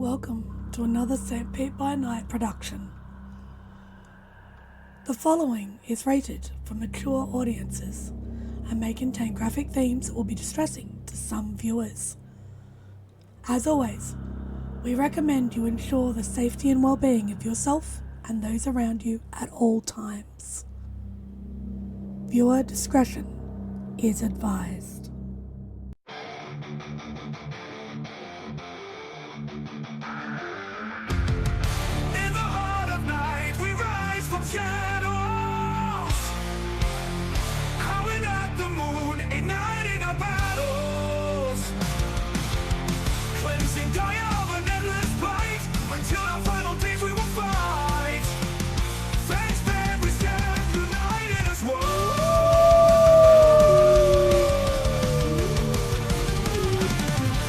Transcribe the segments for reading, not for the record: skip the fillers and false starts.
Welcome to another St. Pete by Night production. The following is rated for mature audiences and may contain graphic themes that will be distressing to some viewers. As always, we recommend you ensure the safety and well-being of yourself and those around you at all times. Viewer discretion is advised. In the heart of night, we rise from shadows, howling at the moon, igniting our battles, cleansing Gaia of an endless fight, until our final days we will fight. Thanks, man, we stand united as one.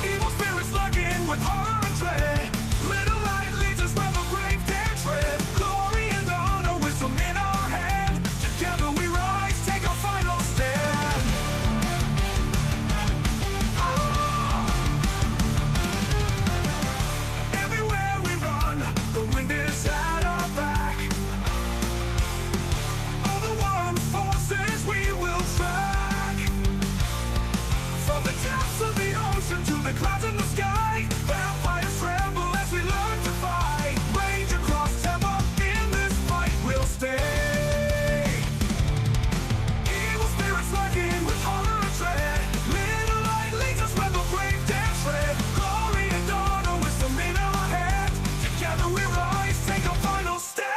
Evil spirits lurking with horror and dread. Little light leads us where the grave dare tread. Glory and honor, wisdom in our hand. Together we rise, take our final stand. Everywhere we run, the wind is at our back. All the warring forces we will track. From the depths of the ocean to the clouds in the sky, vampires tremble as we learn to fight. Rage across Tampa, in this fight we'll stay. Evil spirits lurking with horror and dread. Little light leads us where the brave dare tread. Glory and honor, wisdom in our hand. Together we rise, take our final stand.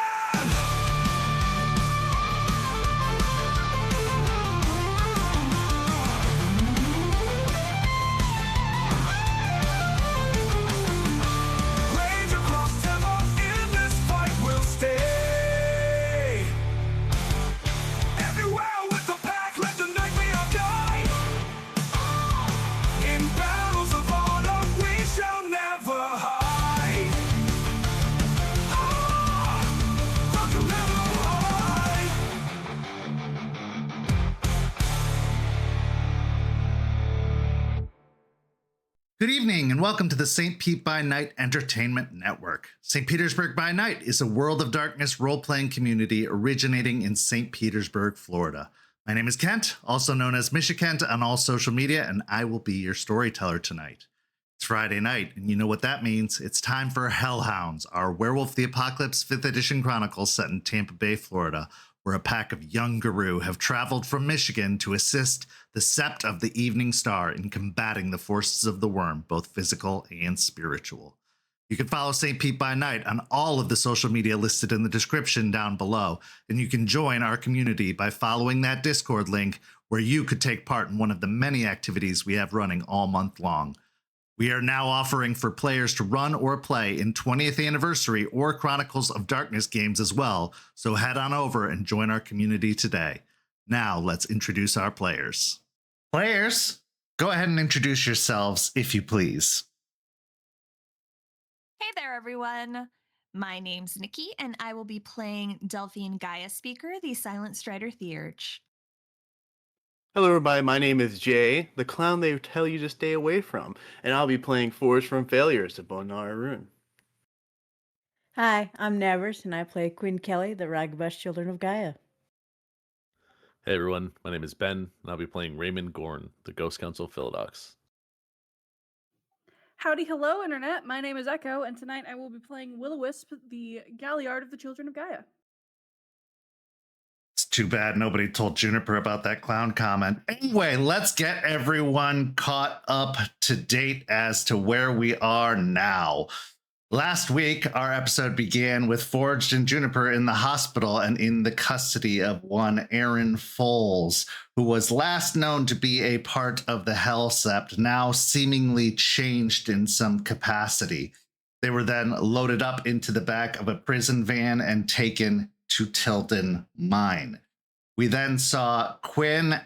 Rage across Tampa, in this fight we'll stay. Everywhere with the pack, let the night be our guide. In battles of honor, we shall never hide. Rock will never hide. Good evening and welcome to the St. Pete by Night Entertainment Network. St. Petersburg by Night is a World of Darkness role-playing community originating in St. Petersburg, Florida. My name is Kent, also known as Misha Kent on all social media, and I will be your storyteller tonight. It's Friday night, and you know what that means. It's time for Hounds, our Werewolf the Apocalypse 5th edition chronicles set in Tampa Bay, Florida, where a pack of young guru have traveled from Michigan to assist the Sept of the Evening Star in combating the forces of the worm, both physical and spiritual. You can follow St. Pete by Night on all of the social media listed in the description down below, and you can join our community by following that Discord link where you could take part in one of the many activities we have running all month long. We are now offering for players to run or play in 20th anniversary or Chronicles of Darkness games as well, so head on over and join our community today. Now let's introduce our players. Players, go ahead and introduce yourselves if you please. Hey there, everyone. My name's Nikki, and I will be playing Delphine Gaia Speaker, the Silent Strider Theurge. Hello everybody, my name is Jay, the clown they tell you to stay away from, and I'll be playing Forged from Failures to Bonar Rune. Hi, I'm Nevers, and I play Quinn Kelly, the Ragabush Children of Gaia. Hey everyone, my name is Ben, and I'll be playing Raymond Gorn, the Ghost Council Philodox. Howdy, hello, Internet. My name is Echo, and tonight I will be playing Will-O-Wisp, the Galliard of the Children of Gaia. It's too bad nobody told Juniper about that clown comment. Anyway, let's get everyone caught up to date as to where we are now. Last week, our episode began with Forged and Juniper in the hospital and in the custody of one Aaron Foles, who was last known to be a part of the Hell Sept, now seemingly changed in some capacity. They were then loaded up into the back of a prison van and taken to Tilden Mine. We then saw Quinn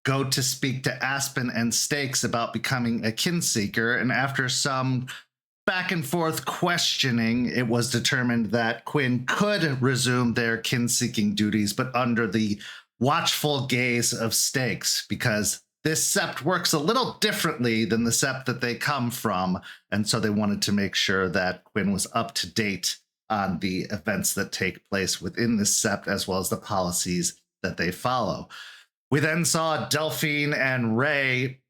go to speak to Aspen and Stakes about becoming a kinseeker, and after some back and forth questioning, it was determined that Quinn could resume their kin-seeking duties, but under the watchful gaze of Stakes, because this sept works a little differently than the sept that they come from, and so they wanted to make sure that Quinn was up to date on the events that take place within this sept, as well as the policies that they follow. We then saw Delphine and Ray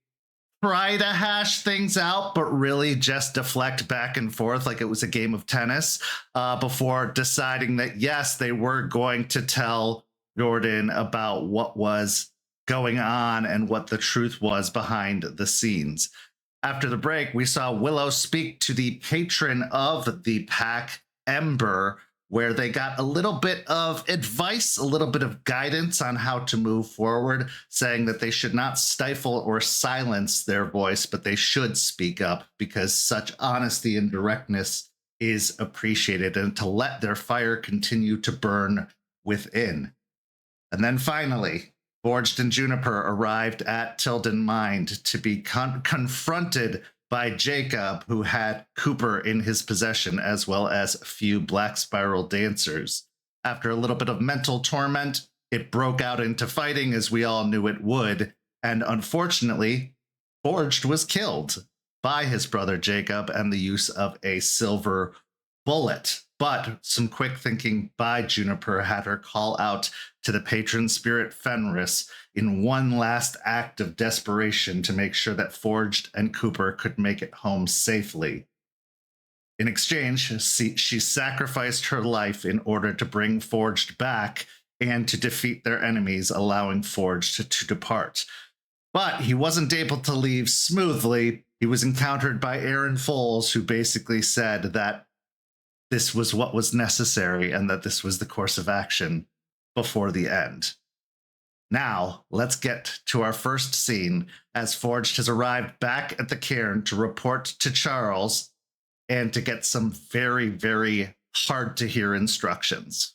try to hash things out, but really just deflect back and forth like it was a game of tennis, before deciding that, yes, they were going to tell Jordan about what was going on and what the truth was behind the scenes. After the break, we saw Willow speak to the patron of the pack, Ember, where they got a little bit of advice, a little bit of guidance on how to move forward, saying that they should not stifle or silence their voice, but they should speak up because such honesty and directness is appreciated, and to let their fire continue to burn within. And then finally, Forged and Juniper arrived at Tilden Mind to be confronted by Jacob, who had Cooper in his possession, as well as a few Black Spiral dancers. After a little bit of mental torment, it broke out into fighting, as we all knew it would, and unfortunately, Forged was killed by his brother Jacob and the use of a silver bullet. But some quick thinking by Juniper had her call out to the patron spirit Fenris in one last act of desperation to make sure that Forged and Cooper could make it home safely. In exchange, she sacrificed her life in order to bring Forged back and to defeat their enemies, allowing Forged to depart. But he wasn't able to leave smoothly. He was encountered by Aaron Foles, who basically said that this was what was necessary and that this was the course of action before the end. Now, let's get to our first scene, as Forged has arrived back at the cairn to report to Charles and to get some very, very hard-to-hear instructions.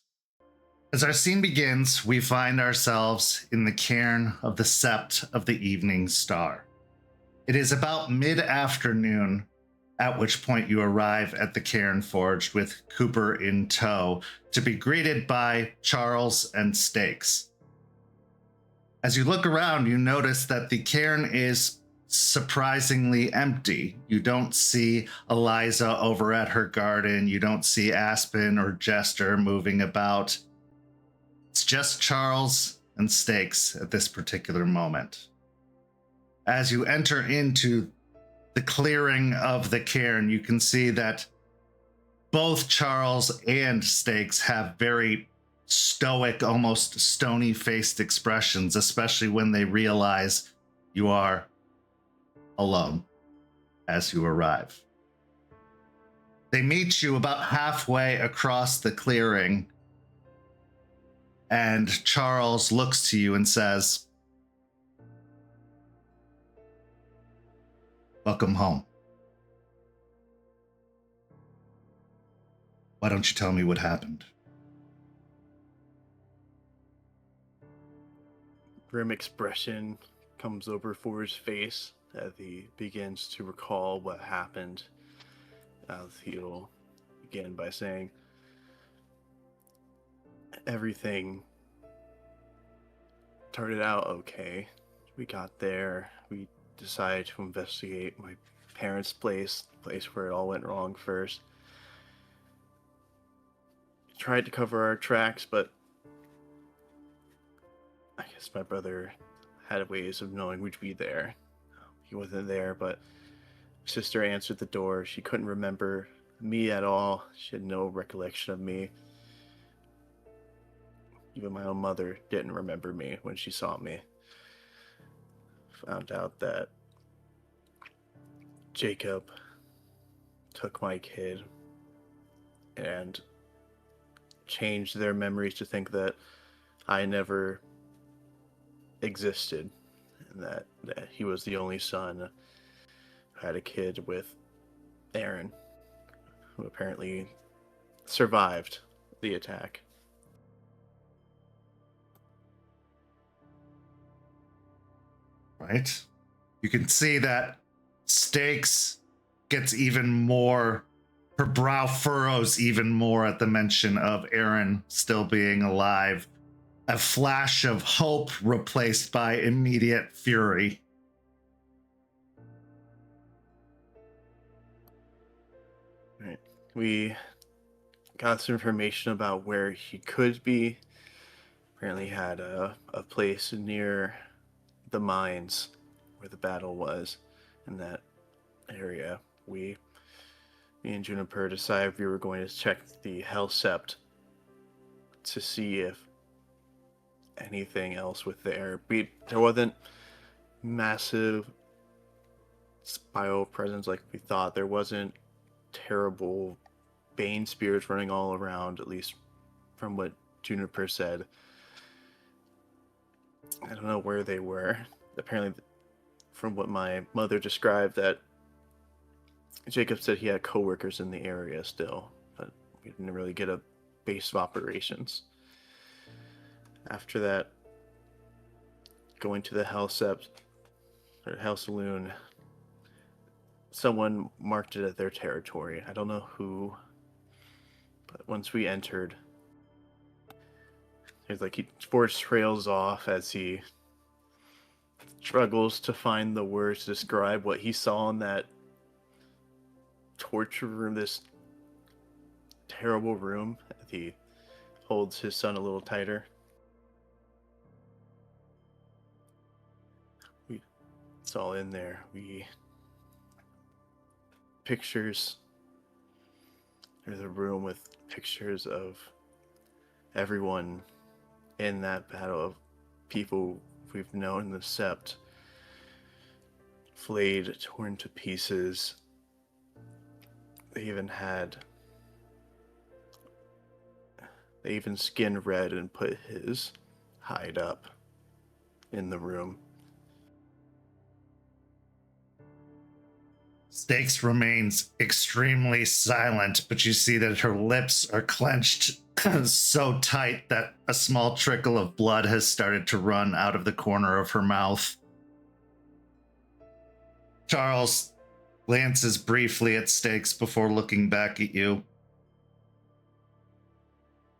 As our scene begins, we find ourselves in the cairn of the Sept of the Evening Star. It is about mid-afternoon, at which point you arrive at the cairn Forged with Cooper in tow to be greeted by Charles and Stakes. As you look around, you notice that the cairn is surprisingly empty. You don't see Eliza over at her garden. You don't see Aspen or Jester moving about. It's just Charles and Stakes at this particular moment. As you enter into the clearing of the cairn, you can see that both Charles and Stakes have very stoic, almost stony-faced expressions, especially when they realize you are alone as you arrive. They meet you about halfway across the clearing, and Charles looks to you and says, "Welcome home. Why don't you tell me what happened?" Grim expression comes over Forge's face as he begins to recall what happened. As he'll begin by saying, everything started out okay. We got there, we decided to investigate my parents' place, the place where it all went wrong first. We tried to cover our tracks, but I guess my brother had ways of knowing we'd be there. He wasn't there, but sister answered the door. She couldn't remember me at all. She had no recollection of me. Even my own mother didn't remember me when she saw me. Found out that Jacob took my kid and changed their memories to think that I never existed, and that he was the only son who had a kid with Aaron, who apparently survived the attack. Right? You can see that Stakes gets even more, her brow furrows even more at the mention of Aaron still being alive. A flash of hope replaced by immediate fury. Right. We got some information about where he could be. Apparently he had a place near the mines where the battle was in that area. Me and Juniper decided we were going to check the Hell Sept to see if anything else was there. There wasn't massive bio presence like we thought. There wasn't terrible Bane spirits running all around, at least from what Juniper said. I don't know where they were. Apparently, from what my mother described, that Jacob said he had coworkers in the area still, but we didn't really get a base of operations. After that, going to the Hell Sept, or Hell Saloon, someone marked it as their territory. I don't know who, but once we entered, it's like he forced trails off as he struggles to find the words to describe what he saw in that torture room, this terrible room. He holds his son a little tighter. It's all in there. Pictures. There's a room with pictures of everyone in that battle, of people we've known in the Sept, flayed, torn to pieces. They even skinned Red and put his hide up in the room. Stakes remains extremely silent, but you see that her lips are clenched so tight that a small trickle of blood has started to run out of the corner of her mouth. Charles glances briefly at Stakes before looking back at you.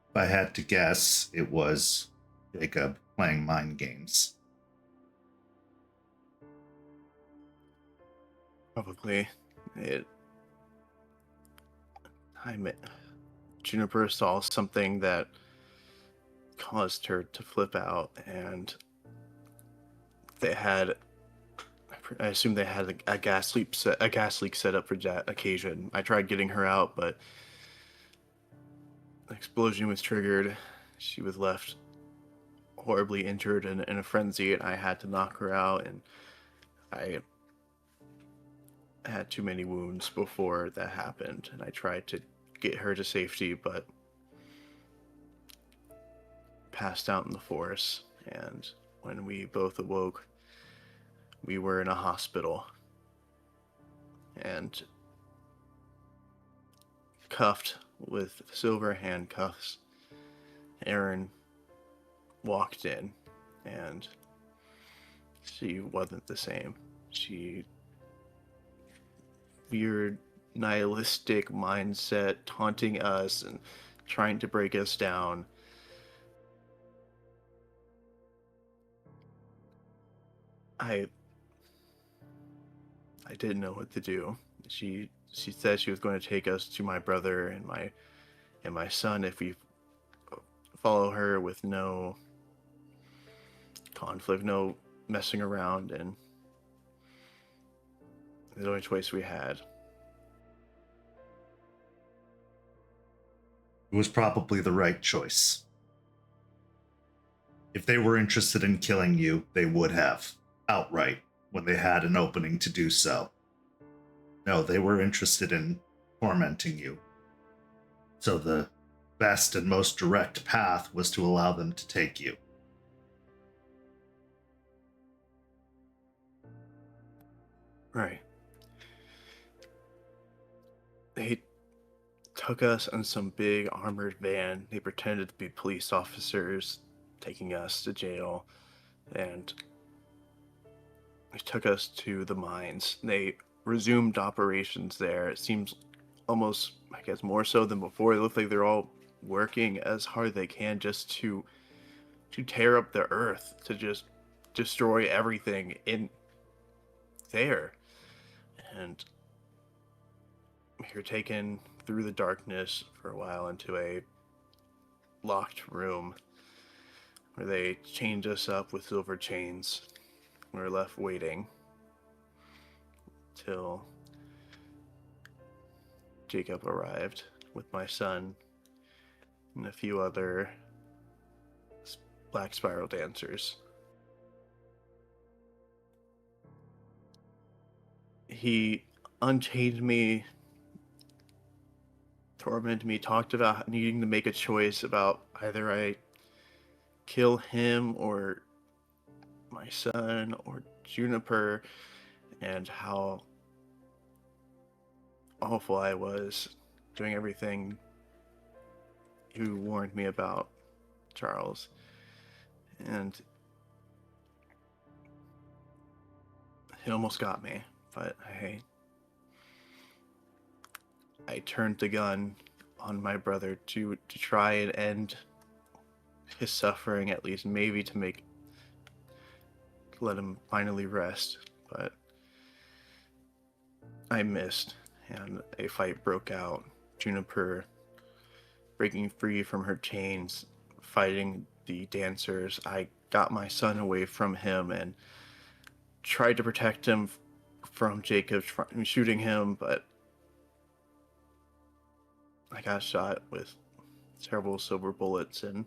If I had to guess, it was Jacob playing mind games. Probably. Juniper saw something that caused her to flip out, and I assume they had a gas leak set up for that occasion. I tried getting her out, but the explosion was triggered. She was left horribly injured and in a frenzy, and I had to knock her out, and I had too many wounds before that happened, and I tried to get her to safety, but passed out in the forest. And when we both awoke, we were in a hospital and cuffed with silver handcuffs. Erin walked in, and she wasn't the same. She weird nihilistic mindset, taunting us and trying to break us down. I didn't know what to do. She said she was going to take us to my brother and my son if we follow her with no conflict, no messing around, and the only choice we had. It was probably the right choice. If they were interested in killing you, they would have, outright, when they had an opening to do so. No, they were interested in tormenting you. So the best and most direct path was to allow them to take you. Right. They took us in some big armored van. They pretended to be police officers taking us to jail, and they took us to the mines. They resumed operations there. It seems almost, I guess, more so than before. It looked like they're all working as hard as they can just to tear up the earth, to just destroy everything in there. And we were taken through the darkness for a while into a locked room where they chained us up with silver chains. We were left waiting till Jacob arrived with my son and a few other black spiral dancers. He unchained me, tormented me, talked about needing to make a choice about either I kill him or my son or Juniper, and how awful I was doing everything he warned me about, Charles. And he almost got me, but I turned the gun on my brother to try and end his suffering, at least, maybe to let him finally rest. But I missed, and a fight broke out. Juniper breaking free from her chains, fighting the dancers. I got my son away from him and tried to protect him from Jacob shooting him, but I got shot with terrible silver bullets. And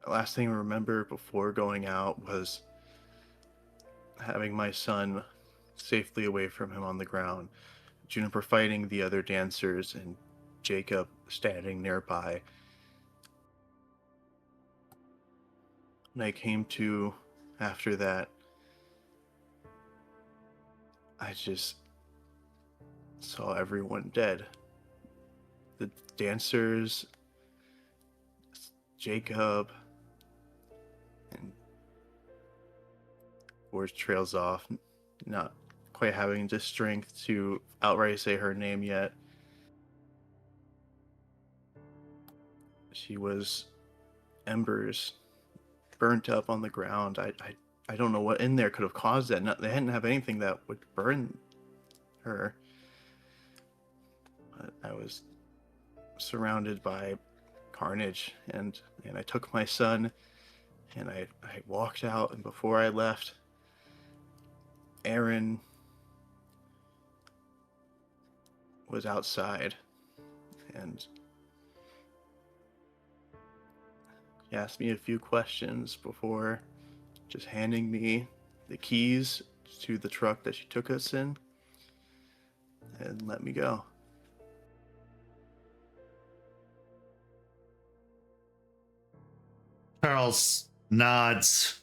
the last thing I remember before going out was having my son safely away from him on the ground, Juniper fighting the other dancers, and Jacob standing nearby. When I came to after that, I just saw everyone dead. The dancers, Jacob, and Forge trails off, not quite having the strength to outright say her name yet. She was embers, burnt up on the ground. I don't know what in there could have caused that. They didn't have anything that would burn her. But I was surrounded by carnage, and I took my son, and I walked out, and before I left, Aaron was outside, and he asked me a few questions before just handing me the keys to the truck that she took us in and let me go. Charles nods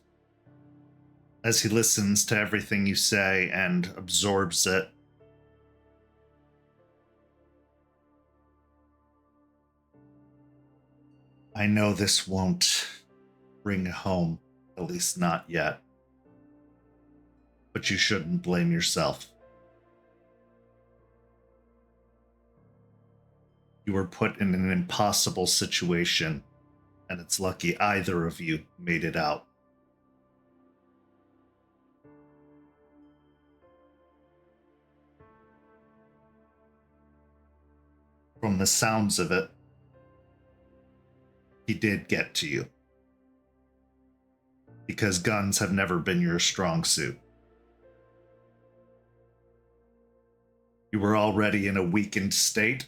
as he listens to everything you say and absorbs it. I know this won't bring home, at least not yet. But you shouldn't blame yourself. You were put in an impossible situation, and it's lucky either of you made it out. From the sounds of it, he did get to you. Because guns have never been your strong suit. You were already in a weakened state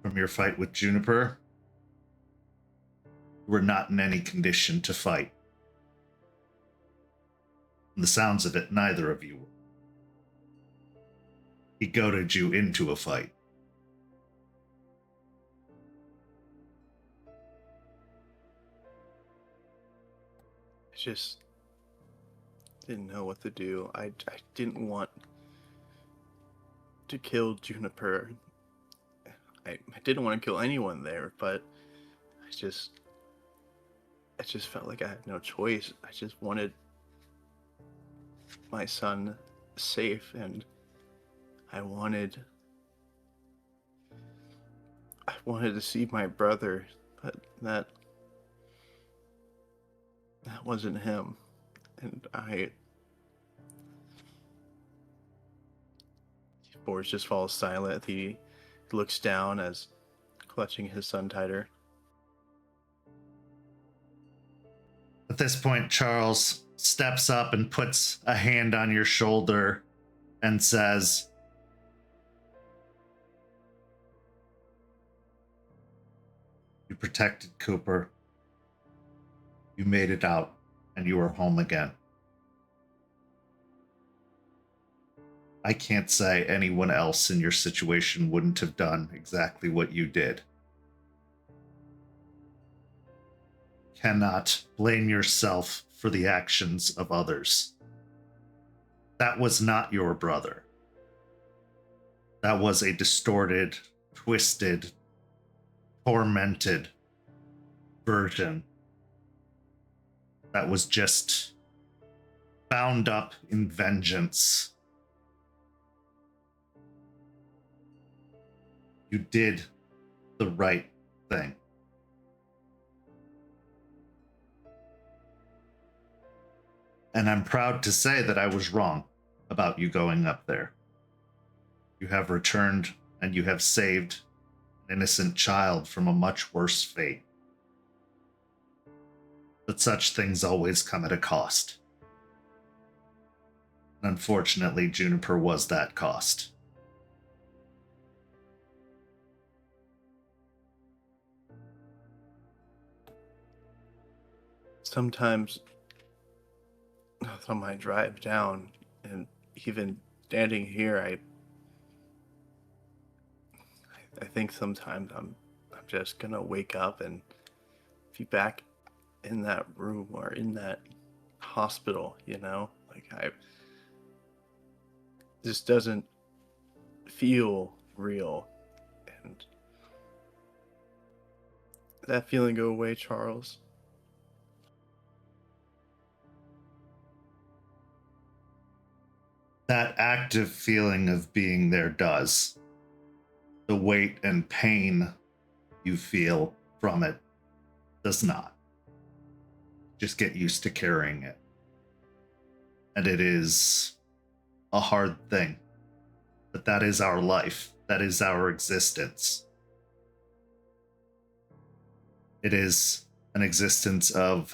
from your fight with Juniper. You were not in any condition to fight. From the sounds of it, neither of you were. He goaded you into a fight. I just didn't know what to do. I didn't want to kill Juniper. I didn't want to kill anyone there, but I just felt like I had no choice. I just wanted my son safe, and I wanted to see my brother, but that wasn't him. And Boris just falls silent. He looks down as clutching his son tighter. At this point, Charles steps up and puts a hand on your shoulder and says, "You protected Cooper. You made it out, and you are home again. I can't say anyone else in your situation wouldn't have done exactly what you did. Cannot blame yourself for the actions of others. That was not your brother. That was a distorted, twisted, tormented version that was just bound up in vengeance. You did the right thing. And I'm proud to say that I was wrong about you going up there. You have returned and you have saved an innocent child from a much worse fate. But such things always come at a cost. And unfortunately, Juniper was that cost. Sometimes on my drive down, and even standing here, I think sometimes I'm just gonna wake up and be back in that room or in that hospital, you know? Like, this doesn't feel real. And did that feeling go away, Charles? That active feeling of being there does. The weight and pain you feel from it does not. Just get used to carrying it. And it is a hard thing. But that is our life. That is our existence. It is an existence of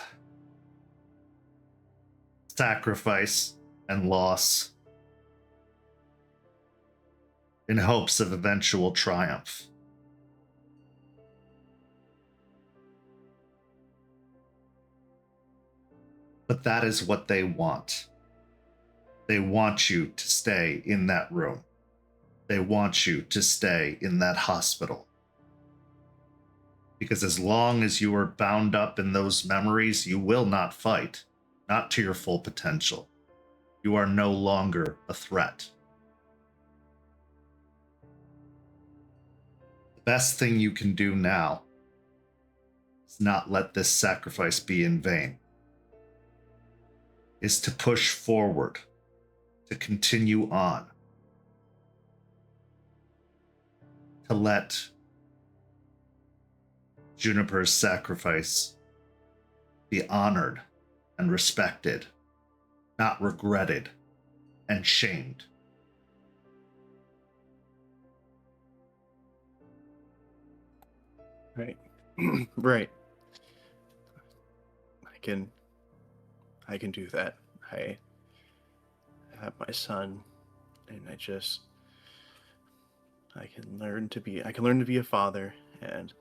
sacrifice and loss in hopes of eventual triumph. But that is what they want. They want you to stay in that room. They want you to stay in that hospital. Because as long as you are bound up in those memories, you will not fight, not to your full potential. You are no longer a threat. The best thing you can do now is not let this sacrifice be in vain. Is to push forward, to continue on, to let Juniper's sacrifice be honored and respected, not regretted and shamed. Right. Right. I can do that. I have my son, and I can learn to be a father, and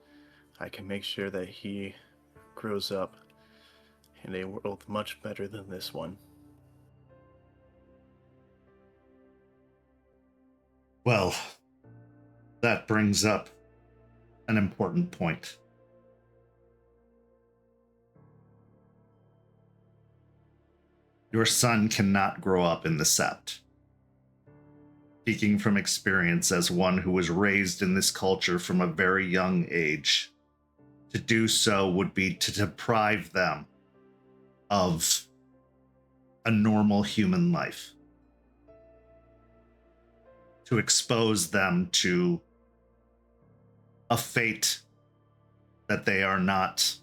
I can make sure that he grows up in a world much better than this one. Well, that brings up an important point. Your son cannot grow up in the Sept. Speaking from experience as one who was raised in this culture from a very young age, to do so would be to deprive them of a normal human life. To expose them to a fate that they are not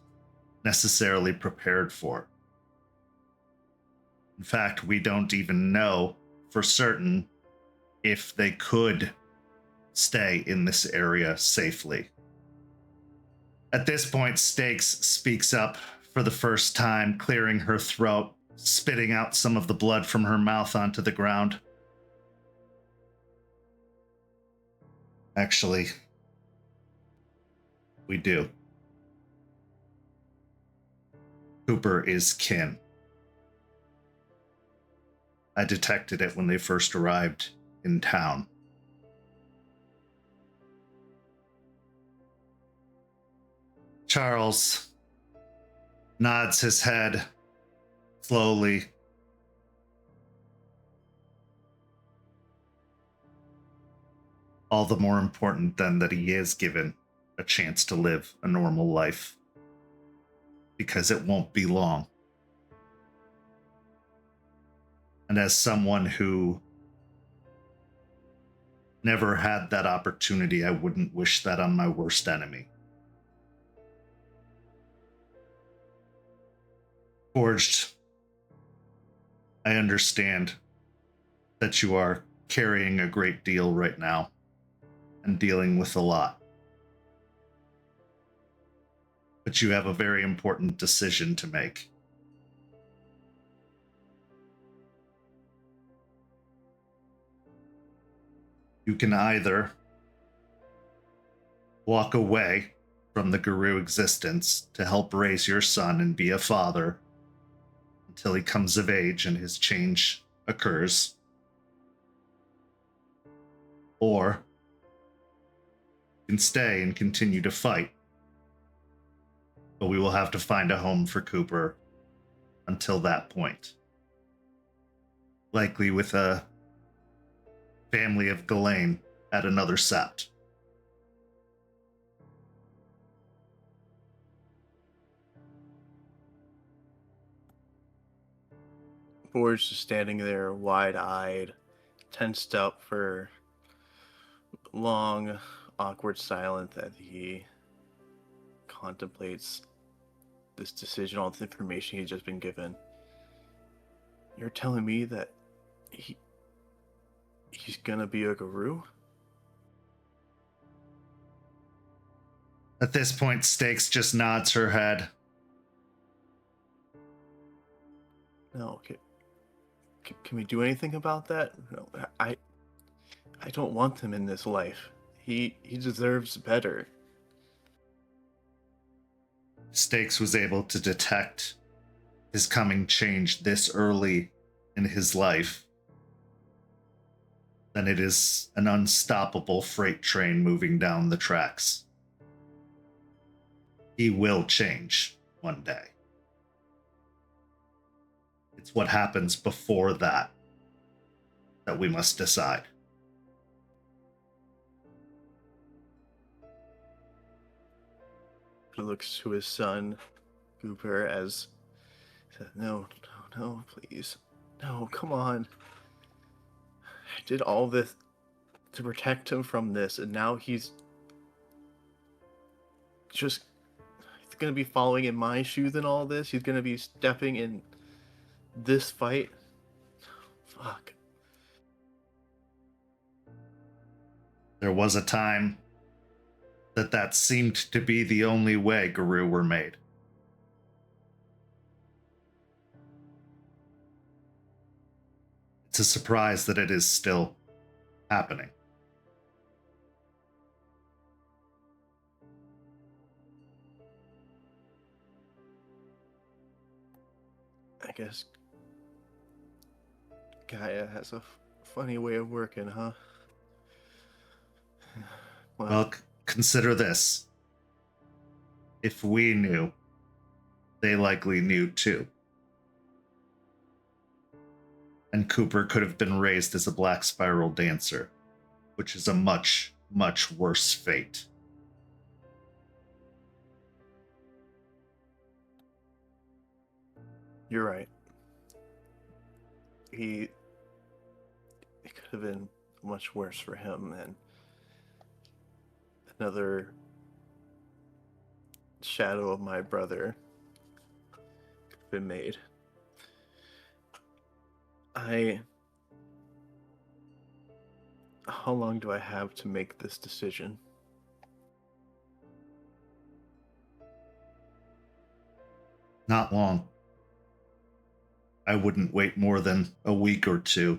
necessarily prepared for. In fact, we don't even know for certain if they could stay in this area safely. At this point, Stakes speaks up for the first time, clearing her throat, spitting out some of the blood from her mouth onto the ground. Actually, we do. Cooper is kin. I detected it when they first arrived in town. Charles nods his head slowly. All the more important then that he is given a chance to live a normal life, because it won't be long. And as someone who never had that opportunity, I wouldn't wish that on my worst enemy. Forged, I understand that you are carrying a great deal right now and dealing with a lot. But you have a very important decision to make. You can either walk away from the Guru existence to help raise your son and be a father until he comes of age and his change occurs, or you can stay and continue to fight. But we will have to find a home for Cooper until that point. Likely with a family of Ghislaine at another sept. Forge just standing there, wide-eyed, tensed up for long, awkward silence as he contemplates this decision, all this information he's just been given. You're telling me that he's gonna be a Guru? At this point, Stakes just nods her head. No, can we do anything about that? No, I don't want him in this life. He deserves better. Stakes was able to detect his coming change this early in his life. Then it is an unstoppable freight train moving down the tracks. He will change one day. It's what happens before that we must decide. He looks to his son, Cooper, as said, no, please. No, come on. I did all this to protect him from this, and now he's going to be following in my shoes in all this. He's going to be stepping in this fight. Fuck. There was a time that seemed to be the only way Guru were made. It's a surprise that it is still happening. I guess Gaia has a funny way of working, huh? Well, consider this. If we knew, they likely knew too. And Cooper could have been raised as a black spiral dancer, which is a much, much worse fate. You're right. It could have been much worse for him, and another shadow of my brother could have been made. how long do I have to make this decision? Not long. I wouldn't wait more than a week or two.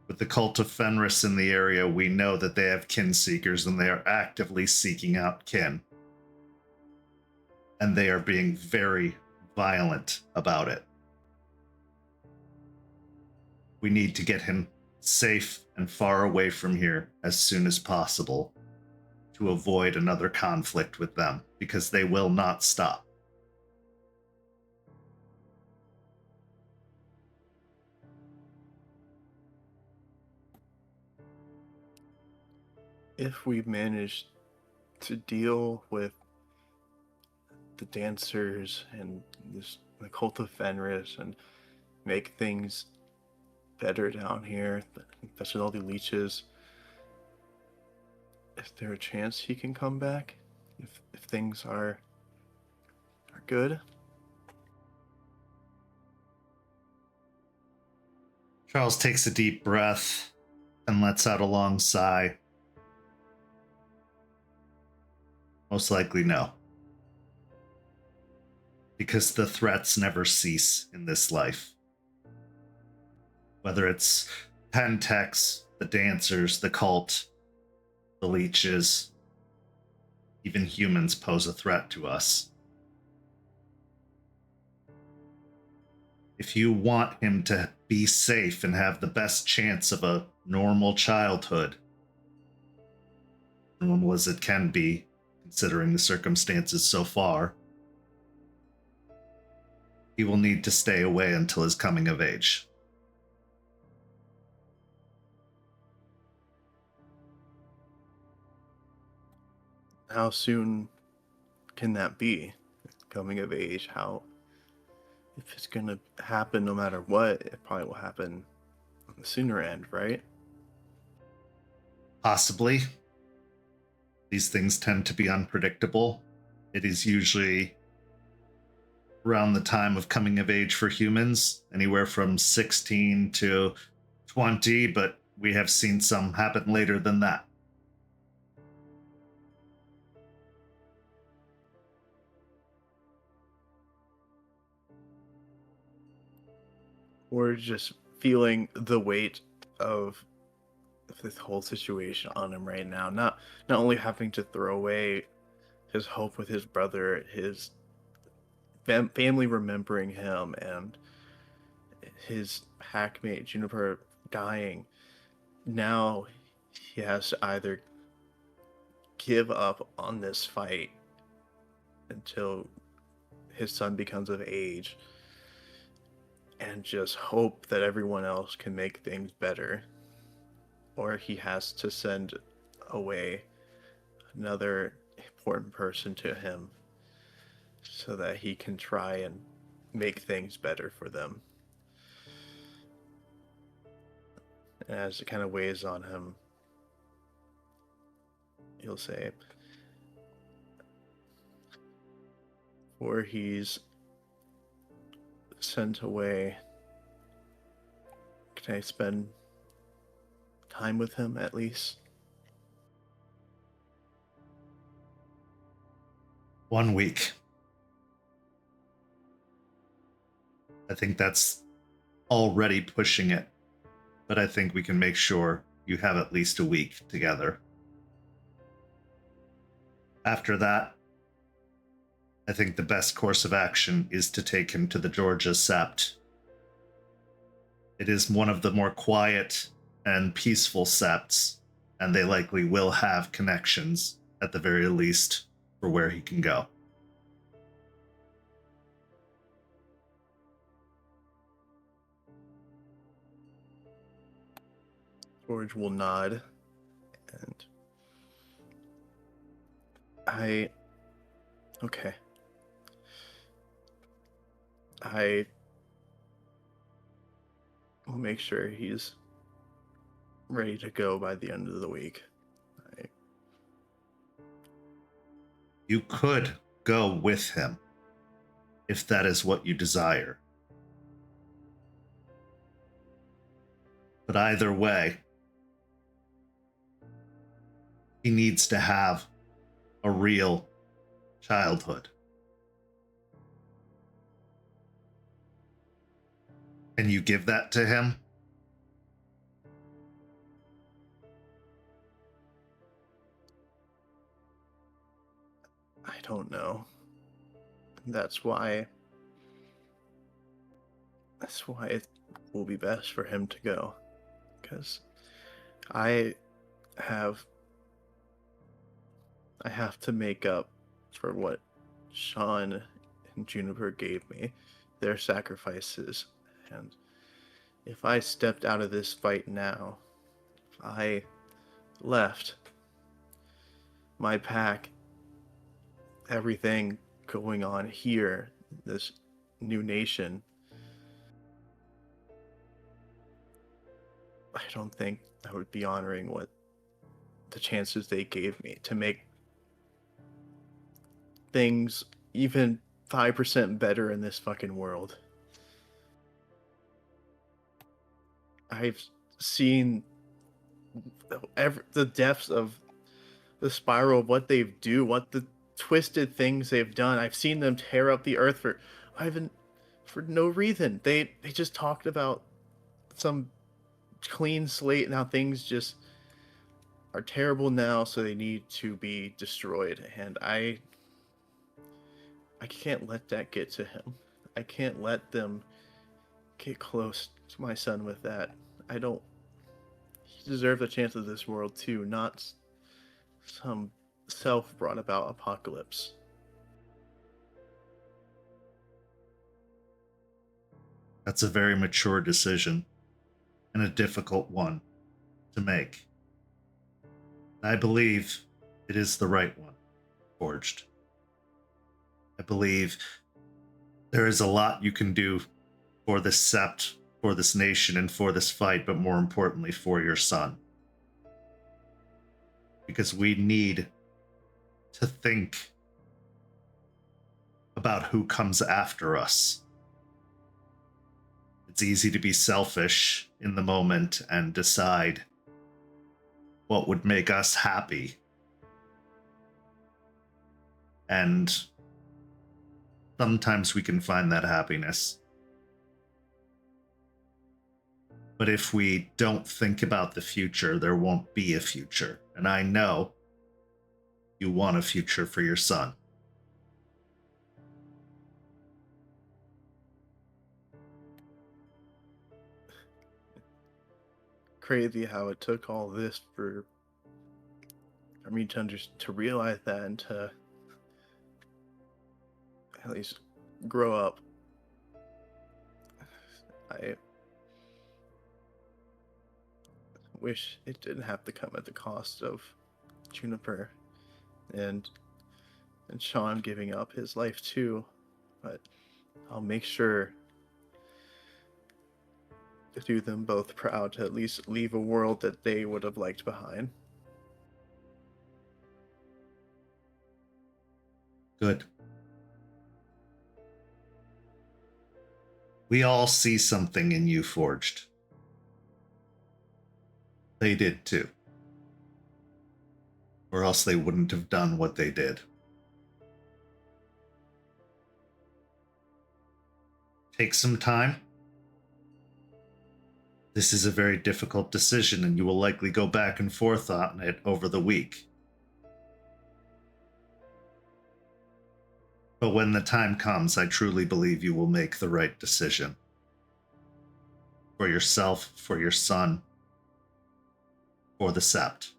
With the cult of Fenris in the area, we know that they have kin seekers and they are actively seeking out kin. And they are being very violent about it. We need to get him safe and far away from here as soon as possible to avoid another conflict with them, because they will not stop. If we manage to deal with the dancers and the cult of Fenris and make things better down here, especially all the leeches, is there a chance he can come back if things are good? Charles takes a deep breath and lets out a long sigh. Most likely no. Because the threats never cease in this life. Whether it's Pentex, the dancers, the cult, the leeches, even humans pose a threat to us. If you want him to be safe and have the best chance of a normal childhood, normal as it can be, considering the circumstances so far, he will need to stay away until his coming of age. How soon can that be? Coming of age, if it's gonna happen no matter what, it probably will happen on the sooner end, right? Possibly. These things tend to be unpredictable. It is usually around the time of coming of age for humans, anywhere from 16 to 20, but we have seen some happen later than that. We're just feeling the weight of this whole situation on him right now. Not only having to throw away his hope with his brother, his family remembering him, and his hackmate Juniper dying. Now he has to either give up on this fight until his son becomes of age and just hope that everyone else can make things better, or he has to send away another important person to him so that he can try and make things better for them. And as it kind of weighs on him, he'll say, or he's sent away, can I spend time with him at least? 1 week. I think that's already pushing it, but I think we can make sure you have at least a week together. After that, I think the best course of action is to take him to the Georgia Sept. It is one of the more quiet and peaceful septs, and they likely will have connections, at the very least, for where he can go. George will nod, and okay. I will make sure he's ready to go by the end of the week. You could go with him, if that is what you desire. But either way, He needs to have a real childhood. Can you give that to him? I don't know. That's why it will be best for him to go. Because I have to make up for what Sean and Juniper gave me, their sacrifices. And if I stepped out of this fight now, if I left my pack, everything going on here, this new nation, I don't think I would be honoring what the chances they gave me to make things even 5% better in this fucking world. I've seen the depths of the spiral of what they do, what the twisted things they've done. I've seen them tear up the earth for no reason. They just talked about some clean slate and how things just are terrible now, so they need to be destroyed. And I can't let that get to him. I can't let them get close to my son with that. He deserves a chance of this world too, not some self-brought about apocalypse. That's a very mature decision and a difficult one to make. And I believe it is the right one, Forged. I believe there is a lot you can do for this sept, for this nation, and for this fight, but more importantly, for your son. Because we need to think about who comes after us. It's easy to be selfish in the moment and decide what would make us happy. And sometimes we can find that happiness. But if we don't think about the future, there won't be a future. And I know you want a future for your son. Crazy how it took all this for me to realize that and to at least grow up. I wish it didn't have to come at the cost of Juniper and Sean giving up his life too, but I'll make sure to do them both proud, to at least leave a world that they would have liked behind. Good. We all see something in you, Forged. They did too. Or else they wouldn't have done what they did. Take some time. This is a very difficult decision, and you will likely go back and forth on it over the week. But when the time comes, I truly believe you will make the right decision. For yourself, for your son, for the sept.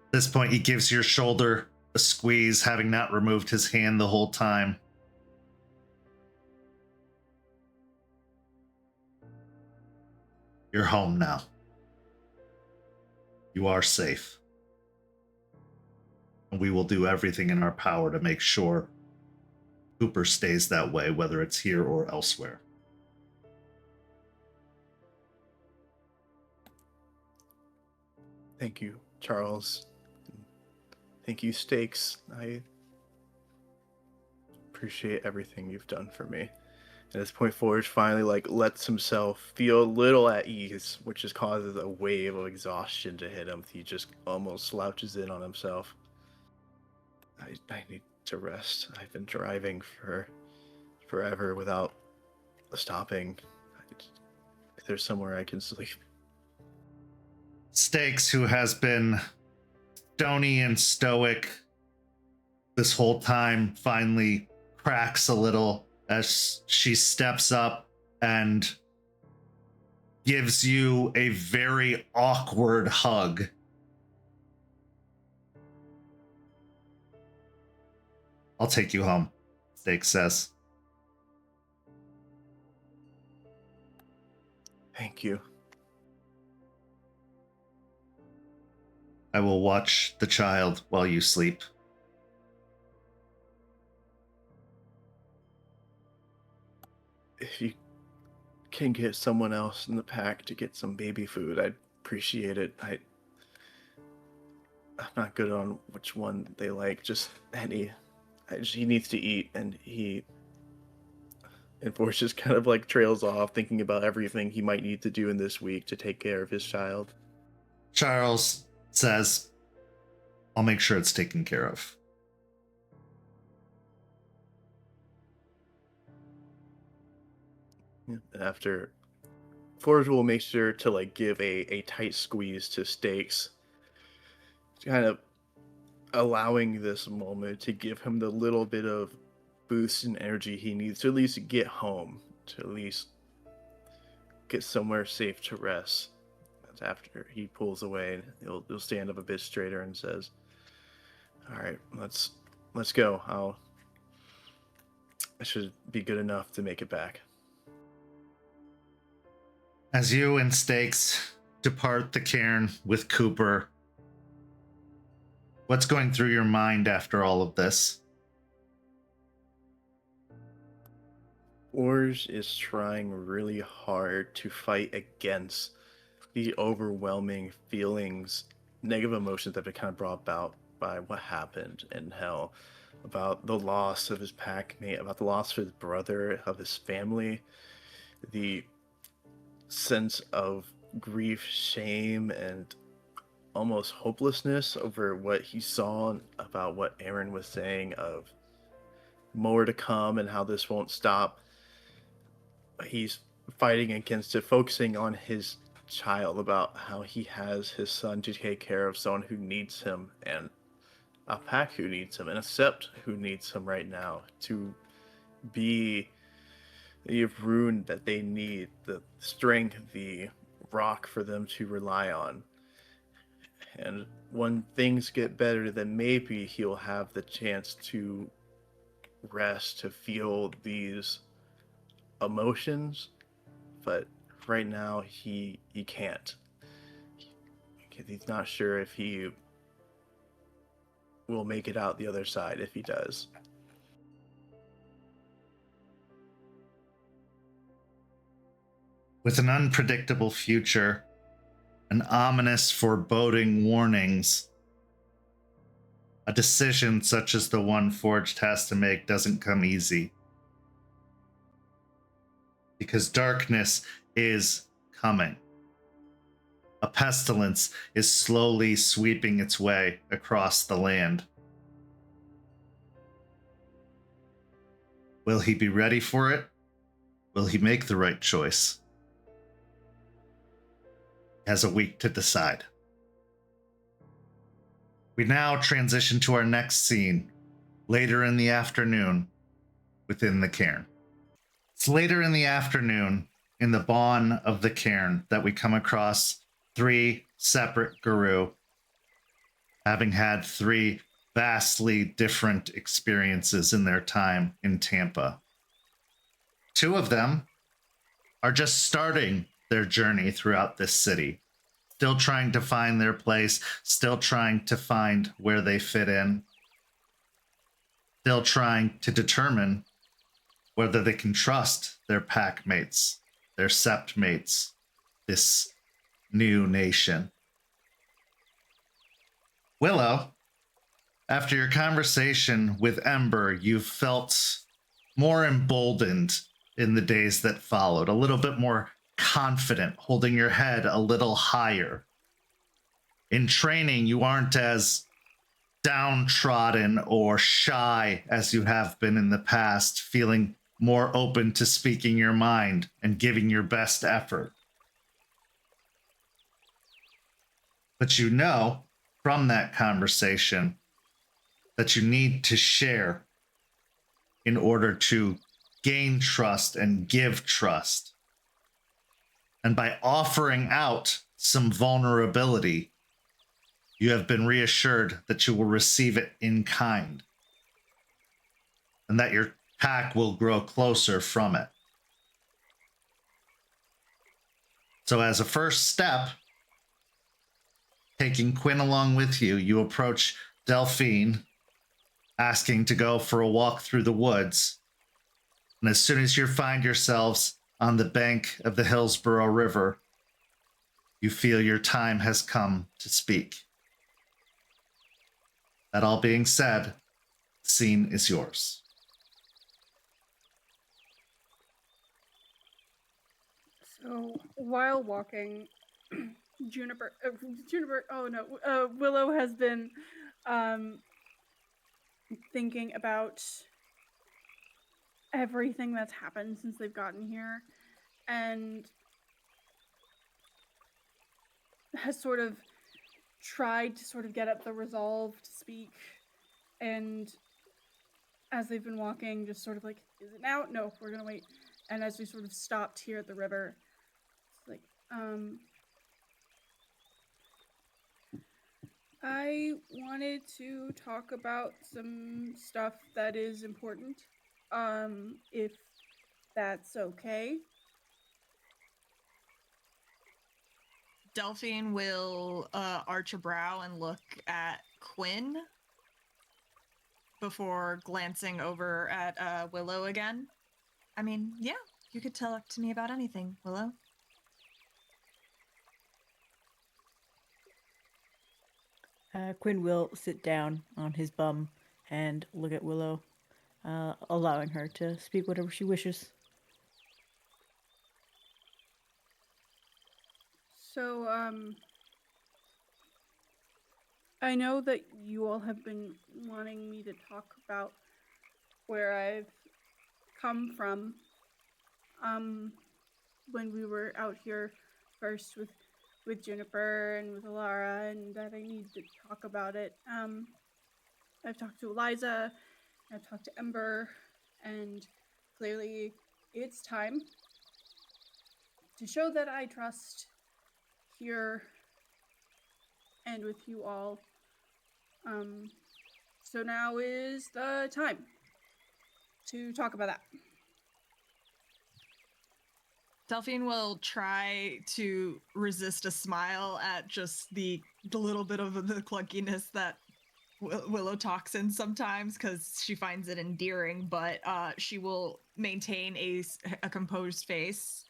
At this point, he gives your shoulder a squeeze, having not removed his hand the whole time. You're home now. You are safe. And we will do everything in our power to make sure Cooper stays that way, whether it's here or elsewhere. Thank you, Charles. Thank you, Stakes. I appreciate everything you've done for me. At this point, Forge finally lets himself feel a little at ease, which just causes a wave of exhaustion to hit him. He just almost slouches in on himself. I need to rest. I've been driving for forever without stopping. If there's somewhere I can sleep. Stakes, who has been stony and stoic this whole time, finally cracks a little as she steps up and gives you a very awkward hug. I'll take you home, Stakes says. Thank you. I will watch the child while you sleep. If you can get someone else in the pack to get some baby food, I'd appreciate it. I'm not good on which one they like, just any. He needs to eat, and Force just kind of trails off, thinking about everything he might need to do in this week to take care of his child. Charles says, I'll make sure it's taken care of. After, Forge will make sure to give a tight squeeze to Stakes, kind of allowing this moment to give him the little bit of boost and energy he needs to at least get home, to at least get somewhere safe to rest. That's after he pulls away, he'll stand up a bit straighter and says, all right, let's go. I should be good enough to make it back. As you and Stakes depart the cairn with Cooper, what's going through your mind after all of this? Forge is trying really hard to fight against the overwhelming feelings, negative emotions that have kind of brought about by what happened in Hell, about the loss of his packmate, about the loss of his brother, of his family, the sense of grief, shame, and almost hopelessness over what he saw, about what Aaron was saying of more to come and how this won't stop. He's fighting against it, focusing on his child, about how he has his son to take care of, someone who needs him, and a pack who needs him, and a sept who needs him right now to be the rune that they need, the strength, the rock for them to rely on. And when things get better, then maybe he'll have the chance to rest, to feel these emotions. But right now, he can't. He's not sure if he will make it out the other side if he does. With an unpredictable future and ominous foreboding warnings, a decision such as the one Forged has to make doesn't come easy. Because darkness is coming. A pestilence is slowly sweeping its way across the land. Will he be ready for it? Will he make the right choice? He has a week to decide. We now transition to our next scene, later in the afternoon, within the cairn. It's later in the afternoon, in the bawn of the cairn, that we come across 3 separate Guru, having had 3 vastly different experiences in their time in Tampa. 2 of them are just starting their journey throughout this city, still trying to find their place, still trying to find where they fit in, still trying to determine whether they can trust their pack mates, their sept mates, this new nation. Willow, after your conversation with Ember, you've felt more emboldened in the days that followed, a little bit more confident, holding your head a little higher. In training, you aren't as downtrodden or shy as you have been in the past, feeling more open to speaking your mind and giving your best effort. But you know from that conversation that you need to share in order to gain trust and give trust. And by offering out some vulnerability, you have been reassured that you will receive it in kind and that your pack will grow closer from it. So as a first step, taking Quinn along with you, you approach Delphine, asking to go for a walk through the woods. And as soon as you find yourselves on the bank of the Hillsborough River, you feel your time has come to speak. That all being said, the scene is yours. So while walking, Willow has been thinking about everything that's happened since they've gotten here, and has sort of tried to sort of get up the resolve to speak. And as they've been walking, just sort of like, is it now? No, we're gonna wait. And as we sort of stopped here at the river, it's like, I wanted to talk about some stuff that is important, if that's okay. Delphine will arch a brow and look at Quinn before glancing over at Willow again. I mean, yeah, you could talk to me about anything, Willow. Quinn will sit down on his bum and look at Willow, allowing her to speak whatever she wishes. So, I know that you all have been wanting me to talk about where I've come from, when we were out here first with Juniper and with Alara, and that I need to talk about it. I've talked to Eliza, I've talked to Ember, and clearly it's time to show that I trust here and with you all. So now is the time to talk about that. Delphine will try to resist a smile at just the little bit of the clunkiness that Willow talks in sometimes, because she finds it endearing, but she will maintain a composed face,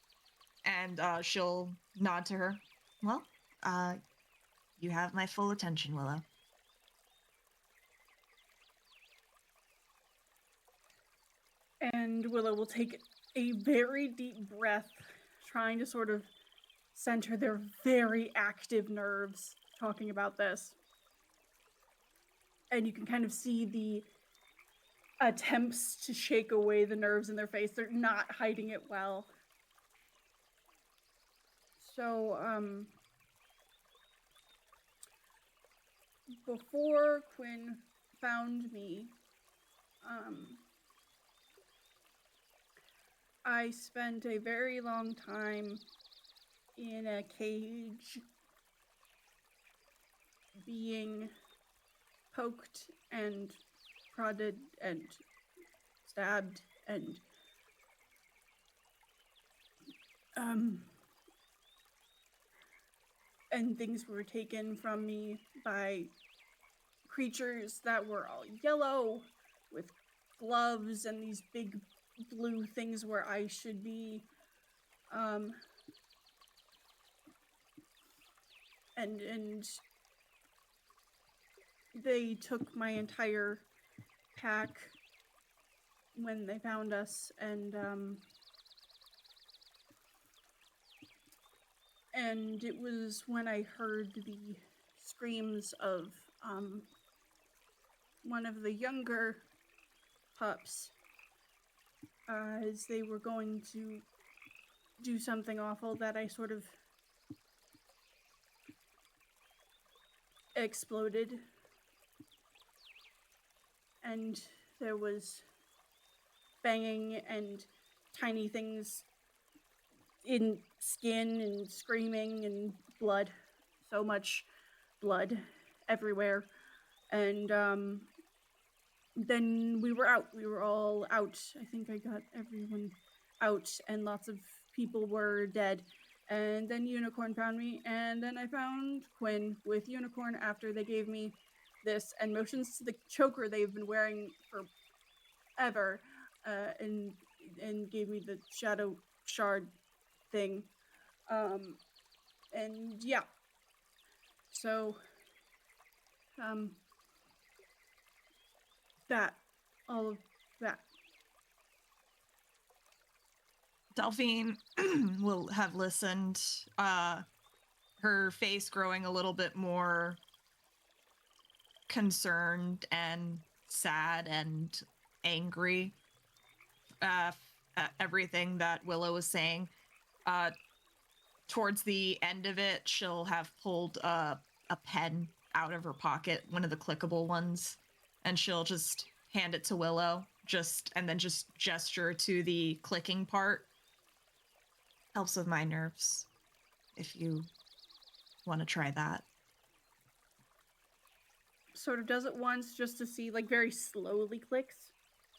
and she'll nod to her. Well, you have my full attention, Willow. And Willow will take a very deep breath, trying to sort of center their very active nerves talking about this. And you can kind of see the attempts to shake away the nerves in their face. They're not hiding it well. So, before Quinn found me, I spent a very long time in a cage, being poked and prodded and stabbed and things were taken from me by creatures that were all yellow with gloves and these big blue things where I should be. And they took my entire pack when they found us, and And it was when I heard the screams of one of the younger pups as they were going to do something awful that I sort of exploded. And there was banging and tiny things in skin and screaming and blood. So much blood everywhere. And then we were out. We were all out. I think I got everyone out, and lots of people were dead. And then Unicorn found me, and then I found Quinn with Unicorn after they gave me this and motions to the choker they've been wearing forever, and gave me the shadow shard thing. And yeah. So, all of that. Delphine will have listened, her face growing a little bit more concerned and sad and angry at everything that Willow was saying. Towards the end of it, she'll have pulled a pen out of her pocket, one of the clickable ones, and she'll just hand it to Willow, and then just gesture to the clicking part. Helps with my nerves, if you want to try that. Sort of does it once just to see, like, very slowly clicks,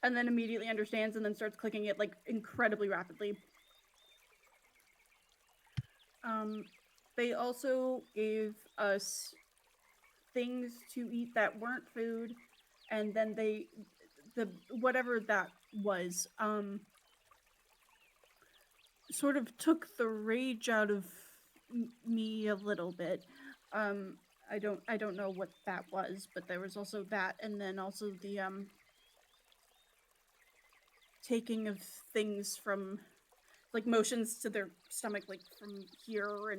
and then immediately understands and then starts clicking it, like, incredibly rapidly. They also gave us things to eat that weren't food, and then whatever that was, sort of took the rage out of me a little bit. I don't know what that was, but there was also that, and then also the taking of things from, like, motions to their stomach, like from here,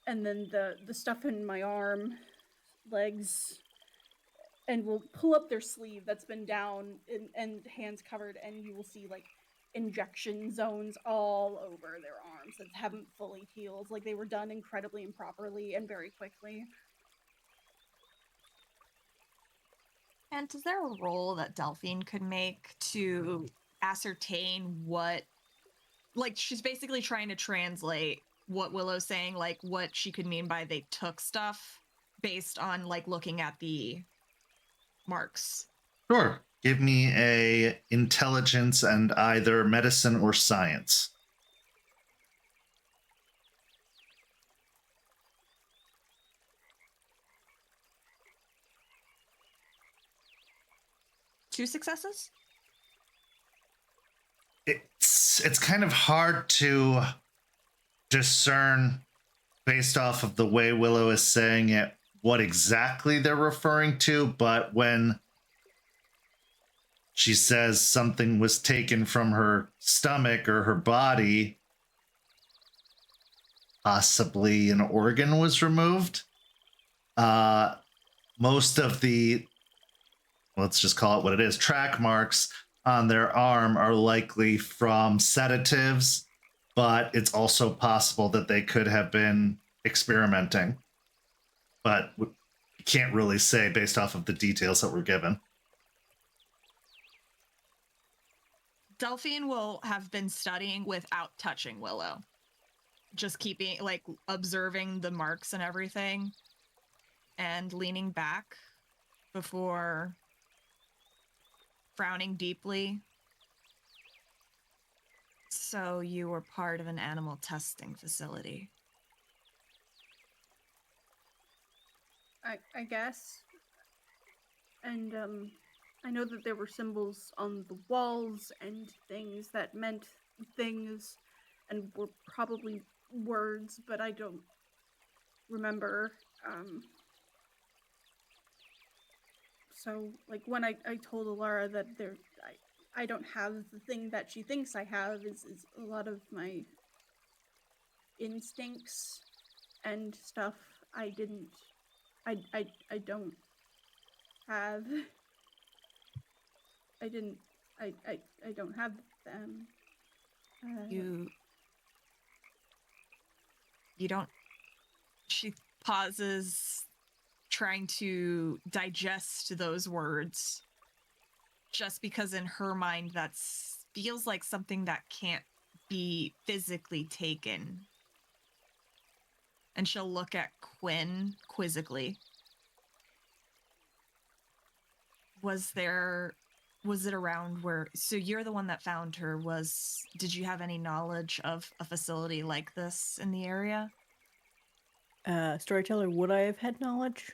and then the stuff in my arm, legs, and we'll pull up their sleeve that's been down and hands covered, and you will see, like, injection zones all over their arms that haven't fully healed. Like, they were done incredibly improperly and very quickly. And is there a role that Delphine could make to ascertain what, like, she's basically trying to translate what Willow's saying, like, what she could mean by they took stuff based on, like, looking at the marks? Sure. Give me a intelligence and either medicine or science. Two successes? It's kind of hard to discern based off of the way Willow is saying it what exactly they're referring to, but when she says something was taken from her stomach or her body, possibly an organ was removed. Most of the, let's just call it what it is, track marks on their arm are likely from sedatives, but it's also possible that they could have been experimenting. But we can't really say based off of the details that were given. Delphine will have been studying without touching Willow. Just keeping, like, observing the marks and everything, and leaning back before frowning deeply. So you were part of an animal testing facility. I guess. And I know that there were symbols on the walls and things that meant things and were probably words, but I don't remember. So, like, when I told Alara that I don't have the thing that she thinks I have, is a lot of my instincts and stuff. I don't have. I don't have them. You don't. She pauses, trying to digest those words, just because in her mind that feels like something that can't be physically taken. And she'll look at Quinn quizzically. Was it around where, so you're the one that found her, did you have any knowledge of a facility like this in the area? Storyteller, would I have had knowledge?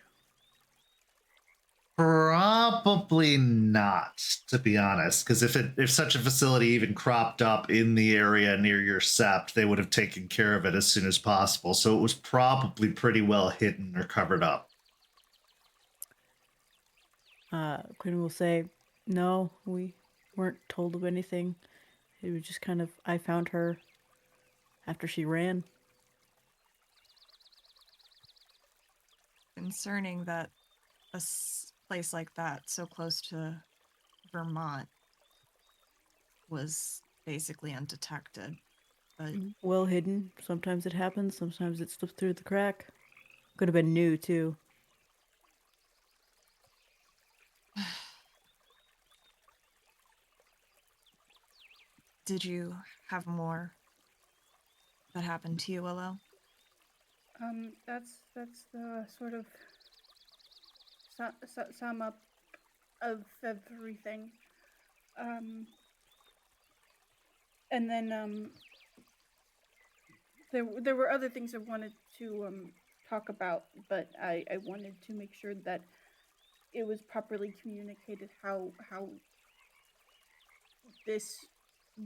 Probably not, to be honest, because if such a facility even cropped up in the area near your sept, they would have taken care of it as soon as possible. So it was probably pretty well hidden or covered up. Quinn will say, no, we weren't told of anything. It was just kind of, I found her after she ran. Concerning that a place like that, so close to Vermont, was basically undetected. But Well hidden. Sometimes it happens, sometimes it slips through the crack. Could have been new, too. did you have more that happened to you, Willow? That's the sort of sum up of everything. And then there were other things I wanted to talk about, but I wanted to make sure that it was properly communicated how this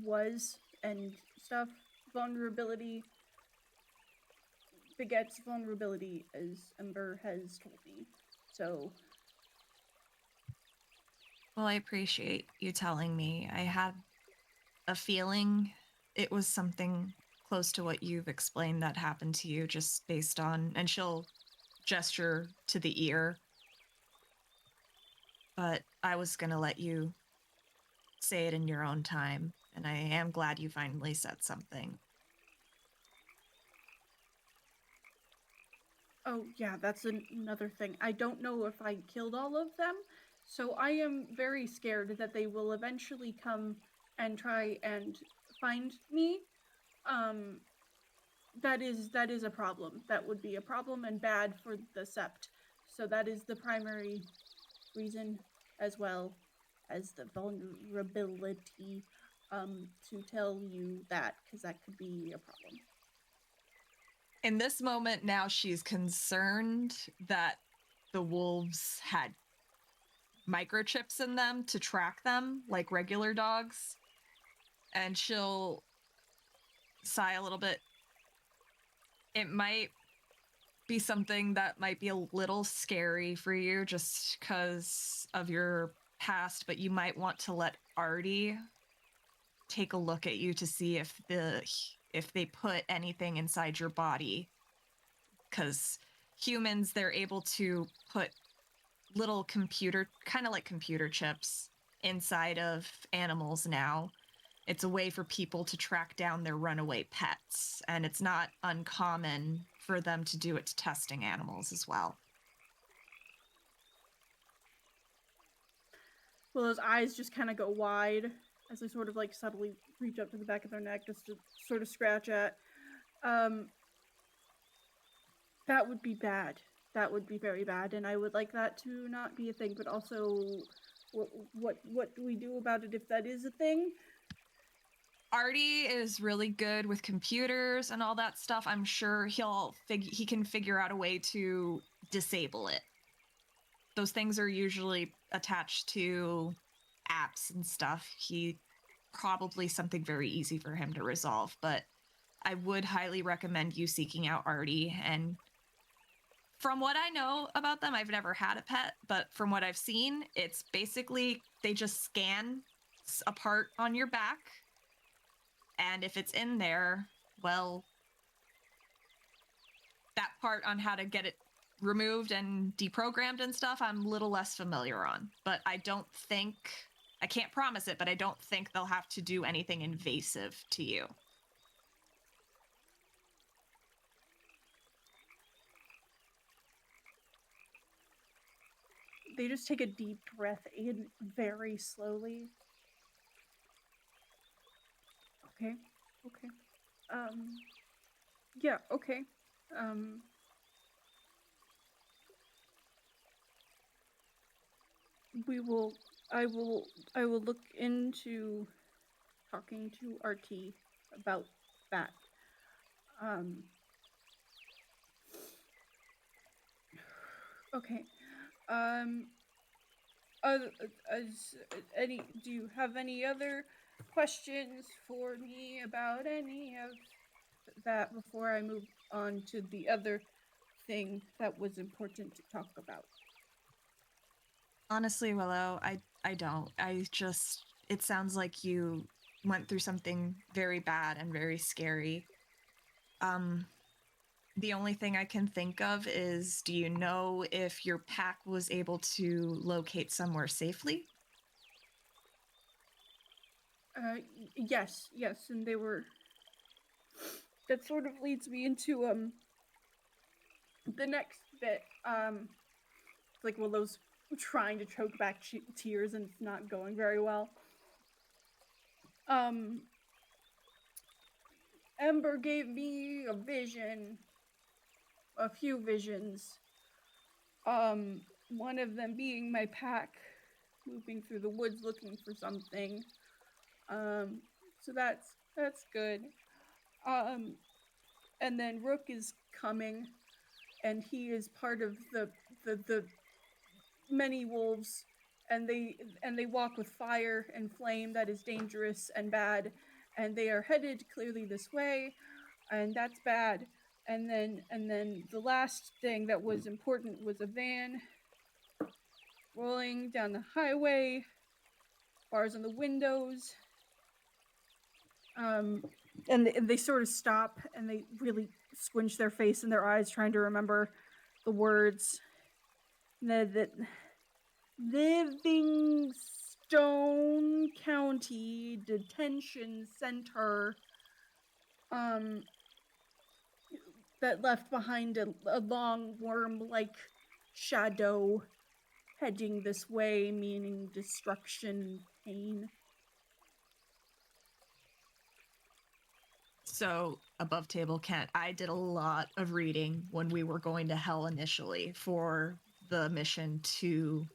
was and stuff. Vulnerability begets vulnerability, as Ember has told me. So. Well, I appreciate you telling me. I had a feeling it was something close to what you've explained that happened to you, just based on, and she'll gesture to the ear. But I was going to let you say it in your own time, and I am glad you finally said something. Oh, yeah, that's another thing. I don't know if I killed all of them, so I am very scared that they will eventually come and try and find me. That is a problem. That would be a problem and bad for the sept. So that is the primary reason, as well as the vulnerability, to tell you that, because that could be a problem. In this moment now, she's concerned that the wolves had microchips in them to track them like regular dogs. And she'll sigh a little bit. It might be something that might be a little scary for you just because of your past, but you might want to let Artie take a look at you to see if they put anything inside your body. Because humans, they're able to put little kind of like computer chips inside of animals now. It's a way for people to track down their runaway pets, and it's not uncommon for them to do it to testing animals as well. Well, those eyes just kind of go wide as they sort of like subtly reach up to the back of their neck just to sort of scratch at. That would be bad. That would be very bad, and I would like that to not be a thing. But also, what do we do about it if that is a thing? Artie is really good with computers and all that stuff. I'm sure he can figure out a way to disable it. Those things are usually attached to apps and stuff. Probably something very easy for him to resolve, but I would highly recommend you seeking out Artie. And from what I know about them, I've never had a pet, but from what I've seen, it's basically they just scan a part on your back. And if it's in there, well, that part on how to get it removed and deprogrammed and stuff, I'm a little less familiar on. But I can't promise it, but I don't think they'll have to do anything invasive to you. They just take a deep breath in very slowly. Okay. Yeah, okay. I will look into talking to RT about that. Okay. Do you have any other questions for me about any of that before I move on to the other thing that was important to talk about? Honestly, Willow, I don't. It sounds like you went through something very bad and very scary. The only thing I can think of is, do you know if your pack was able to locate somewhere safely? Yes, and they were. That sort of leads me into the next bit. Like Willow's trying to choke back tears and it's not going very well. Ember gave me a vision, a few visions. One of them being my pack moving through the woods looking for something. So that's good. And then Rook is coming, and he is part of the many wolves, and they walk with fire and flame that is dangerous and bad, and they are headed clearly this way, and that's bad. And then the last thing that was important was a van rolling down the highway, bars on the windows. And they sort of stop and they really squinch their face and their eyes trying to remember the words. That Livingstone County Detention Center that left behind a long worm-like shadow heading this way, meaning destruction, pain. So, above table, Kent, I did a lot of reading when we were going to hell initially for the mission to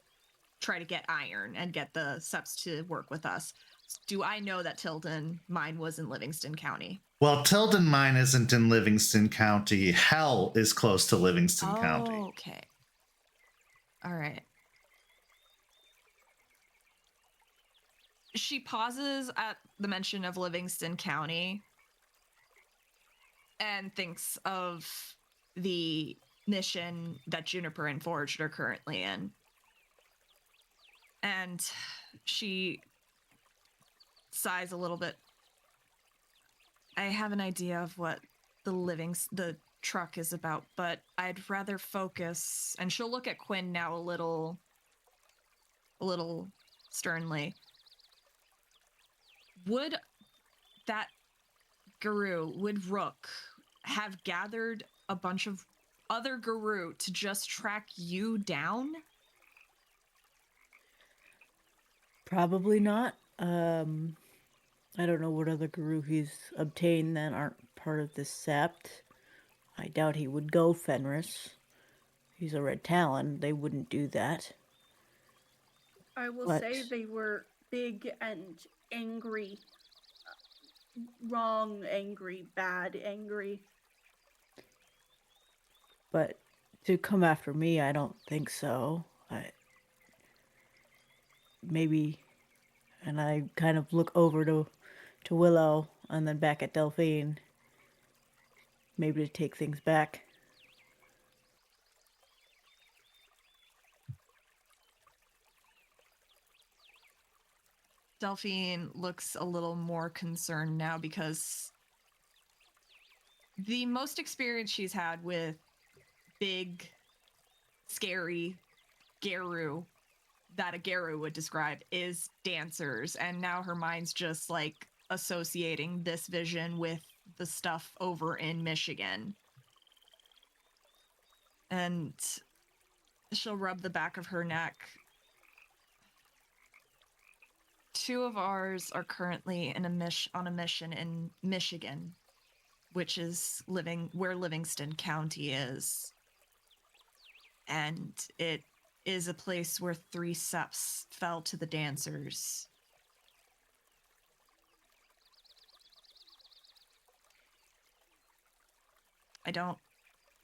try to get iron and get the subs to work with us. Do I know that Tilden mine was in Livingston County? Well, Tilden mine isn't in Livingston County. Hell is close to Livingston County. Okay. All right. She pauses at the mention of Livingston County and thinks of the mission that Juniper and Forged are currently in. And she sighs a little bit. I have an idea of what the truck is about, but I'd rather focus. And she'll look at Quinn now a little sternly. Would Rook have gathered a bunch of other Guru to just track you down? Probably not. I don't know what other Guru he's obtained that aren't part of this sept. I doubt he would go Fenris. He's a Red Talon. They wouldn't do that. I will say they were big and angry. Wrong angry, bad angry. But to come after me, I don't think so. Maybe, and I kind of look over to Willow and then back at Delphine. Maybe to take things back. Delphine looks a little more concerned now because the most experience she's had with big, scary Geru that a Geru would describe is dancers. And now her mind's just like associating this vision with the stuff over in Michigan. And she'll rub the back of her neck. Two of ours are currently on a mission in Michigan, which is where Livingston County is. And it is a place where 3 septs fell to the dancers. I don't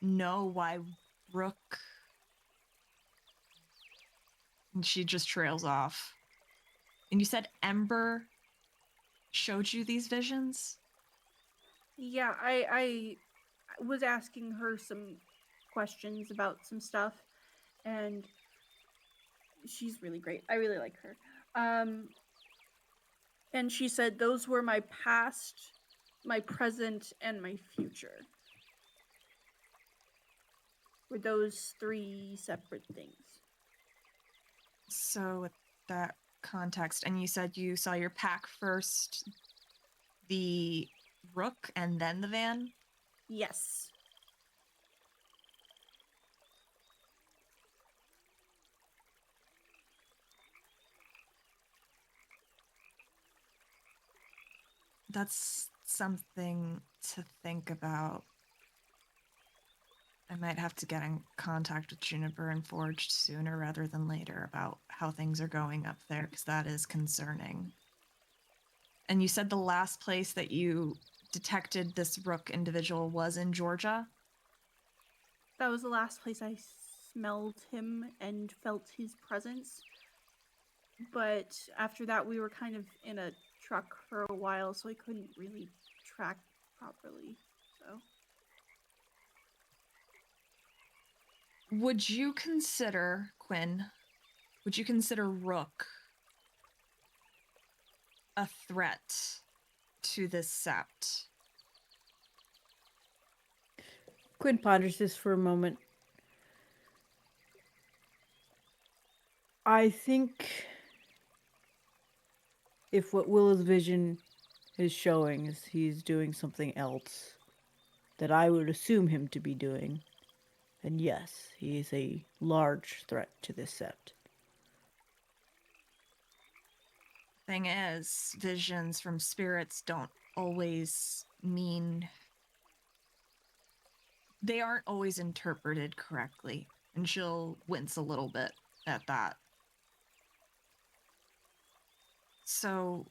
know why Rook... And she just trails off. And you said Ember showed you these visions? Yeah, I was asking her some questions about some stuff, and she's really great. I really like her. And she said those were my past, my present, and my future. Were those 3 separate things? So with that context, and you said you saw your pack first, the Rook, and then the van? Yes. That's something to think about. I might have to get in contact with Juniper and Forged sooner rather than later about how things are going up there, because that is concerning. And you said the last place that you detected this Rook individual was in Georgia? That was the last place I smelled him and felt his presence. But after that, we were kind of in a truck for a while, so I couldn't really track properly. So. Would you consider, Quinn, Rook a threat to this sept? Quinn ponders this for a moment. I think if what Willow's vision is showing is he's doing something else that I would assume him to be doing, then yes, he is a large threat to this sept. Thing is, visions from spirits don't always mean... They aren't always interpreted correctly, and she'll wince a little bit at that. So...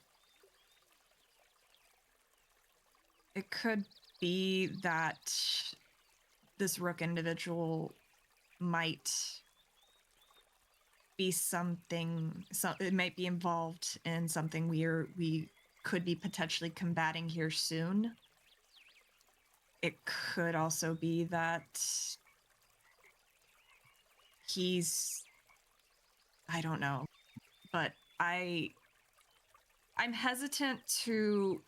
it could be that this Rook individual might be something, it might be involved in something we could be potentially combating here soon. It could also be that he's, I don't know, but I'm hesitant to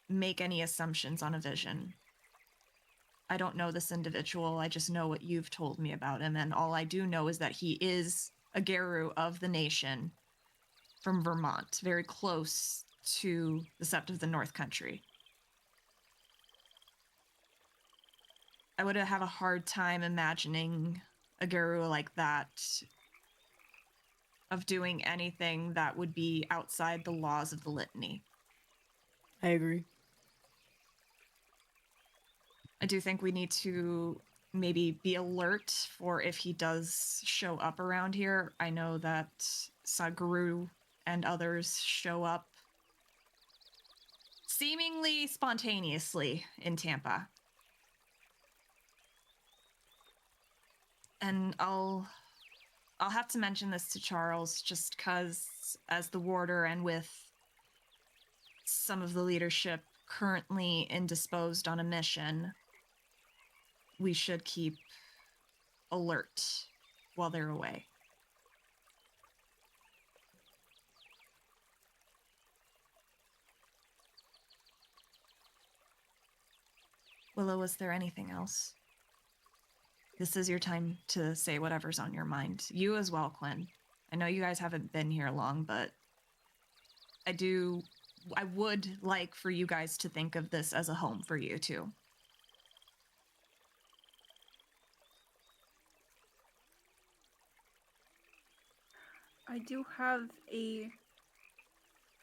make any assumptions on a vision. I don't know this individual, I just know what you've told me about him, and all I do know is that he is a Geru of the nation from Vermont, very close to the sept of the North Country. I would have a hard time imagining a Geru like that of doing anything that would be outside the laws of the litany. I agree. I do think we need to maybe be alert for if he does show up around here. I know that Saguru and others show up seemingly spontaneously in Tampa. And I'll have to mention this to Charles just because as the warder and with some of the leadership currently indisposed on a mission, we should keep alert while they're away. Willow, was there anything else? This is your time to say whatever's on your mind. You as well, Quinn. I know you guys haven't been here long, but I would like for you guys to think of this as a home for you too. I do have a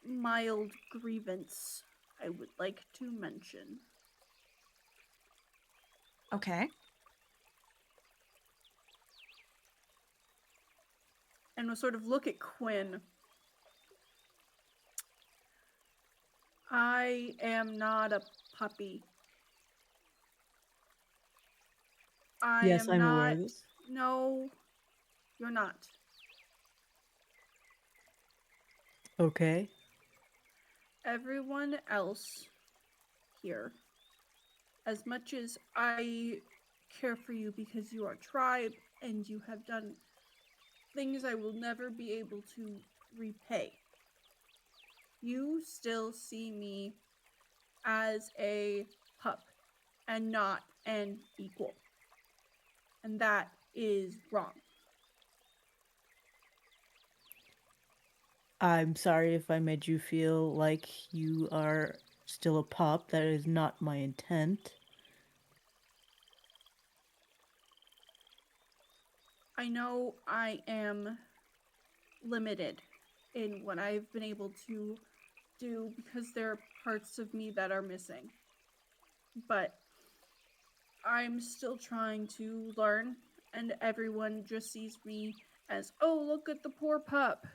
mild grievance I would like to mention. Okay. And we'll sort of look at Quinn. I am not a puppy. Yes, I'm aware of this. No, you're not. Okay. Everyone else here, as much as I care for you because you are tribe and you have done things I will never be able to repay, you still see me as a pup and not an equal. And that is wrong. I'm sorry if I made you feel like you are still a pup. That is not my intent. I know I am limited in what I've been able to do because there are parts of me that are missing. But I'm still trying to learn, and everyone just sees me as, oh, look at the poor pup.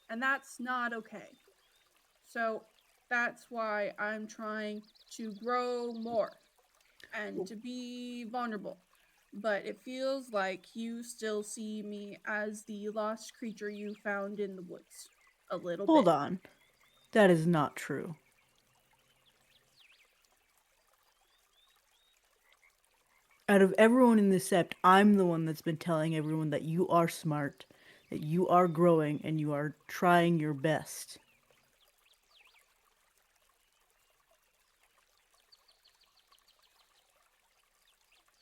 And that's not okay. So that's why I'm trying to grow more and to be vulnerable. But it feels like you still see me as the lost creature you found in the woods. A little Hold bit. on. That is not true. Out of everyone in this sept, I'm the one that's been telling everyone that you are smart, that you are growing, and you are trying your best.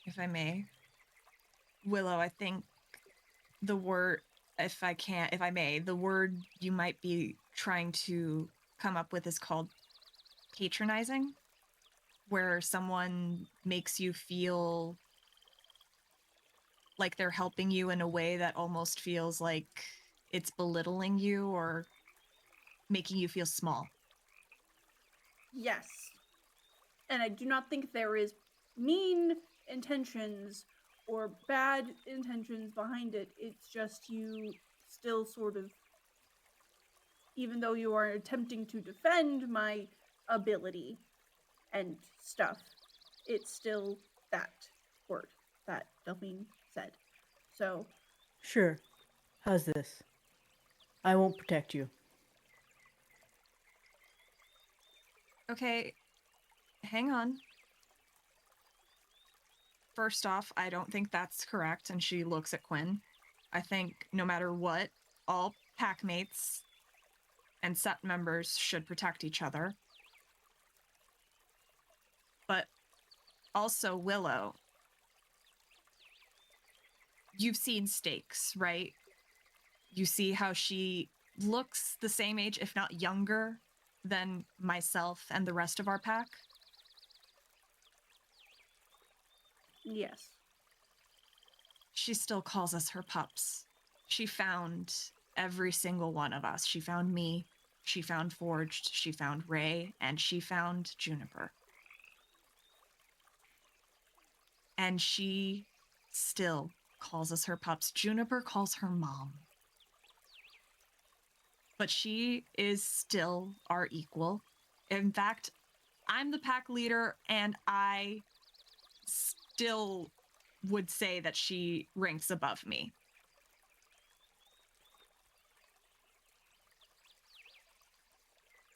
If I may. Willow, I think the word, if I may, the word you might be trying to come up with is called patronizing, where someone makes you feel like they're helping you in a way that almost feels like it's belittling you or making you feel small. Yes. And I do not think there is mean intentions or bad intentions behind it. It's just you still sort of, even though you are attempting to defend my ability and stuff, it's still that word that Delphine said. So, Sure. How's this? I won't protect you. Okay, hang on. First off, I don't think that's correct. And she looks at Quinn. I think no matter what, all packmates and set members should protect each other. But also, Willow, you've seen Stakes, right? You see how she looks the same age, if not younger, than myself and the rest of our pack. yes. She still calls us her pups. She found every single one of us. She found me, she found Forged, she found Ray, and she found Juniper. And she still calls us her pups. Juniper calls her mom. But she is still our equal. In fact, I'm the pack leader, and I still would say that she ranks above me.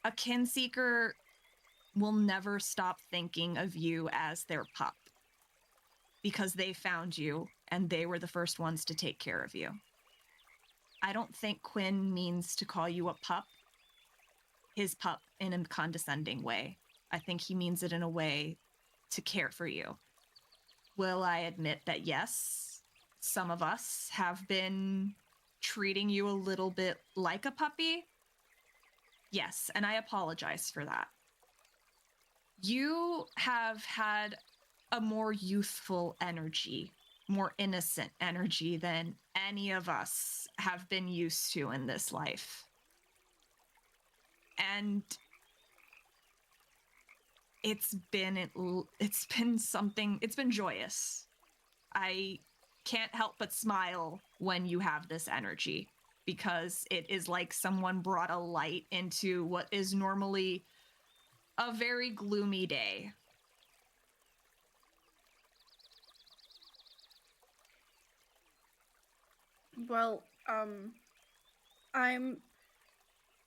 A kinseeker will never stop thinking of you as their pup because they found you and they were the first ones to take care of you. I don't think Quinn means to call you a pup, his pup, in a condescending way. I think he means it in a way to care for you. Will I admit that yes, some of us have been treating you a little bit like a puppy? Yes, and I apologize for that. You have had a more youthful energy, more innocent energy than any of us have been used to in this life. And it's been joyous. I can't help but smile when you have this energy, because it is like someone brought a light into what is normally a very gloomy day. Well,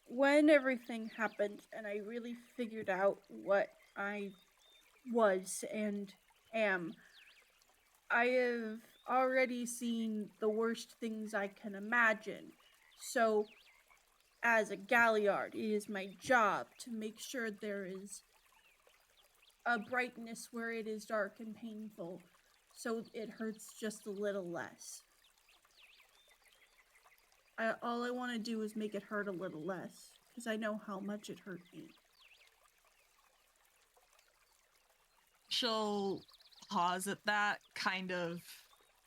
when everything happened and I really figured out what I was and am, I have already seen the worst things I can imagine. So, as a Galliard, it is my job to make sure there is a brightness where it is dark and painful, so it hurts just a little less. All I want to do is make it hurt a little less, because I know how much it hurt me. She'll pause at that, kind of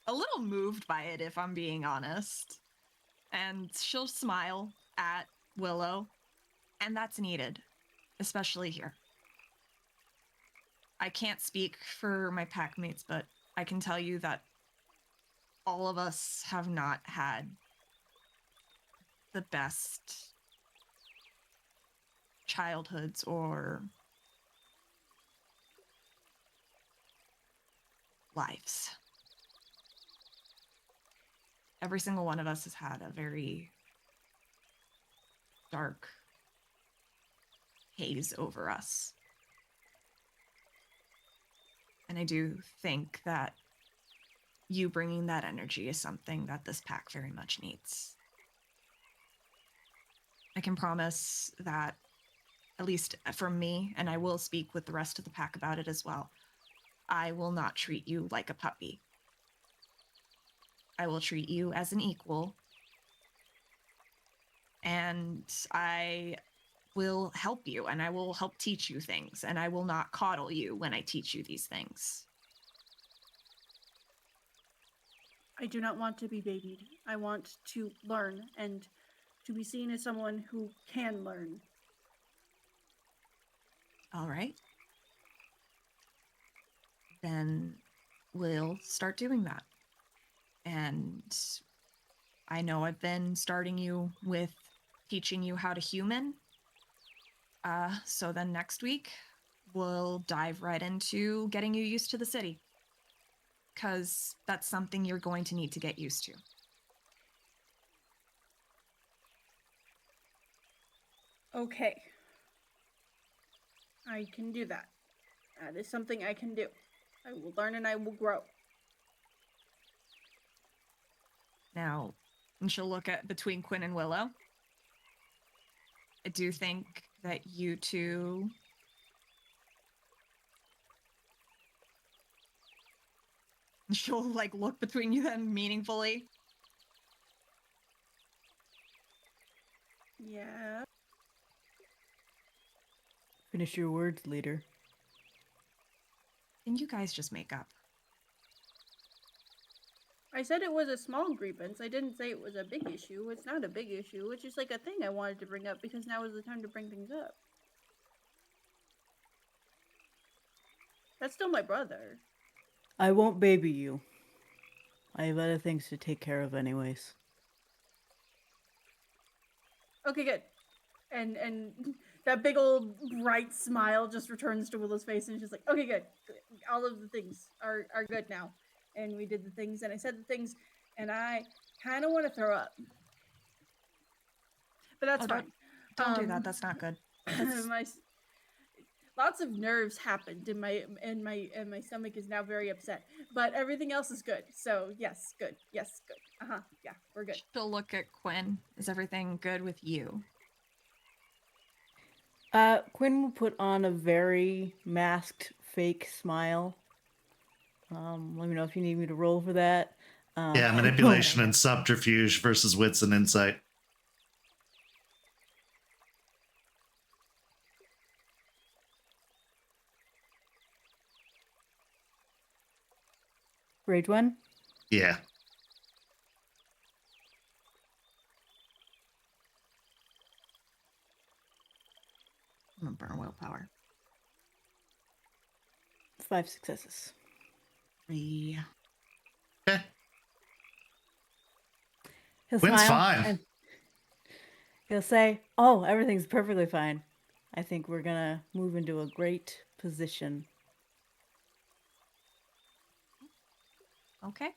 a little moved by it, if I'm being honest. And she'll smile at Willow, and that's needed, especially here. I can't speak for my packmates, but I can tell you that all of us have not had the best childhoods or lives. Every single one of us has had a very dark haze over us. And I do think that you bringing that energy is something that this pack very much needs. I can promise that, at least from me, and I will speak with the rest of the pack about it as well, I will not treat you like a puppy. I will treat you as an equal. And I will help you, and I will help teach you things, and I will not coddle you when I teach you these things. I do not want to be babied. I want to learn and to be seen as someone who can learn. All right. Then we'll start doing that. And I know I've been starting you with teaching you how to human. So then next week, we'll dive right into getting you used to the city. Because that's something you're going to need to get used to. Okay. I can do that. That is something I can do. I will learn and I will grow. Now, and she'll look at between Quinn and Willow. I do think that you two she'll like look between you then meaningfully. Yeah. Finish your words, leader. And you guys just make up. I said it was a small grievance. I didn't say it was a big issue. It's not a big issue. It's just like a thing I wanted to bring up because now is the time to bring things up. That's still my brother. I won't baby you. I have other things to take care of anyways. Okay, good. And that big old bright smile just returns to Willow's face and she's like, okay, good. All of the things are good now. And we did the things and I said the things and I kind of want to throw up. But that's fine. Don't do that. That's not good. Lots of nerves happened and my stomach is now very upset. But everything else is good. So yes, good. Yes, good. Yeah, we're good. She'll look at Quinn. Is everything good with you? Quinn will put on a very masked fake smile. Let me know if you need me to roll for that. Yeah, manipulation and subterfuge versus wits and insight. Rage 1? Yeah. I'm gonna burn willpower. 5 successes. 3. Okay. He'll Quinn's smile fine. and he'll say, "Oh, everything's perfectly fine. I think we're gonna move into a great position." Okay.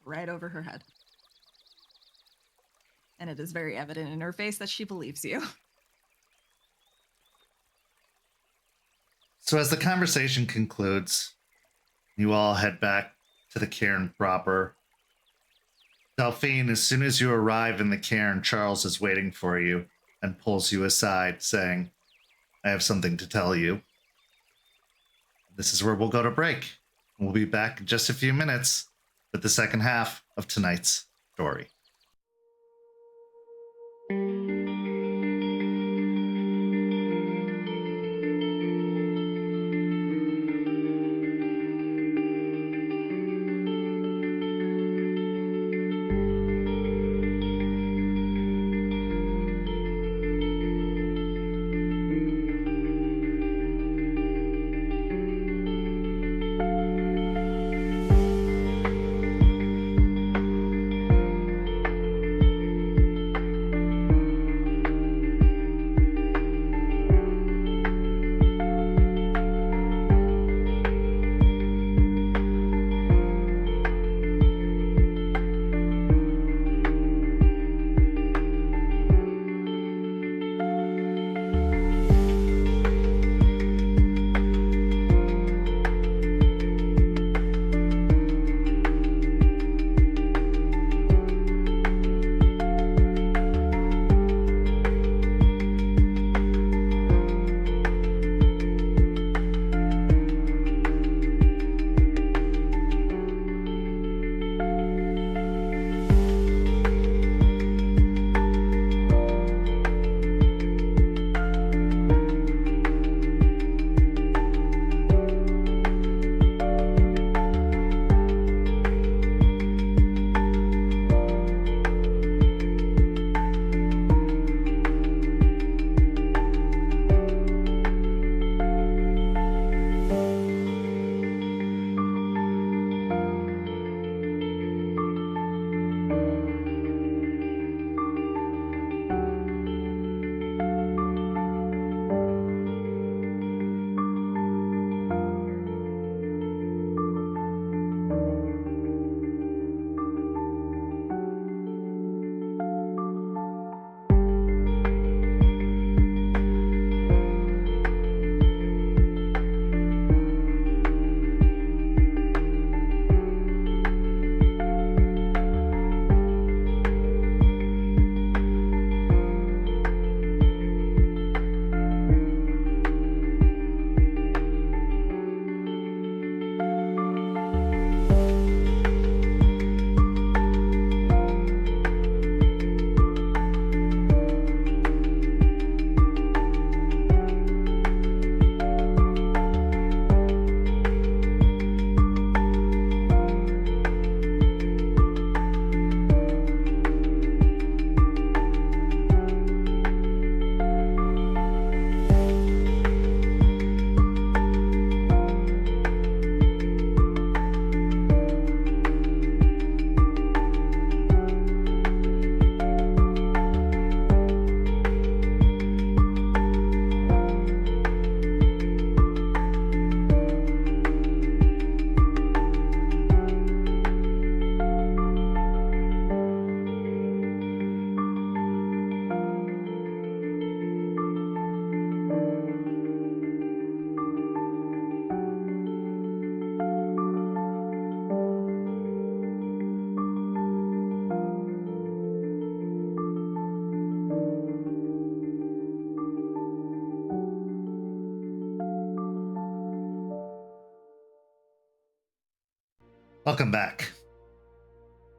Right over her head. And it is very evident in her face that she believes you. So as the conversation concludes, you all head back to the cairn proper. Delphine, as soon as you arrive in the cairn, Charles is waiting for you and pulls you aside, saying, "I have something to tell you." This is where we'll go to break. We'll be back in just a few minutes with the second half of tonight's story. Welcome back.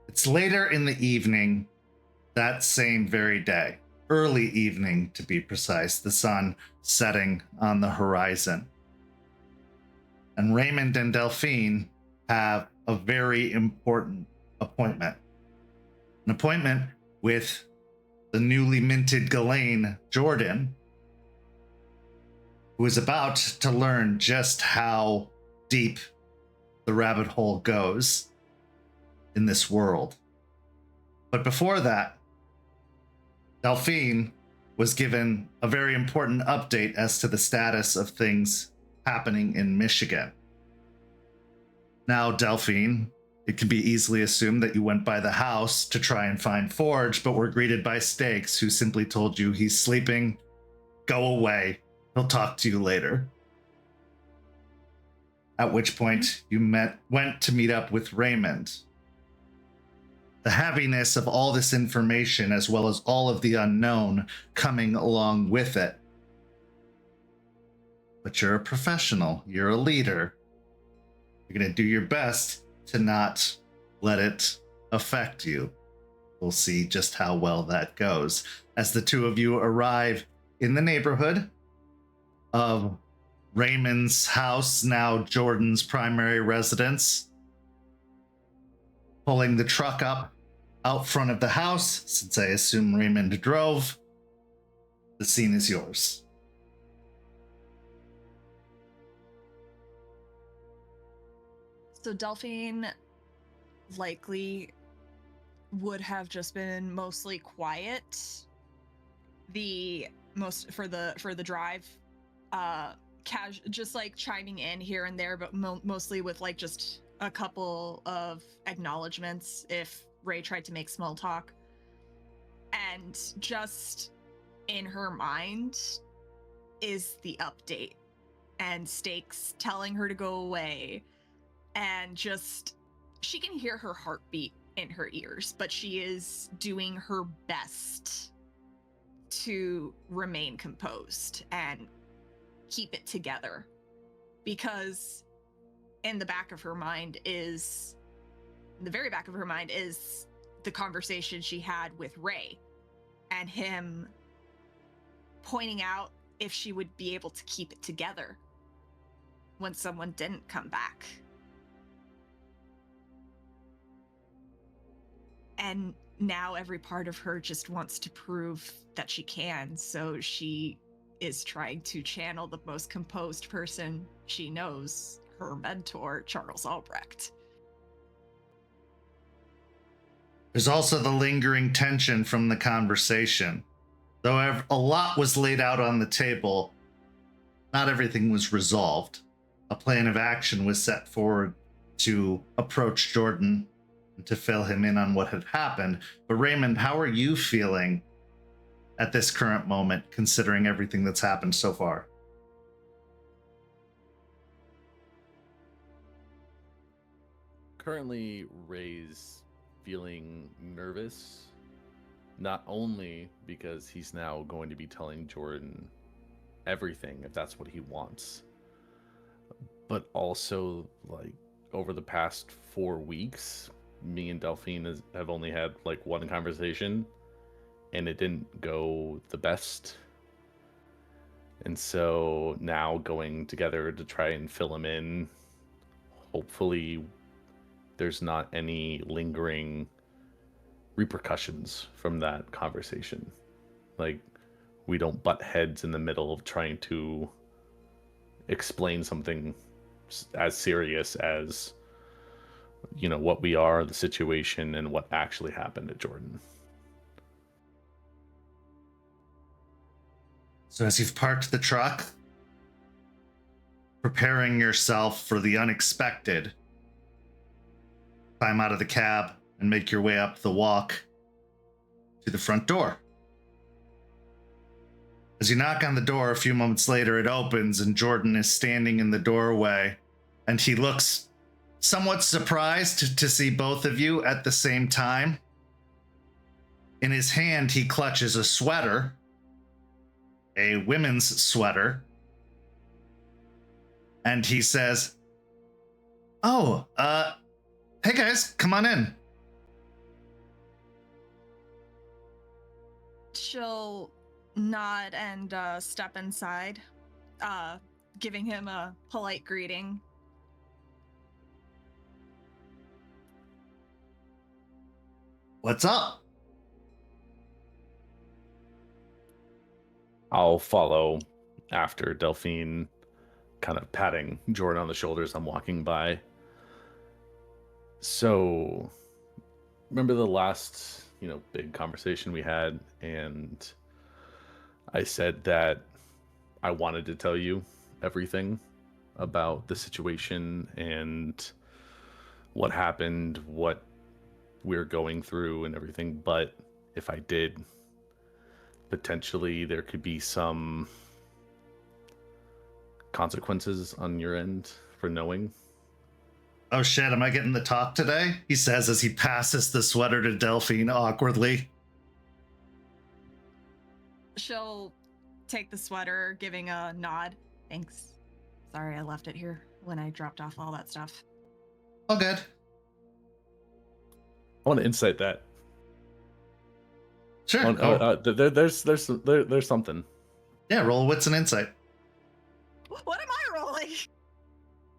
It's later in the evening that same very day. Early evening, to be precise. The sun setting on the horizon. And Raymond and Delphine have a very important appointment. An appointment with the newly minted Ghislaine Jordan, who is about to learn just how deep the rabbit hole goes in this world. But before that, Delphine was given a very important update as to the status of things happening in Michigan. Now, Delphine, it can be easily assumed that you went by the house to try and find Forge, but were greeted by Stakes, who simply told you he's sleeping. Go away. He'll talk to you later. At which point you went to meet up with Raymond. The heaviness of all this information, as well as all of the unknown coming along with it. But you're a professional. You're a leader. You're going to do your best to not let it affect you. We'll see just how well that goes as the two of you arrive in the neighborhood of Raymond's house, now Jordan's primary residence. Pulling the truck up out front of the house, since I assume Raymond drove. The scene is yours. So Delphine likely would have just been mostly quiet for the drive, just like chiming in here and there, but mostly with like just a couple of acknowledgments if Ray tried to make small talk. And just in her mind is the update and Stakes telling her to go away, and just she can hear her heartbeat in her ears, but she is doing her best to remain composed and keep it together, because in the very back of her mind is the conversation she had with Ray and him pointing out if she would be able to keep it together when someone didn't come back. And now every part of her just wants to prove that she can, so she is trying to channel the most composed person she knows, her mentor, Charles Albrecht. There's also the lingering tension from the conversation. Though a lot was laid out on the table, not everything was resolved. A plan of action was set forward to approach Jordan and to fill him in on what had happened. But Raymond, how are you feeling at this current moment, considering everything that's happened so far? Currently, Ray's feeling nervous, not only because he's now going to be telling Jordan everything, if that's what he wants, but also, like, over the past 4 weeks, me and Delphine have only had, like, one conversation, and it didn't go the best. And so now going together to try and fill him in, hopefully there's not any lingering repercussions from that conversation. Like, we don't butt heads in the middle of trying to explain something as serious as, you know, what we are, the situation, and what actually happened to Jordan. So as you've parked the truck, preparing yourself for the unexpected, climb out of the cab and make your way up the walk to the front door. As you knock on the door, a few moments later, it opens and Jordan is standing in the doorway, and he looks somewhat surprised to see both of you at the same time. In his hand, he clutches a sweater, a women's sweater, and he says, Hey guys, come on in. She'll nod and step inside, giving him a polite greeting. What's up? I'll follow after Delphine, kind of patting Jordan on the shoulder as I'm walking by. So, remember the last, big conversation we had, and I said that I wanted to tell you everything about the situation and what happened, what we're going through and everything, but if I did, potentially there could be some consequences on your end for knowing. Oh shit, am I getting the talk today? He says as he passes the sweater to Delphine awkwardly. She'll take the sweater, giving a nod. Thanks. Sorry, I left it here when I dropped off all that stuff. All good. I want to insight that. Sure. There's something. Yeah, roll wits and insight. What am I rolling?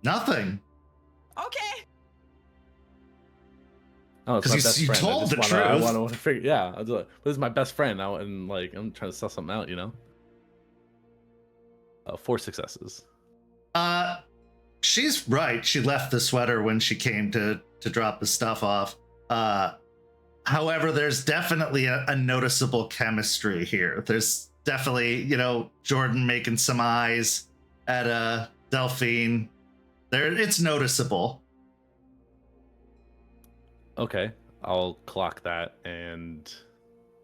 Nothing. Okay. Oh, it's my 'Cause best you friend. told the I truth. want to figure. Yeah, but this is my best friend now, and I'm trying to suss something out. 4 successes. She's right. She left the sweater when she came to drop the stuff off. However, there's definitely a noticeable chemistry here. There's definitely, Jordan making some eyes at Delphine. It's noticeable. Okay, I'll clock that and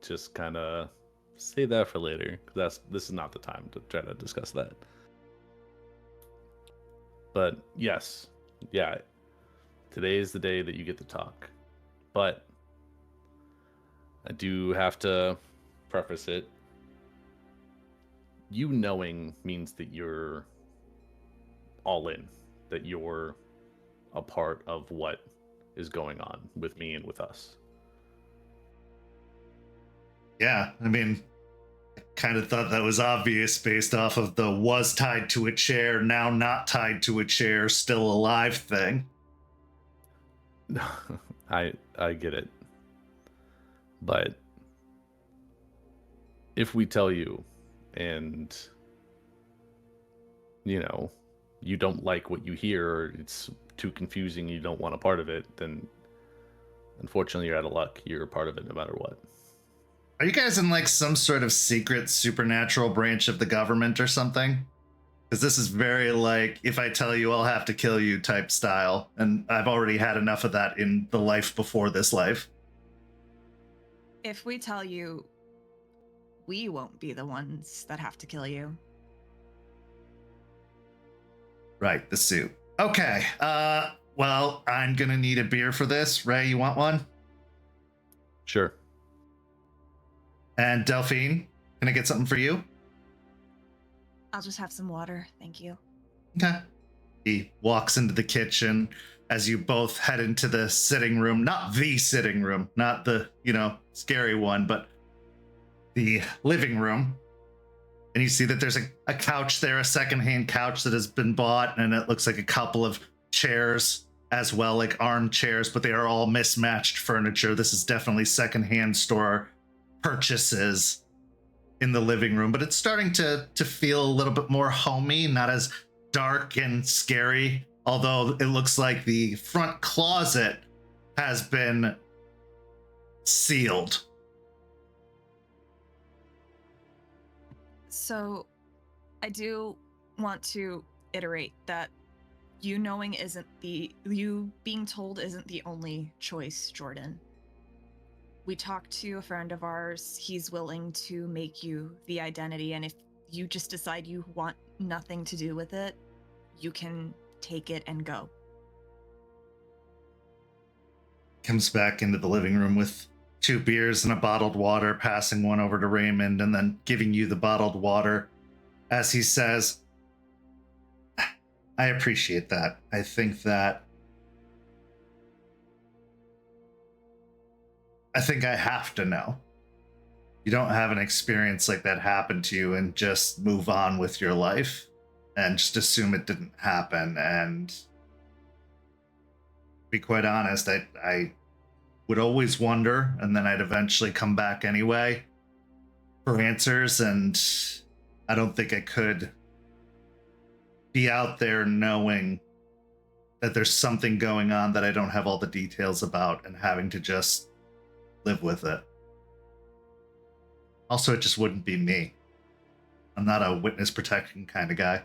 just kind of save that for later. This is not the time to try to discuss that. But yes, yeah, today is the day that you get to talk. But I do have to preface it. You knowing means that you're all in, that you're a part of what is going on with me and with us. Yeah, I mean, I kind of thought that was obvious based off of the was tied to a chair, now not tied to a chair, still alive thing. I get it. But if we tell you and you don't like what you hear, or it's too confusing, you don't want a part of it, then unfortunately you're out of luck. You're a part of it no matter what. Are you guys in some sort of secret supernatural branch of the government or something? Because this is very if I tell you I'll have to kill you type style, and I've already had enough of that in the life before this life. If we tell you, we won't be the ones that have to kill you. Right, the suit. Okay, well, I'm gonna need a beer for this. Ray, you want one? Sure. And Delphine, can I get something for you? I'll just have some water, thank you. Okay. He walks into the kitchen as you both head into the sitting room. Not the sitting room, not the, scary one, but the living room. And you see that there's a couch there, a secondhand couch that has been bought, and it looks like a couple of chairs as well, like armchairs, but they are all mismatched furniture. This is definitely secondhand store purchases in the living room, but it's starting to feel a little bit more homey, not as dark and scary, although it looks like the front closet has been sealed. So I do want to iterate that you being told isn't the only choice, Jordan. We talked to a friend of ours. He's willing to make you the identity, and if you just decide you want nothing to do with it, you can take it and go. Comes back into the living room with 2 beers and a bottled water, passing one over to Raymond and then giving you the bottled water as he says, I appreciate that. I think that I think I have to know. You don't have an experience like that happen to you and just move on with your life and just assume it didn't happen. And to be quite honest, I would always wonder, and then I'd eventually come back anyway for answers, and I don't think I could be out there knowing that there's something going on that I don't have all the details about and having to just live with it. Also, it just wouldn't be me. I'm not a witness protection kind of guy.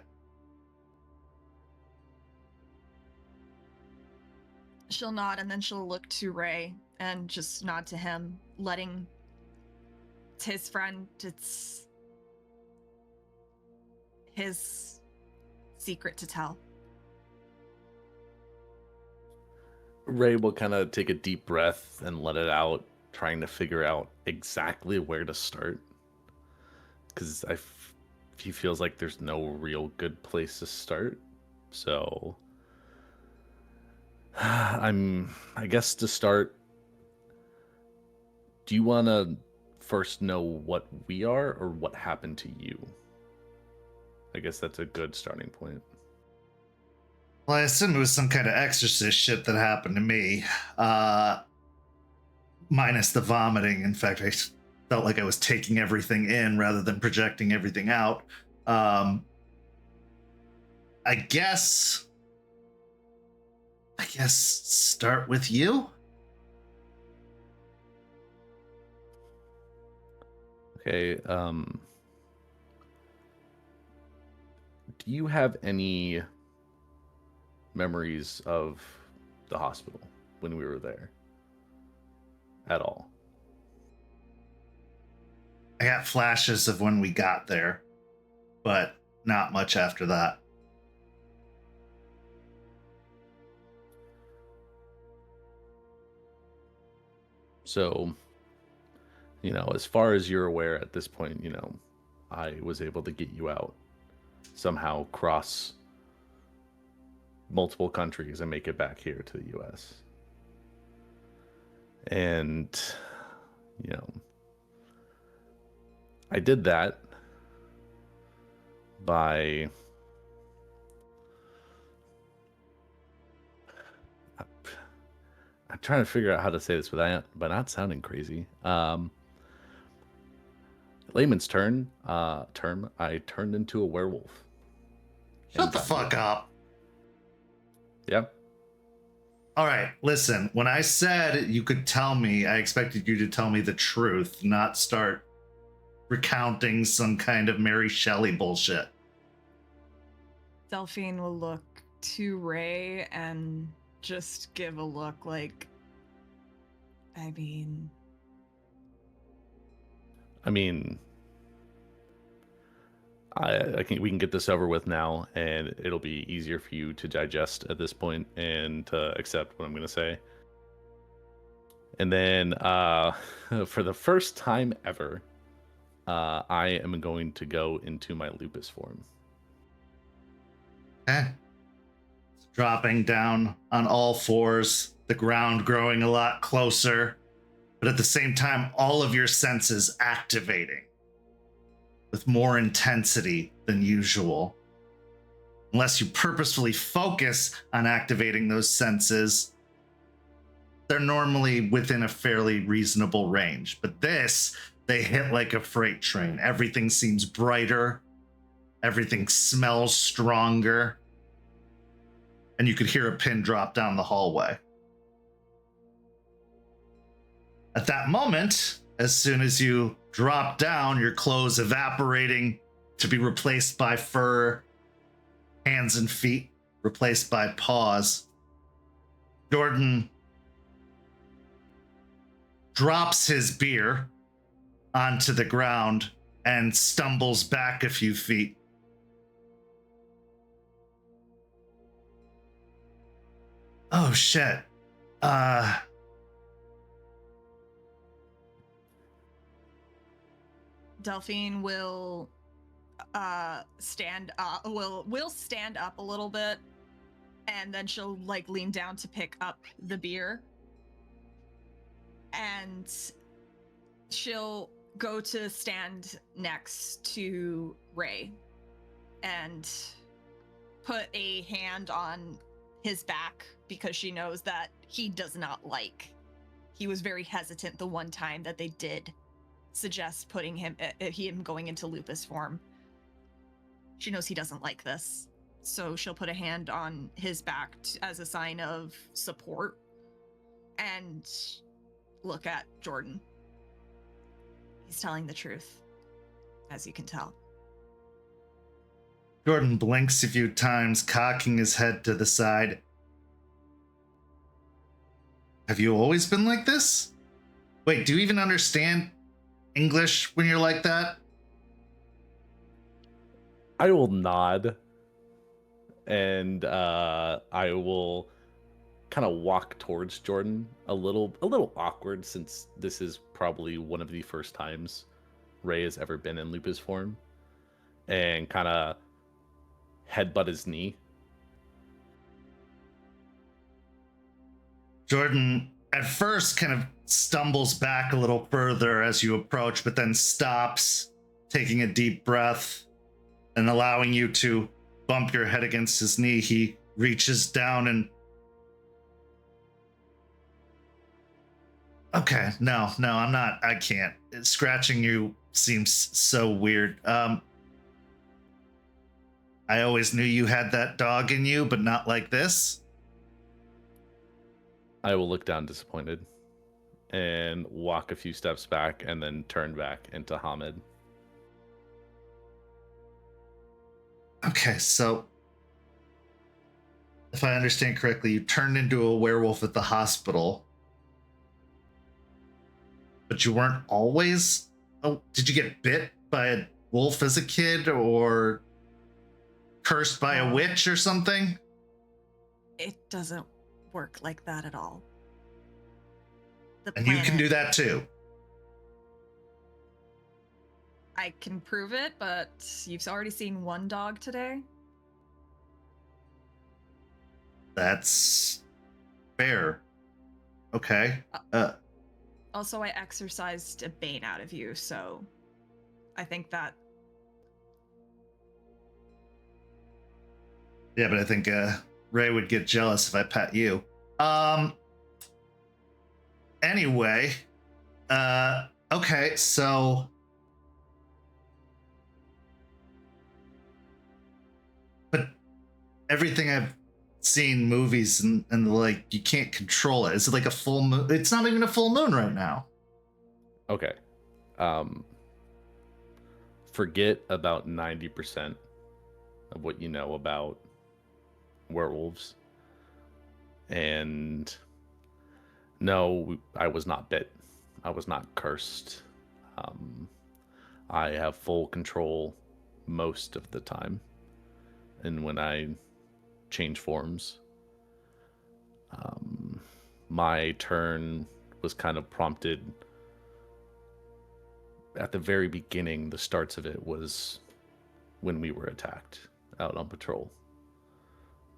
She'll nod and then she'll look to Ray and just nod to him, letting it's his friend, it's his secret to tell. Ray will kind of take a deep breath and let it out, trying to figure out exactly where to start. Because he feels like there's no real good place to start. So, I guess to start, do you want to first know what we are or what happened to you? I guess that's a good starting point. Well, I assume it was some kind of exorcist shit that happened to me. Minus the vomiting. In fact, I felt like I was taking everything in rather than projecting everything out. I guess start with you. Okay, do you have any memories of the hospital when we were there at all? I got flashes of when we got there, but not much after that. So, as far as you're aware at this point, I was able to get you out somehow, cross multiple countries and make it back here to the US. And, I did that by I'm trying to figure out how to say this without not sounding crazy. Layman's term, I turned into a werewolf. Shut the fuck up. Yep. All right, listen, when I said you could tell me, I expected you to tell me the truth, not start recounting some kind of Mary Shelley bullshit. Delphine will look to Ray and just give a look like, I mean, we can get this over with now, and it'll be easier for you to digest at this point and to accept what I'm going to say. And then, for the first time ever, I am going to go into my lupus form. Dropping down on all fours, the ground growing a lot closer, but at the same time, all of your senses activating with more intensity than usual. Unless you purposefully focus on activating those senses, they're normally within a fairly reasonable range. But this, they hit like a freight train. Everything seems brighter. Everything smells stronger. And you could hear a pin drop down the hallway. At that moment, as soon as you drop down, your clothes evaporating to be replaced by fur, hands and feet replaced by paws, Jordan drops his beer onto the ground and stumbles back a few feet. Oh shit. Delphine will stand up, will stand up a little bit, and then she'll lean down to pick up the beer. and she'll go to stand next to Ray and put a hand on his back because she knows that he does not like. He was very hesitant the one time that they did suggest putting him going into lupus form. She knows he doesn't like this, so she'll put a hand on his back as a sign of support and look at Jordan. He's telling the truth, as you can tell. Jordan blinks a few times, cocking his head to the side. Have you always been like this? Wait, do you even understand English when you're like that? I will nod, and I will kind of walk towards Jordan, a little awkward, since this is probably one of the first times Ray has ever been in lupus form, and kind of headbutt his knee. Jordan at first kind of stumbles back a little further as you approach, but then stops, taking a deep breath and allowing you to bump your head against his knee. He reaches down and... Okay, no, I'm not. I can't. Scratching you seems so weird. I always knew you had that dog in you, but not like this. I will look down disappointed and walk a few steps back and then turn back into Hamid. Okay, so if I understand correctly, you turned into a werewolf at the hospital, but you weren't always... Oh, did you get bit by a wolf as a kid, or cursed by a witch or something? It doesn't work like that at all. And you can do that too. I can prove it, but you've already seen one dog today. That's fair. Okay. Also, I exorcised a bane out of you, so I think that... Yeah, but I think Ray would get jealous if I pet you. Anyway, okay, so... But everything I've seen, movies and like, you can't control it. Is it like a full moon? It's not even a full moon right now. Okay. Forget about 90% of what you know about werewolves. And no, I was not bit. I was not cursed. I have full control most of the time. And when I change forms, my turn was kind of prompted at the very beginning. The starts of it was when we were attacked out on patrol.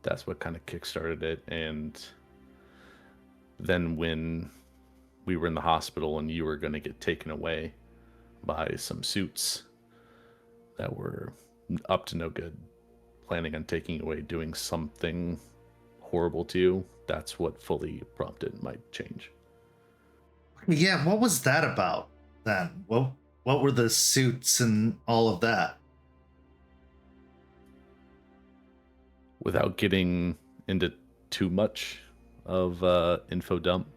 That's what kind of kickstarted it. And then when we were in the hospital and you were going to get taken away by some suits that were up to no good, planning on taking you away, doing something horrible to you, that's what fully prompted my change. Yeah, what was that about then? What were the suits and all of that? Without getting into too much of info dump,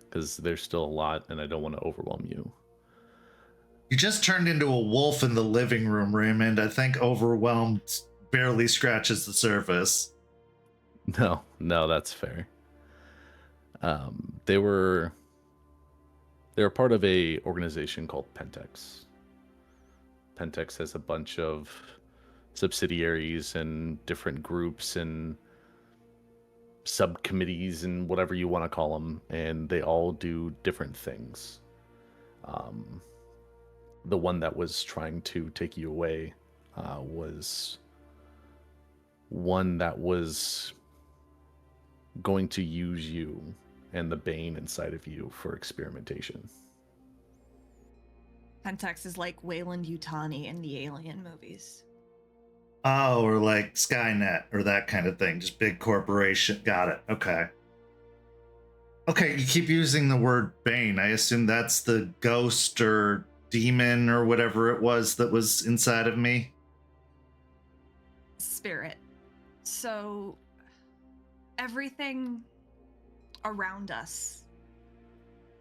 because there's still a lot and I don't want to overwhelm you. You just turned into a wolf in the living room, Raymond. I think overwhelmed barely scratches the surface. No, that's fair. They were part of a organization called Pentex. Pentex has a bunch of subsidiaries and different groups and subcommittees and whatever you want to call them, and they all do different things. The one that was trying to take you away was one that was going to use you and the bane inside of you for experimentation. Pentex is like Wayland Yutani in the Alien movies. Oh, or like Skynet or that kind of thing. Just big corporation. Got it. Okay. Okay, you keep using the word Bane. I assume that's the ghost or demon or whatever it was that was inside of me. Spirit. So everything around us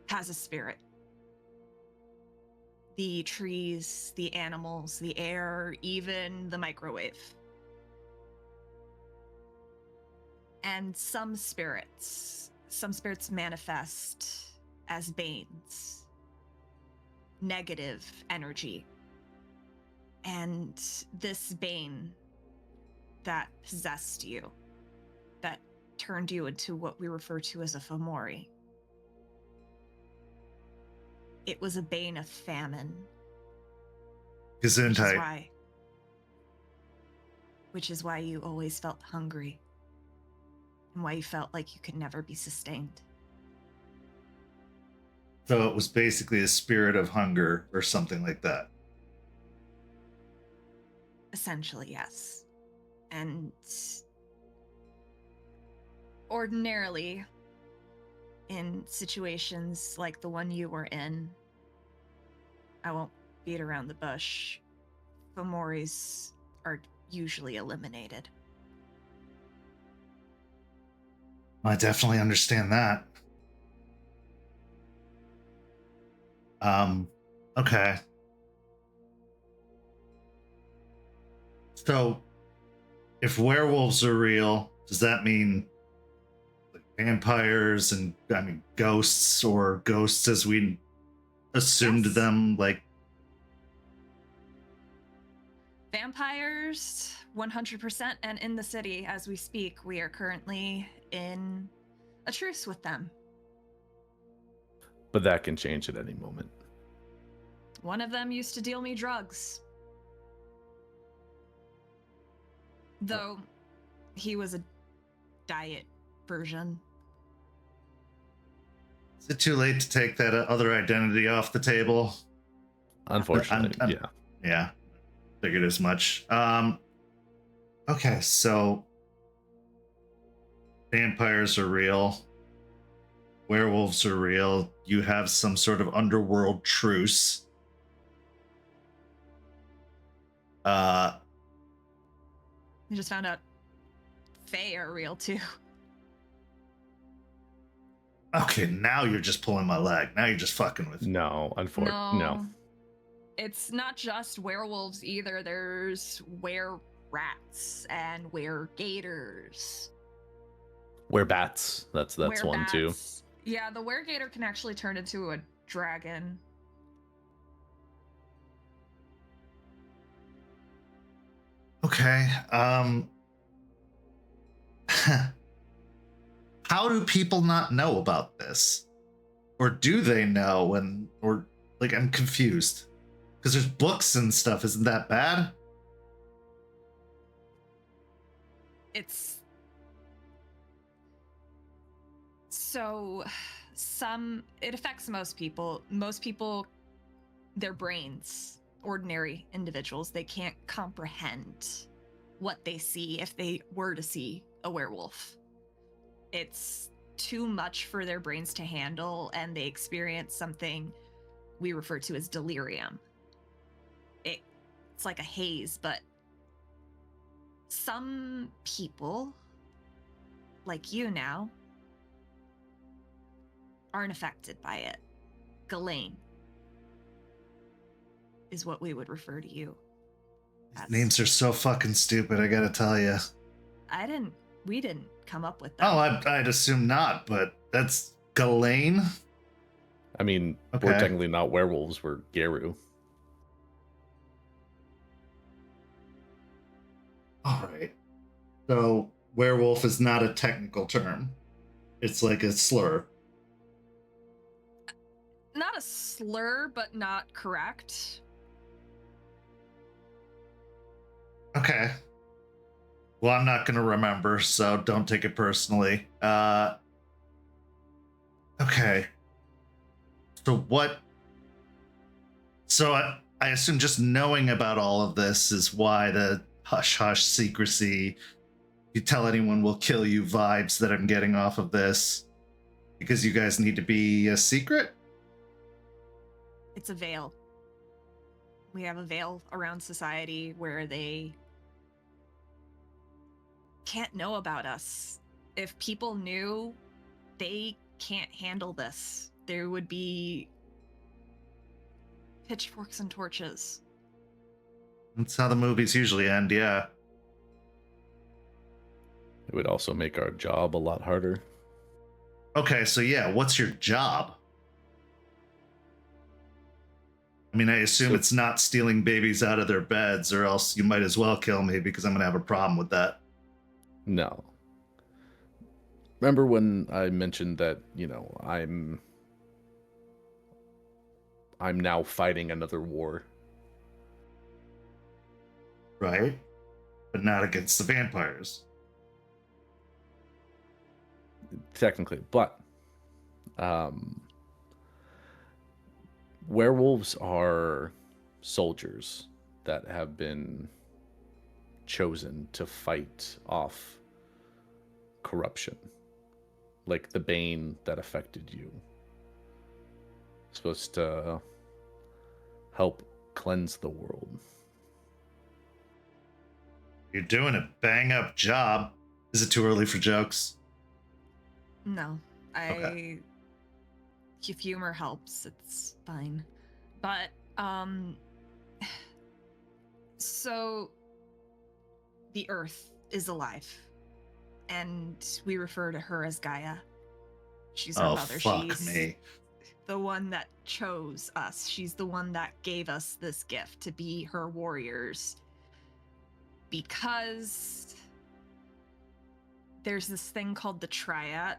has a spirit. The trees, the animals, the air, even the microwave. And some spirits manifest as banes, negative energy. And this bane that possessed you, that turned you into what we refer to as a Fomori. It was a bane of famine. Gesundheit. Which is why you always felt hungry. And why you felt like you could never be sustained. So it was basically a spirit of hunger or something like that. Essentially, yes. And ordinarily, in situations like the one you were in, I won't beat around the bush, Fomoris are usually eliminated. I definitely understand that. Okay. So, if werewolves are real, does that mean like vampires and, I mean, ghosts, or ghosts as we assumed Yes. them, like... Vampires, 100%, and in the city as we speak, we are currently in a truce with them. But that can change at any moment. One of them used to deal me drugs. Though he was a diet version. Is it too late to take that other identity off the table? Unfortunately, yeah. Yeah, figured as much. Okay, so vampires are real. Werewolves are real. You have some sort of underworld truce. We just found out Fae are real too. Okay, now you're just pulling my leg. Now you're just fucking with me. No, unfortunately, no. It's not just werewolves either. There's were-rats and were-gators. Were-bats. That's one too. Were-bats. Yeah, the were-gator can actually turn into a dragon. Okay. How do people not know about this? Or do they know? Or like, I'm confused. Because there's books and stuff. Isn't that bad? It's so it affects most people. Most people, their brains, ordinary individuals, they can't comprehend what they see if they were to see a werewolf. It's too much for their brains to handle, and they experience something we refer to as delirium. It's like a haze, but some people, like you now, aren't affected by it. Ghislaine is what we would refer to you as. Names are so fucking stupid, I gotta tell you. We didn't come up with that. Oh, I'd assume not, but that's Ghislaine? I mean, Okay. we're technically not werewolves, we're Geru. Alright. So, werewolf is not a technical term. It's like a slur. Not a slur, but not correct. Okay. Well, I'm not going to remember, so don't take it personally. Okay. So what? So I assume just knowing about all of this is why the hush hush secrecy, you tell anyone will kill you vibes that I'm getting off of this, because you guys need to be a secret? It's a veil. We have a veil around society where they can't know about us. If people knew, they can't handle this. There would be pitchforks and torches. That's how the movies usually end, yeah. It would also make our job a lot harder. Okay, so yeah, what's your job? I mean, I assume it's not stealing babies out of their beds, or else you might as well kill me, because I'm going to have a problem with that. No. Remember when I mentioned that, you know, I'm now fighting another war? Right? But not against the vampires. Technically, but werewolves are soldiers that have been chosen to fight off corruption, like the bane that affected you. Supposed to help cleanse the world. You're doing a bang up job. Is it too early for jokes? No. If humor helps, it's fine. But, so the Earth is alive, and we refer to her as Gaia. She's our mother. Fuck She's me. the one that chose us. She's the one that gave us this gift to be her warriors. Because there's this thing called the Triad: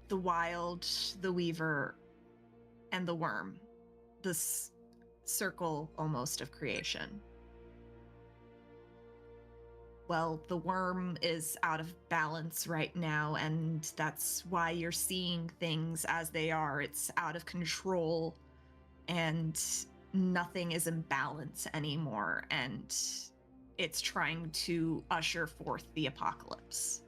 the Wild, the Weaver, and the Worm. This circle almost of creation. Well, the Worm is out of balance right now, and that's why you're seeing things as they are. It's out of control, and nothing is in balance anymore, and it's trying to usher forth the apocalypse.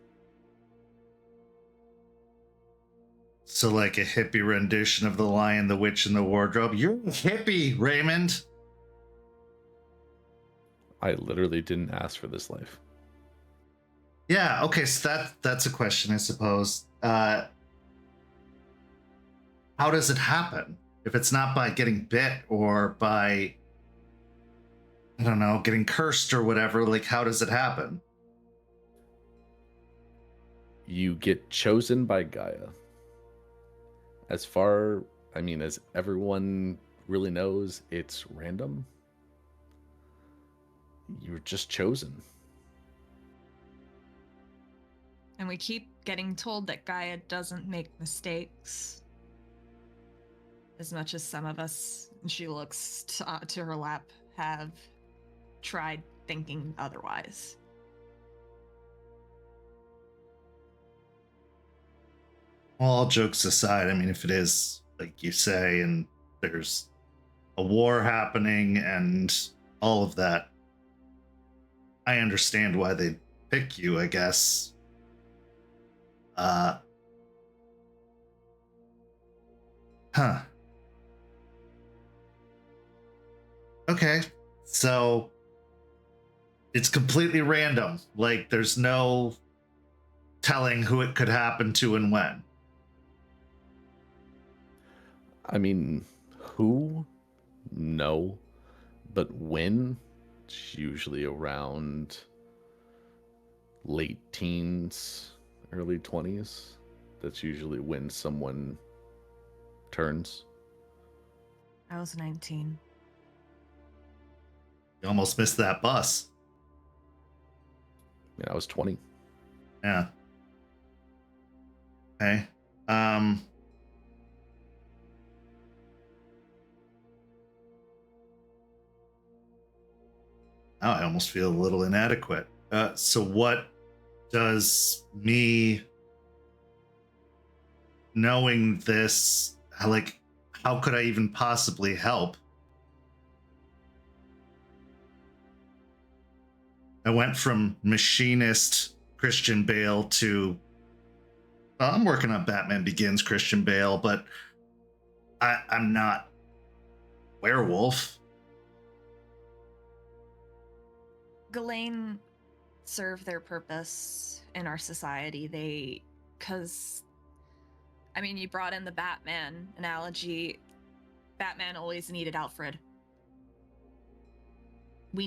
So like a hippie rendition of The Lion, the Witch, and the Wardrobe. You're a hippie, Raymond. I literally didn't ask for this life. Yeah, okay, so that's a question, I suppose. How does it happen? If it's not by getting bit or by, I don't know, getting cursed or whatever, like, how does it happen? You get chosen by Gaia. As everyone really knows, it's random. You're just chosen. And we keep getting told that Gaia doesn't make mistakes. As much as some of us, and she looks to her lap, have tried thinking otherwise. Well, all jokes aside, I mean, if it is, like you say, and there's a war happening and all of that, I understand why they pick you, I guess. Okay, so it's completely random. Like, there's no telling who it could happen to and when. I mean, who? No. But when? It's usually around late teens, early 20s. That's usually when someone turns. I was 19. You almost missed that bus. Yeah, I was 20. Yeah. Okay. Oh, I almost feel a little inadequate. So what does me knowing this, how could I even possibly help? I went from machinist Christian Bale to I'm working on Batman Begins Christian Bale, but I'm not Werewolf. Ghislaine serve their purpose in our society. You brought in the Batman analogy. Batman always needed Alfred.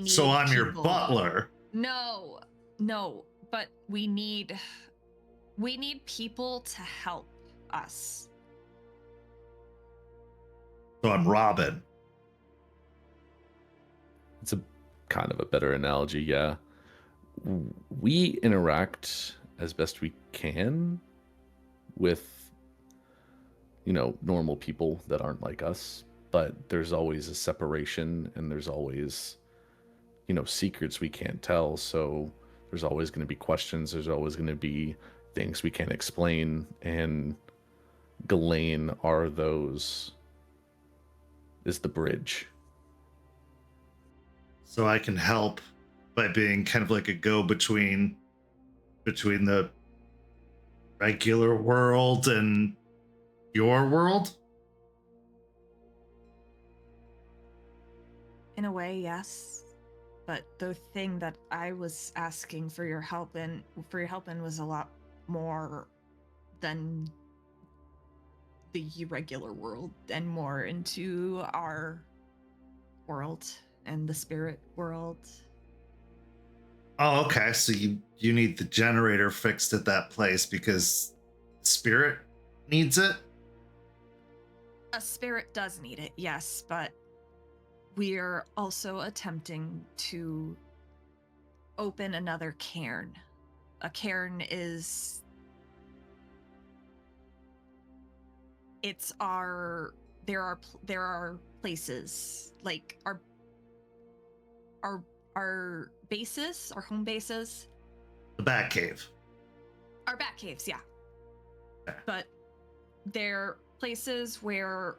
So I'm your butler. No, but we need people to help us. So I'm Robin. It's a kind of a better analogy, yeah. We interact as best we can with, normal people that aren't like us, but there's always a separation and there's always, secrets we can't tell. So there's always going to be questions. There's always going to be things we can't explain. And Ghislaine is the bridge. So I can help by being kind of like a go-between between the regular world and your world? In a way, yes. But the thing that I was asking for your help in was a lot more than the regular world and more into our world and the spirit world. Oh, okay. So you need the generator fixed at that place because spirit needs it? A spirit does need it, yes, but we're also attempting to open another cairn. A cairn is... There are places, like our bases, our home bases. The Batcave. Our Batcaves, yeah. Okay. But they're places where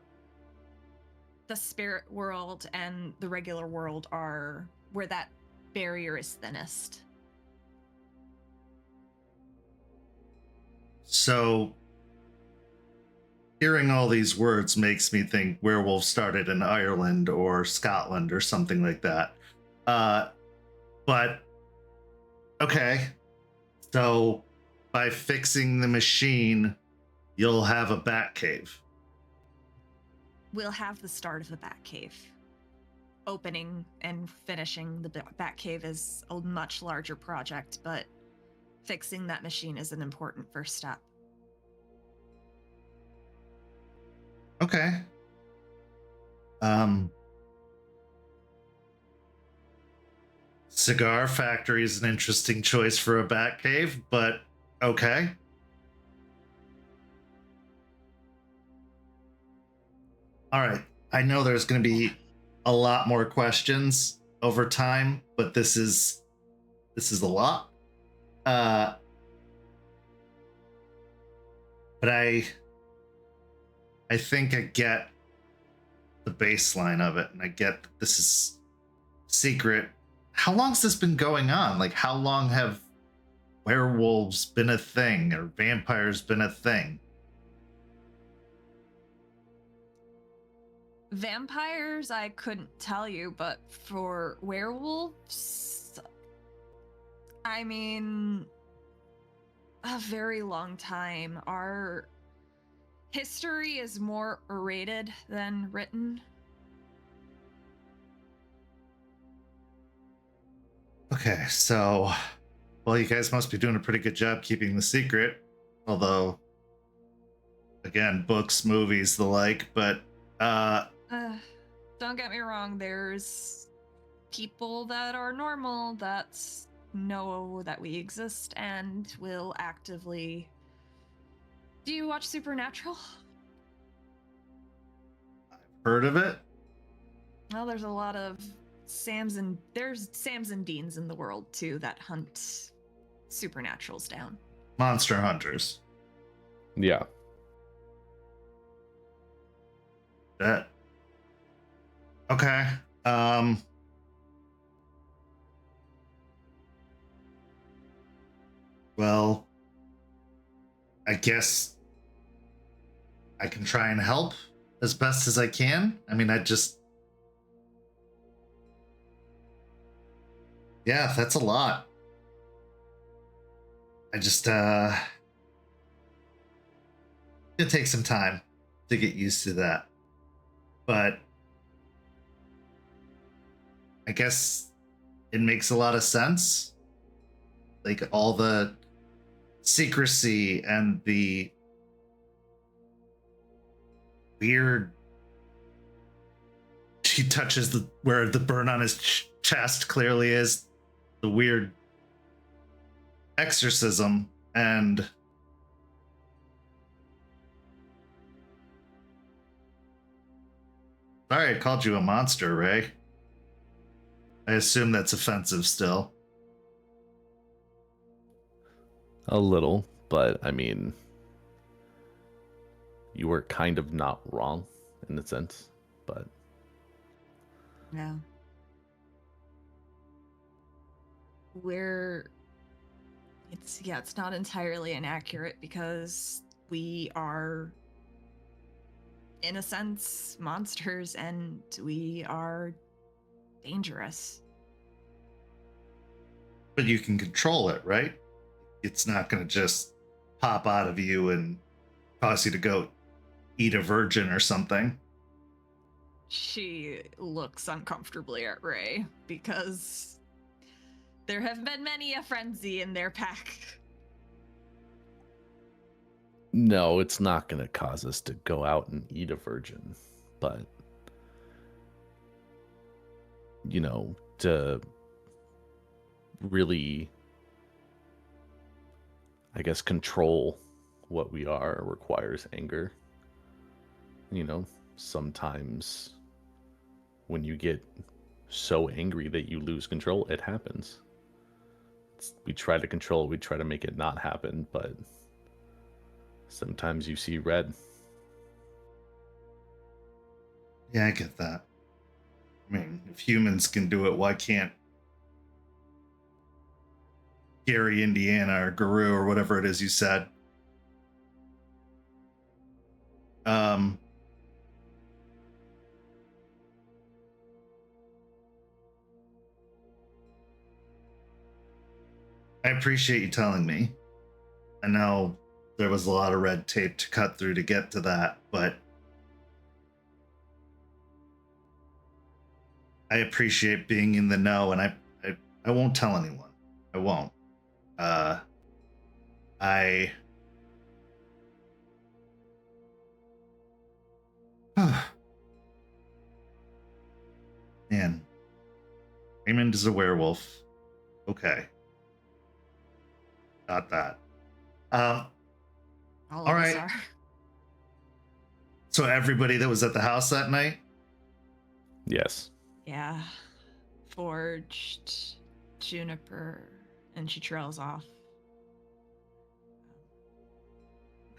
the spirit world and the regular world are, where that barrier is thinnest. So, hearing all these words makes me think Werewolf started in Ireland or Scotland or something like that. But, okay. So, by fixing the machine, you'll have a Batcave. We'll have the start of the Batcave. Opening and finishing the Batcave is a much larger project, but fixing that machine is an important first step. Okay. Cigar factory is an interesting choice for a Batcave, but okay. All right. I know there's going to be a lot more questions over time, but this is a lot. But I think I get the baseline of it, and I get that this is secret. How long's this been going on? Like, how long have werewolves been a thing, or vampires been a thing? Vampires, I couldn't tell you, but for werewolves, I mean, a very long time. Our history is more orated than written. Okay, so, well, you guys must be doing a pretty good job keeping the secret. Although, again, books, movies, the like, but, don't get me wrong, there's people that are normal that know that we exist and will actively... Do you watch Supernatural? I've heard of it. Well, there's a lot of there's Sams and Deans in the world too that hunt supernaturals down. Monster hunters. Yeah. That. Okay. Well, I guess I can try and help as best as I can. I mean, yeah, that's a lot. It'll take some time to get used to that. But I guess it makes a lot of sense. Like all the secrecy and the weird. She touches where the burn on his chest clearly is, the weird exorcism, and sorry I called you a monster, Ray. I assume that's offensive still. A little, but I mean, you were kind of not wrong in a sense, but Yeah. It's not entirely inaccurate because we are, in a sense, monsters and we are dangerous. But you can control it, right? It's not going to just pop out of you and cause you to go eat a virgin or something. She looks uncomfortably at Ray because there have been many a frenzy in their pack. no, it's not going to cause us to go out and eat a virgin, but you know, to really, I guess, control what we are requires anger. You know, sometimes when you get so angry that you lose control, it happens. We try to control it, we try to make it not happen, but sometimes you see red. Yeah, I get that. I mean, if humans can do it, why can't Gary, Indiana, or Guru, or whatever it is you said? I appreciate you telling me. I know there was a lot of red tape to cut through to get to that, but I appreciate being in the know, and I won't tell anyone. I won't. Man, Raymond is a werewolf. Okay. Got that. All All right. of us are. So everybody that was at the house that night? Yes. Yeah. Forged, Juniper, and she trails off.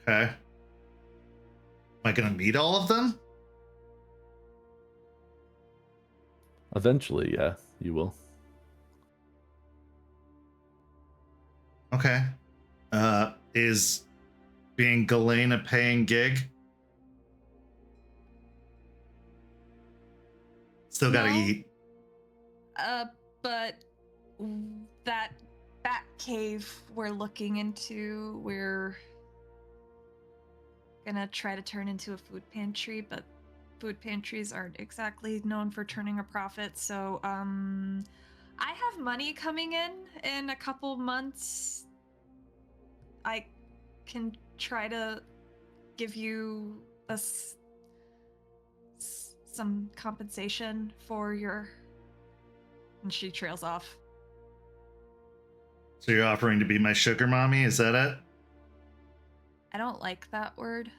Okay. Am I gonna meet all of them? Eventually, yeah, you will. Okay. Is being Ghislaine a paying gig? Still gotta No. eat. But that bat cave we're looking into, we're gonna try to turn into a food pantry, but food pantries aren't exactly known for turning a profit, so I have money coming in a couple months. I can try to give you some compensation for your... And she trails off. So you're offering to be my sugar mommy? Is that it? I don't like that word.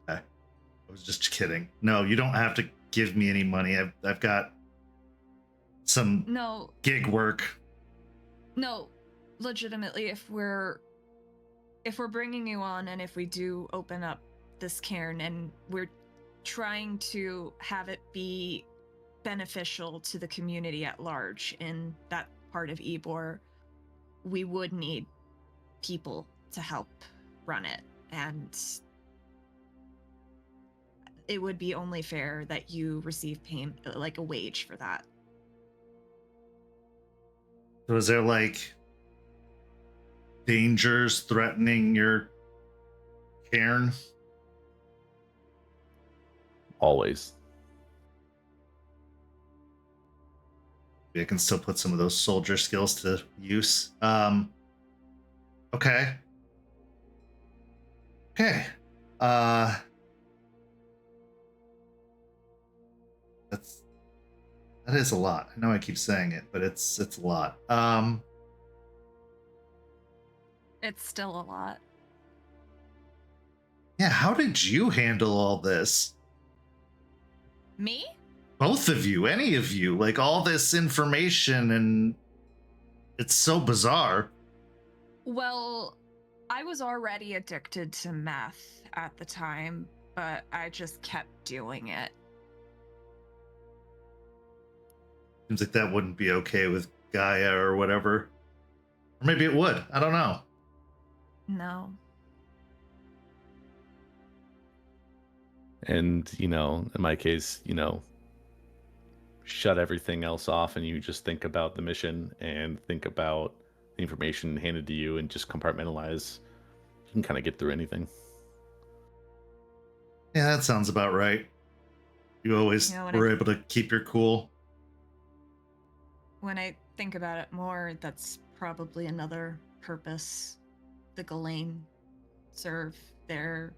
Okay. I was just kidding. No, you don't have to give me any money. I've got some No, gig work. no, legitimately, if we're bringing you on and if we do open up this cairn and we're trying to have it be beneficial to the community at large in that part of Ybor, we would need people to help run it, and it would be only fair that you receive like a wage for that. So is there like dangers threatening your cairn? Always. I can still put some of those soldier skills to use. Okay. Okay. That is a lot. I know I keep saying it, but it's a lot. It's still a lot. Yeah, how did you handle all this? Me? Both of you, any of you, like all this information, and it's so bizarre. Well, I was already addicted to meth at the time, but I just kept doing it. Seems like that wouldn't be okay with Gaia or whatever. Or maybe it would. I don't know. No. And, in my case, shut everything else off and you just think about the mission and think about the information handed to you and just compartmentalize. You can kind of get through anything. Yeah, that sounds about right. You always were able to keep your cool. When I think about it more, that's probably another purpose the Ghislaine serve. They're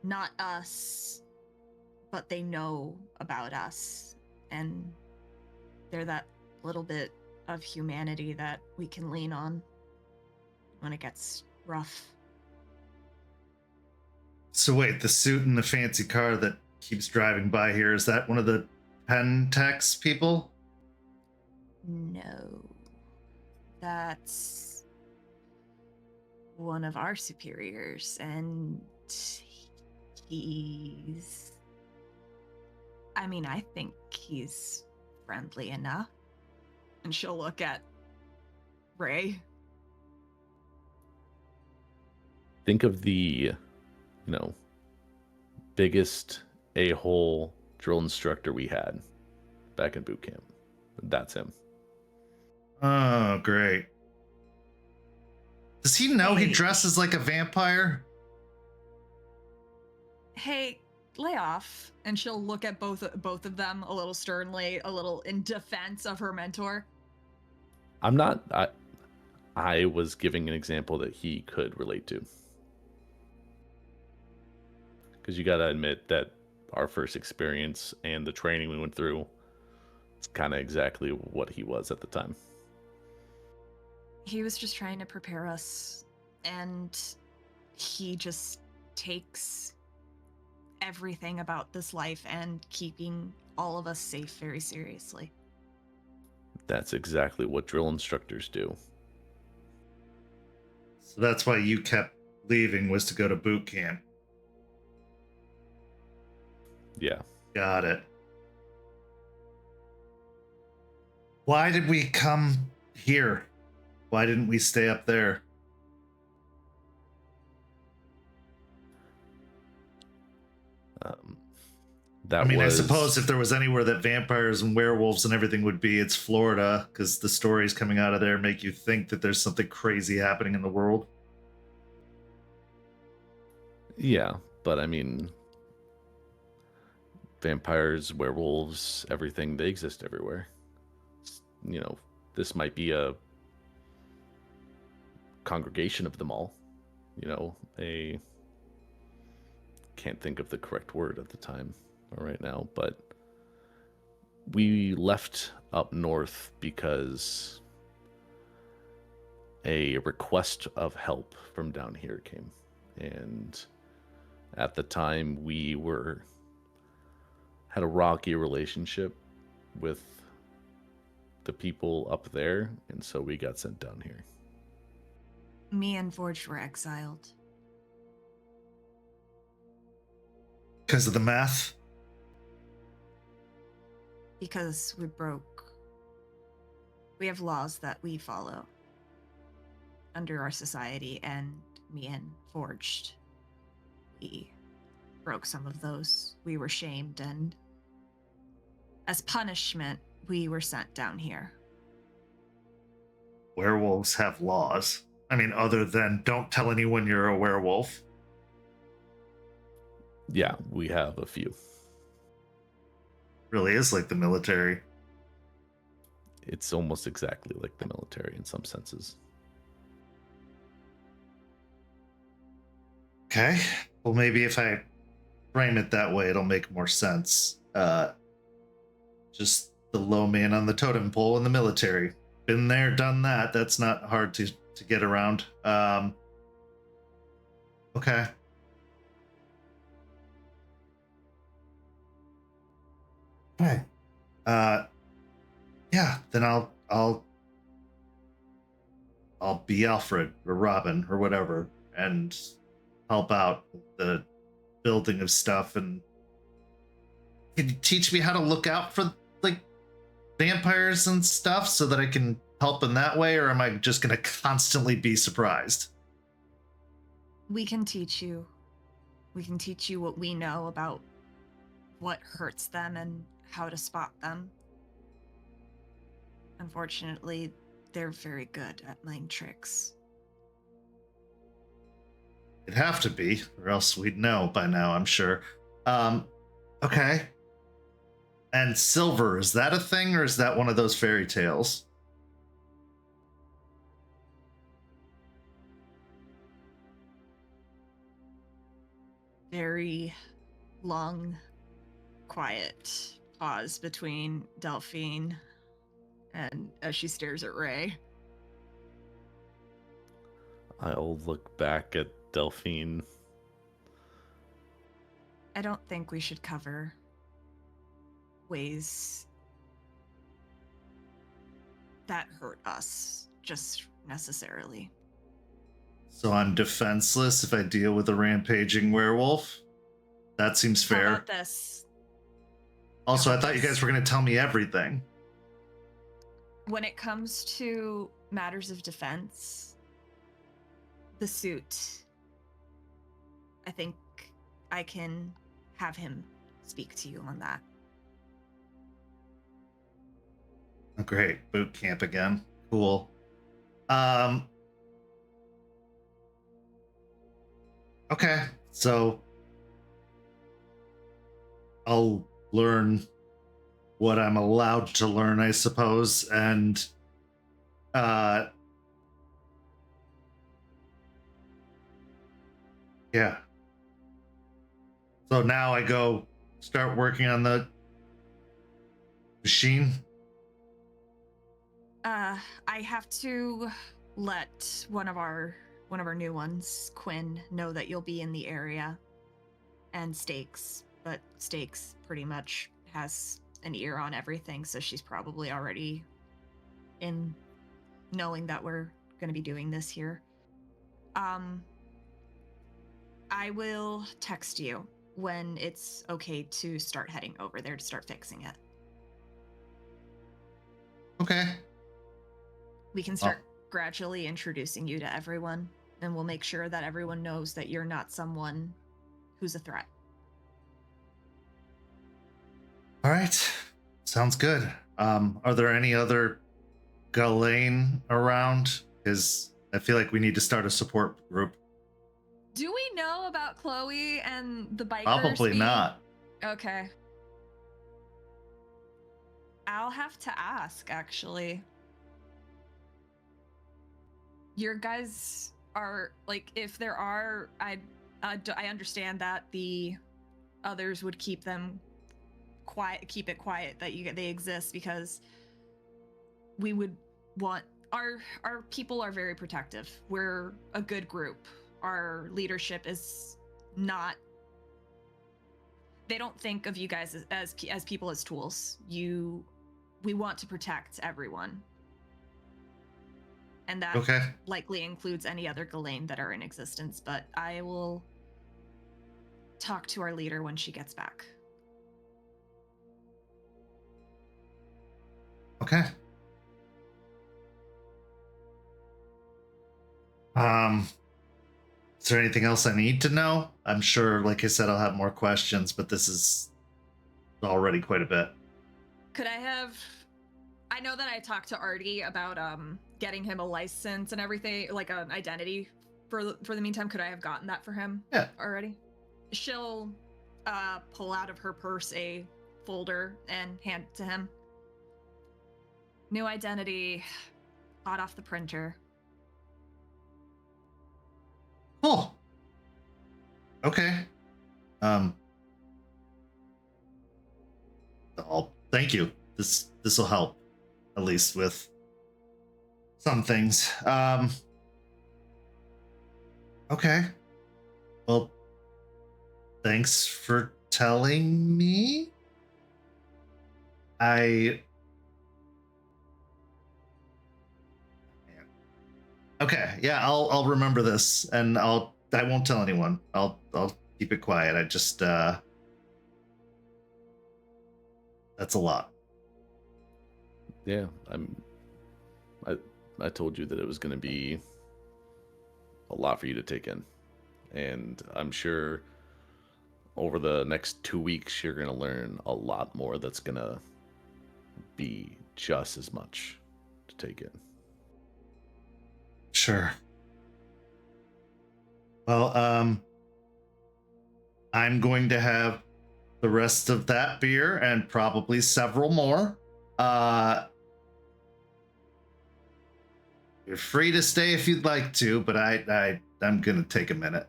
not us, but they know about us, and they're that little bit of humanity that we can lean on when it gets rough. So wait, the suit and the fancy car that keeps driving by here, is that one of the Pentex people? No. That's one of our superiors, and I think he's friendly enough. And she'll look at Ray. Think of the, biggest a-hole drill instructor we had back in boot camp. That's him. Oh, great. Does he know he dresses like a vampire? Hey, lay off. And she'll look at both of them a little sternly, a little in defense of her mentor. I'm not. I was giving an example that he could relate to. Because you gotta admit that our first experience and the training we went through, it's kind of exactly what he was at the time. He was just trying to prepare us, and he just takes everything about this life and keeping all of us safe very seriously. That's exactly what drill instructors do. So that's why you kept leaving, was to go to boot camp. Yeah. Got it. Why did we come here? Why didn't we stay up there? I suppose if there was anywhere that vampires and werewolves and everything would be, it's Florida, because the stories coming out of there make you think that there's something crazy happening in the world. Yeah, but vampires, werewolves, everything, they exist everywhere. This might be a congregation of them all. A can't think of the correct word at the time or right now, but we left up north because a request of help from down here came. And at the time we had a rocky relationship with the people up there, and so we got sent down here. Me and Forge were exiled. Because of the math? Because we have laws that we follow under our society, and me and Forged, we broke some of those. We were shamed, and as punishment, we were sent down here. Werewolves have laws. I mean, other than don't tell anyone you're a werewolf. Yeah, we have a few. Really is like the military. It's almost exactly like the military in some senses. Okay. Well, maybe if I frame it that way, it'll make more sense. Just the low man on the totem pole in the military. Been there, done that. That's not hard to get around. Okay. Okay. Yeah, then I'll be Alfred or Robin or whatever and help out with the building of stuff. And can you teach me how to look out for like vampires and stuff so that I can help in that way, or am I just gonna constantly be surprised? We can teach you. We can teach you what we know about what hurts them and how to spot them. Unfortunately, they're very good at mind tricks. It'd have to be, or else we'd know by now, I'm sure. Okay. And silver, is that a thing, or is that one of those fairy tales? Very long, quiet pause between Delphine and as she stares at Ray. I'll look back at Delphine. I don't think we should cover ways that hurt us just necessarily. So I'm defenseless if I deal with a rampaging werewolf? That seems How fair. about this? Also, How I about thought you this? guys were going to tell me everything. When it comes to matters of defense, the suit, I think I can have him speak to you on that. Oh, great. Boot camp again. Cool. Okay. So I'll learn what I'm allowed to learn, I suppose, and yeah. So now I go start working on the machine. I have to let one of our new ones, Quinn, know that you'll be in the area, and Stakes, but Stakes pretty much has an ear on everything, so she's probably already in knowing that we're going to be doing this here. I will text you when it's okay to start heading over there to start fixing it. Okay. We can start gradually introducing you to everyone, and we'll make sure that everyone knows that you're not someone who's a threat. All right. Sounds good. Are there any other Ghislaine around? Because I feel like we need to start a support group. Do we know about Chloe and the bikers? Probably not. Okay. I'll have to ask, actually. Your guys are, like, if there are, I understand that the others would keep them quiet, keep it quiet that they exist, because we would want, our people are very protective. We're a good group. Our leadership is not, they don't think of you guys as people as tools. We want to protect everyone. And that likely includes any other Ghislaine that are in existence, but I will talk to our leader when she gets back. Okay. Is there anything else I need to know? I'm sure, like I said, I'll have more questions, but this is already quite a bit. Could I know that I talked to Artie about getting him a license and everything, like an identity for the meantime. Could I have gotten that for him? Yeah. Already? She'll pull out of her purse a folder and hand it to him. New identity, hot off the printer. Cool. Okay. Thank you. This will help, at least with some things. Okay. Well, thanks for telling me. Okay, yeah, I'll remember this, and I won't tell anyone. I'll keep it quiet. I just that's a lot. Yeah, I told you that it was going to be a lot for you to take in, and I'm sure over the next 2 weeks you're going to learn a lot more that's going to be just as much to take in. Sure. Well, I'm going to have the rest of that beer and probably several more. You're free to stay if you'd like to, but I'm gonna take a minute.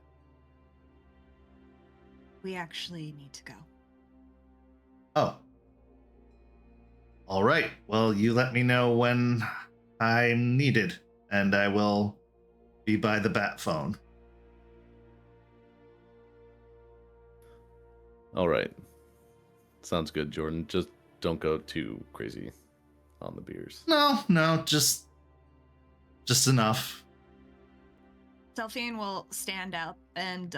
We actually need to go. Oh. All right. Well, you let me know when I'm needed, and I will be by the bat phone. All right. Sounds good, Jordan. Just don't go too crazy on the beers. No, just enough. Delphine will stand up and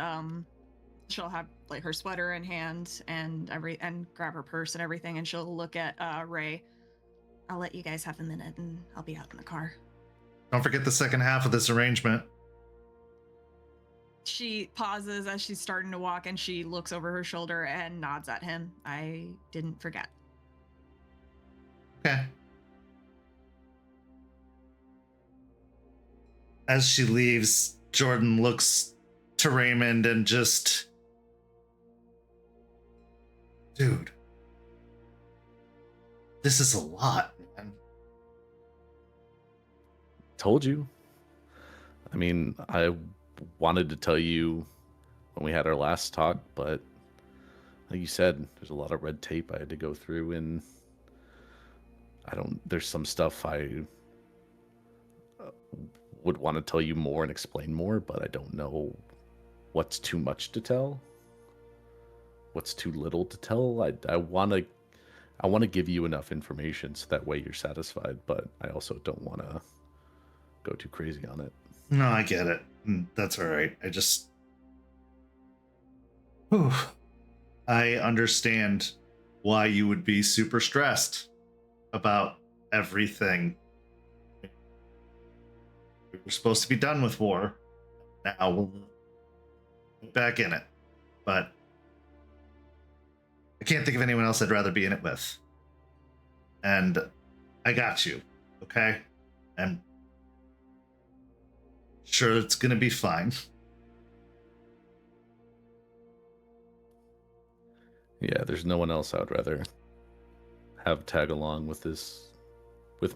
she'll have like her sweater in hand and grab her purse and everything, and she'll look at Ray. I'll let you guys have a minute and I'll be out in the car. Don't forget the second half of this arrangement. She pauses as she's starting to walk and she looks over her shoulder and nods at him. I didn't forget. Okay. As she leaves, Jordan looks to Raymond and just... Dude. This is a lot, man. Told you. I mean, I wanted to tell you when we had our last talk, but like you said, there's a lot of red tape I had to go through, and there's some stuff I would want to tell you more and explain more, but I don't know what's too much to tell, what's too little to tell. I want to give you enough information so that way you're satisfied, but I also don't want to go too crazy on it. No, I get it. That's all right. Whew. I understand why you would be super stressed about everything. We're supposed to be done with war. Now we'll get back in it. But I can't think of anyone else I'd rather be in it with. And I got you, okay? I'm sure it's gonna be fine. Yeah, there's no one else I would rather have tag along with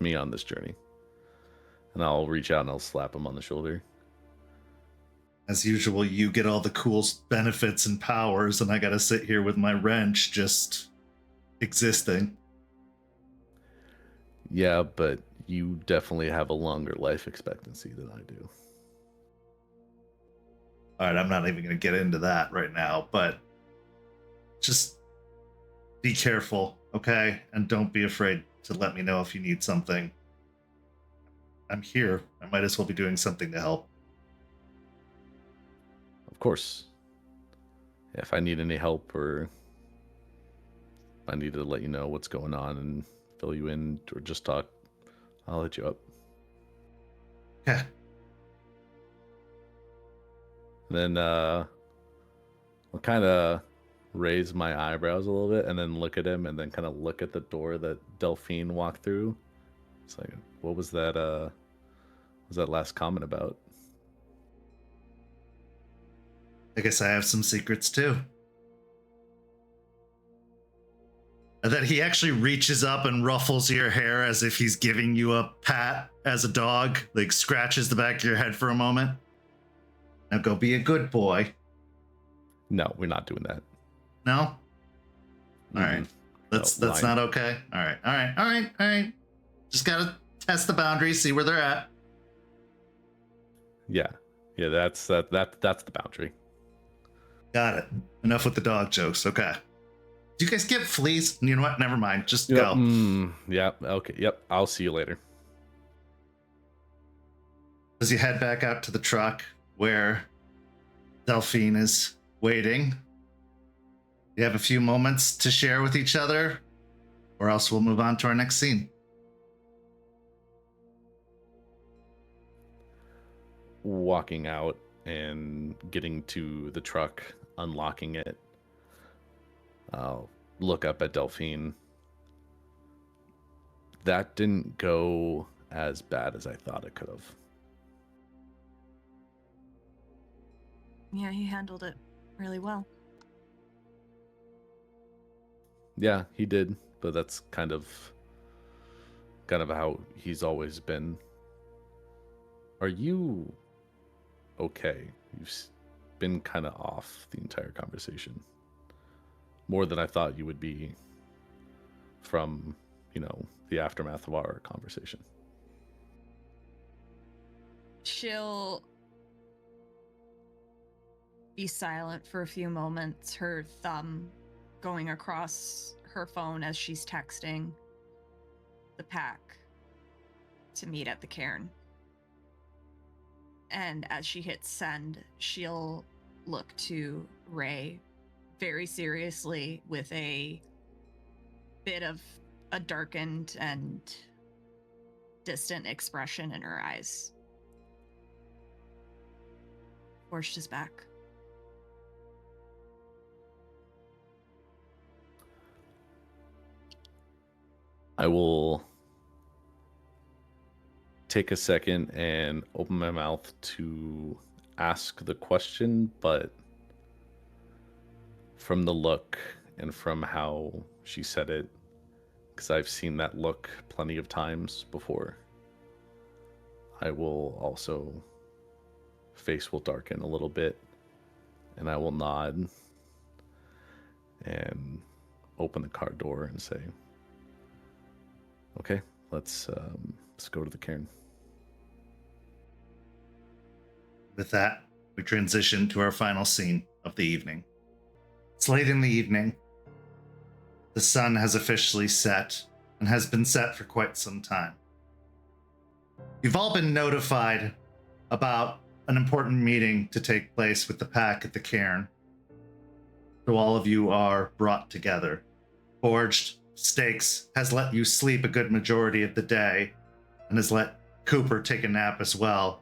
me on this journey. And I'll reach out and I'll slap him on the shoulder. As usual, you get all the cool benefits and powers, and I gotta sit here with my wrench just existing. Yeah, but you definitely have a longer life expectancy than I do. All right, I'm not even gonna get into that right now, but just be careful, okay? And don't be afraid to let me know if you need something. I'm here. I might as well be doing something to help. Of course. if I need any help or I need to let you know what's going on and fill you in or just talk, I'll hit you up. Okay. Then I'll kind of raise my eyebrows a little bit and then look at him and then kind of look at the door that Delphine walked through. It's like, what was that last comment about? I guess I have some secrets too. And then he actually reaches up and ruffles your hair as if he's giving you a pat as a dog, like scratches the back of your head for a moment. Now go be a good boy. No, we're not doing that. No? All right. That's not okay. All right. Just gotta test the boundaries, see where they're at. Yeah, that's the boundary. Got it. Enough with the dog jokes. Okay. Do you guys get fleas? You know what? Never mind. Just go. Yeah. Okay. Yep. I'll see you later. As you head back out to the truck where Delphine is waiting, you have a few moments to share with each other, or else we'll move on to our next scene. Walking out and getting to the truck, unlocking it. I'll look up at Delphine. That didn't go as bad as I thought it could have. Yeah, he handled it really well. Yeah, he did, but that's kind of how he's always been. Are you okay? You've been kind of off the entire conversation. More than I thought you would be from, the aftermath of our conversation. She'll be silent for a few moments, her thumb going across her phone as she's texting the pack to meet at the cairn. And as she hits send, she'll look to Ray very seriously with a bit of a darkened and distant expression in her eyes. Borscht is back. I will take a second and open my mouth to ask the question, but from the look and from how she said it, because I've seen that look plenty of times before, I will also, face will darken a little bit, and I will nod and open the car door and say, okay, let's go to the cairn. With that, we transition to our final scene of the evening. It's late in the evening. The sun has officially set and has been set for quite some time. You've all been notified about an important meeting to take place with the pack at the cairn. So all of you are brought together. Forged Stakes has let you sleep a good majority of the day and has let Cooper take a nap as well,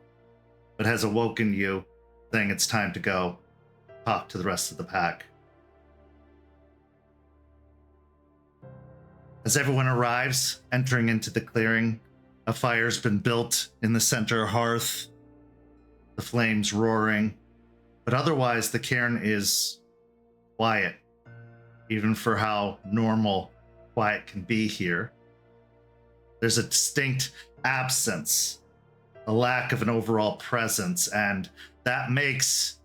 but has awoken you, saying it's time to go talk to the rest of the pack. As everyone arrives, entering into the clearing, a fire's been built in the center hearth, the flames roaring, but otherwise the cairn is quiet, even for how normal quiet can be here. There's a distinct absence, a lack of an overall presence, and that makes,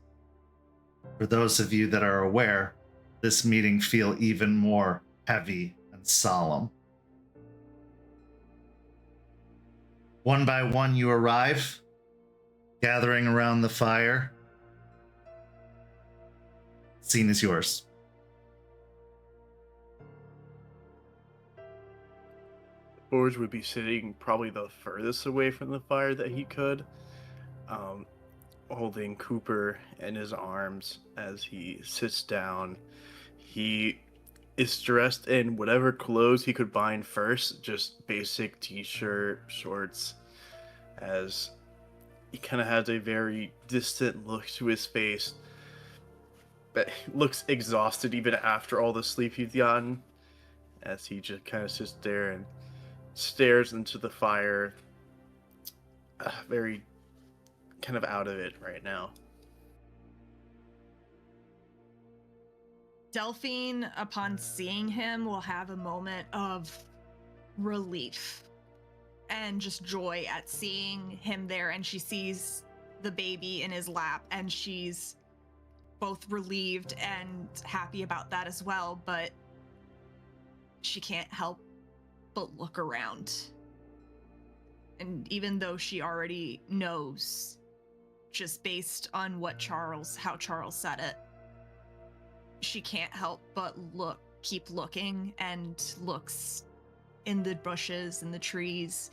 for those of you that are aware, this meeting feel even more heavy and solemn. One by one you arrive, gathering around the fire. Scene is yours. Forge would be sitting probably the furthest away from the fire that he could. holding Cooper in his arms as he sits down. He is dressed in whatever clothes he could find first, just basic t-shirt, shorts, as he kind of has a very distant look to his face, but looks exhausted even after all the sleep he's gotten, as he just kind of sits there and stares into the fire, very kind of out of it right now. Delphine, upon seeing him, will have a moment of relief and just joy at seeing him there. And she sees the baby in his lap, and she's both relieved and happy about that as well. But she can't help but look around. And even though she already knows, just based on how Charles said it, she can't help but keep looking, and looks in the bushes and the trees,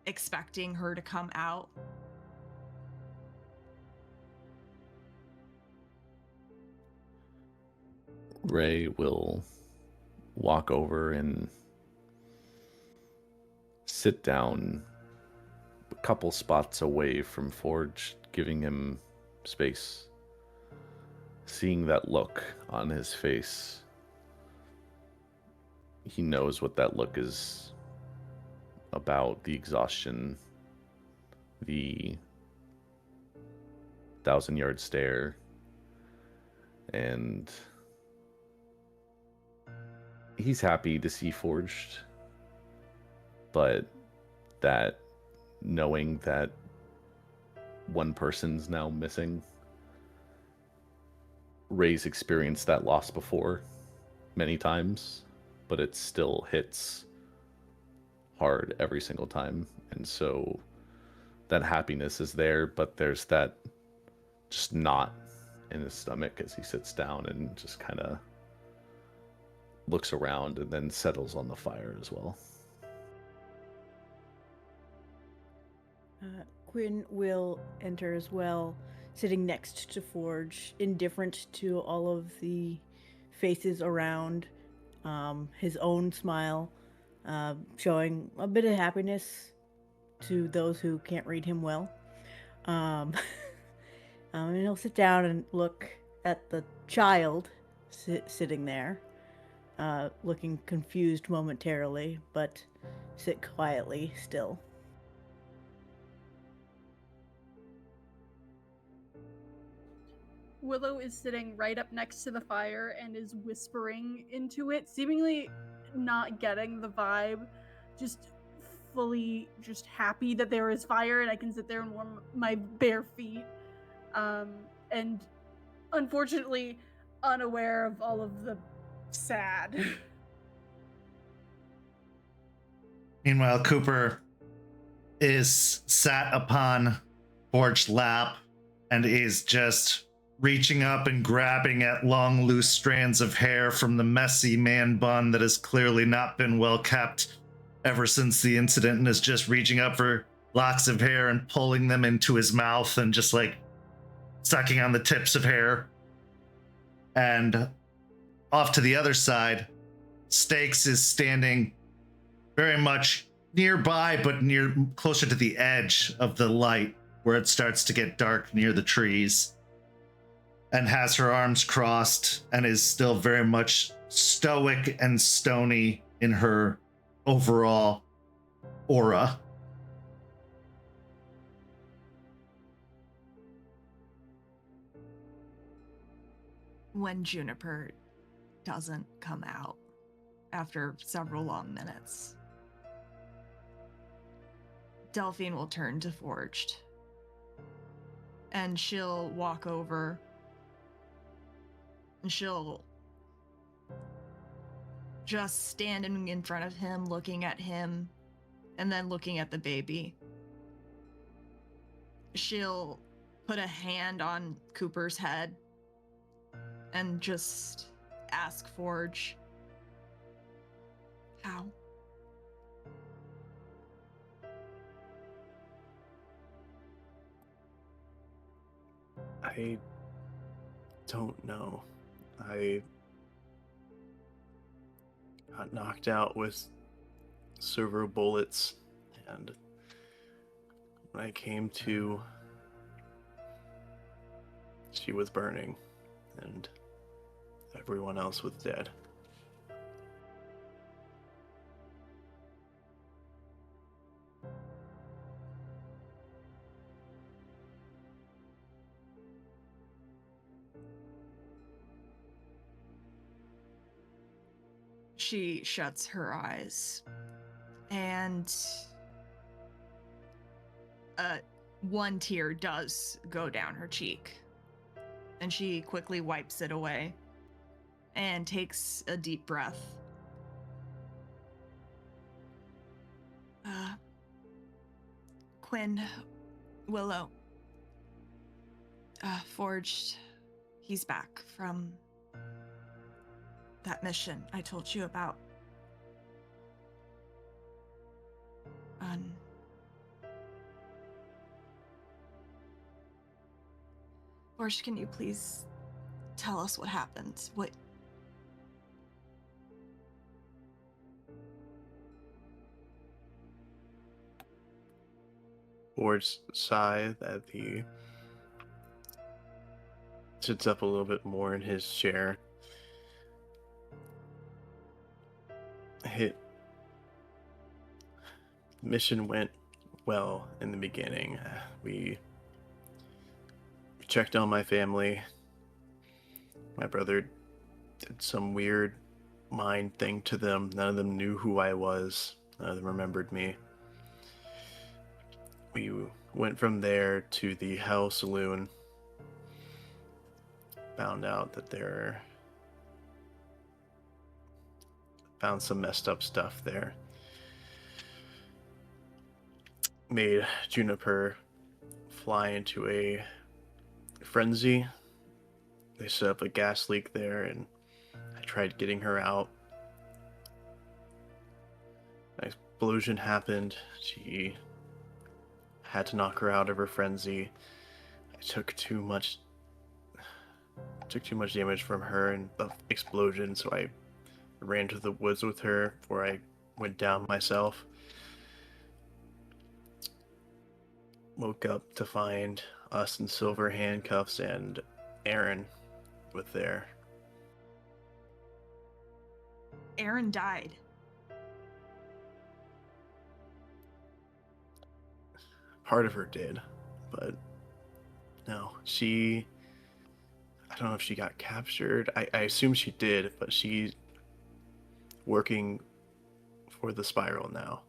expecting her to come out. Ray will walk over and sit down a couple spots away from Forge, giving him space. Seeing that look on his face, he knows what that look is about: the exhaustion, the 1,000-yard stare, and he's happy to see Forged, but that knowing that one person's now missing, Ray's experienced that loss before many times, but it still hits hard every single time. And so that happiness is there, but there's that just knot in his stomach as he sits down and just kind of looks around and then settles on the fire as well. Quinn will enter as well, sitting next to Forge, indifferent to all of the faces around, his own smile, showing a bit of happiness to those who can't read him well. And he'll sit down and look at the child sitting there, looking confused momentarily, but sit quietly still. Willow is sitting right up next to the fire and is whispering into it, seemingly not getting the vibe, just fully just happy that there is fire and I can sit there and warm my bare feet. And unfortunately unaware of all of the sad. Meanwhile, Cooper is sat upon Forge's lap and is just reaching up and grabbing at long, loose strands of hair from the messy man bun that has clearly not been well kept ever since the incident, and is just reaching up for locks of hair and pulling them into his mouth and just like sucking on the tips of hair. And off to the other side, Stakes is standing very much nearby, but closer to the edge of the light where it starts to get dark near the trees, and has her arms crossed and is still very much stoic and stony in her overall aura. When Juniper doesn't come out after several long minutes, Delphine will turn to Forged, and she'll walk over and she'll just stand in front of him, looking at him, and then looking at the baby. She'll put a hand on Cooper's head and just ask Forge, how? I don't know. I got knocked out with several bullets, and when I came to, she was burning, and everyone else was dead. She shuts her eyes, and one tear does go down her cheek, and she quickly wipes it away and takes a deep breath. Quinn, Willow, Forged, he's back from that mission I told you about. Forged, can you please tell us what happened? What? Ford's sigh that he sits up a little bit more in his chair. Mission went well in the beginning. We checked on my family. My brother did some weird mind thing to them. None of them knew who I was. None of them remembered me. We went from there to the Hell Saloon. Found out that found some messed up stuff there. Made Juniper fly into a frenzy. They set up a gas leak there, and I tried getting her out. An explosion happened. She had to knock her out of her frenzy. I took too much damage from her and the explosion, so I ran to the woods with her before I went down myself. Woke up to find us in silver handcuffs and Aaron with there. Aaron died. Part of her did, but no, I don't know if she got captured. I assume she did, but she's working for the Spiral now.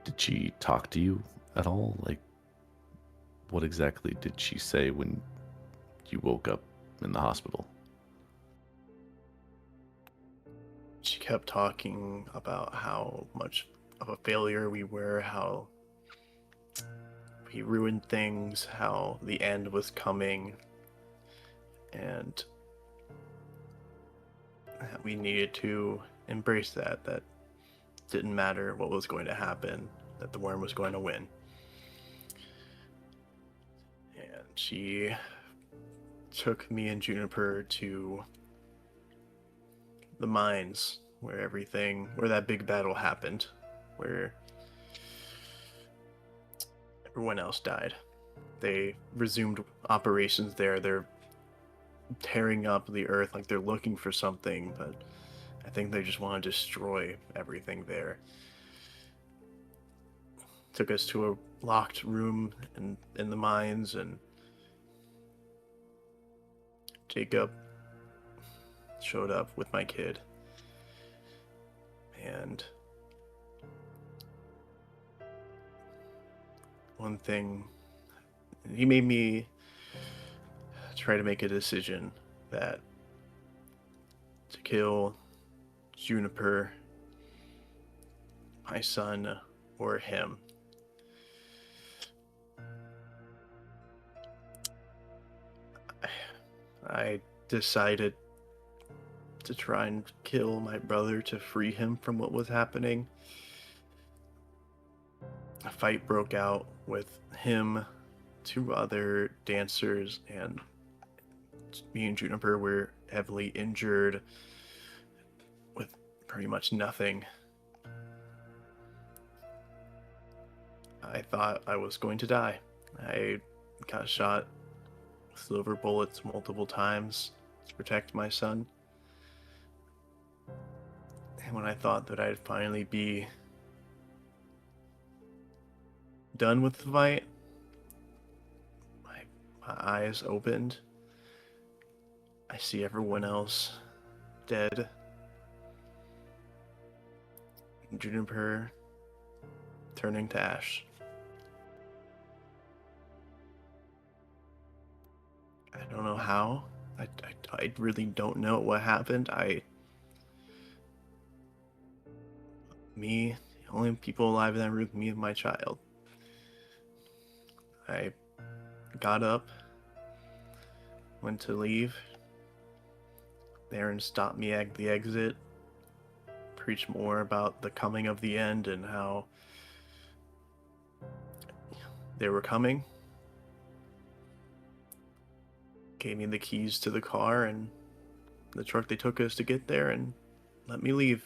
Did she talk to you at all? Like, what exactly did she say when you woke up in the hospital? She kept talking about how much of a failure we were, how we ruined things, how the end was coming, and that we needed to embrace that didn't matter what was going to happen, that the worm was going to win. And she took me and Juniper to the mines where that big battle happened, where everyone else died. They resumed operations there. They're tearing up the earth like they're looking for something, but I think they just want to destroy everything there. Took us to a locked room in the mines, and Jacob showed up with my kid. And one thing, he made me try to make a decision that to kill Juniper, my son, or him. I decided to try and kill my brother to free him from what was happening. A fight broke out with him, 2 other dancers, and me and Juniper were heavily injured with pretty much nothing. I thought I was going to die. I got shot with silver bullets multiple times to protect my son. And when I thought that I'd finally be done with the fight, my eyes opened. I see everyone else dead. Juniper turning to ash. I don't know how. I really don't know what happened. The only people alive in that room, me and my child. I got up, went to leave. Aaron stopped me at the exit, preached more about the coming of the end and how they were coming. Gave me the keys to the car and the truck they took us to get there and let me leave.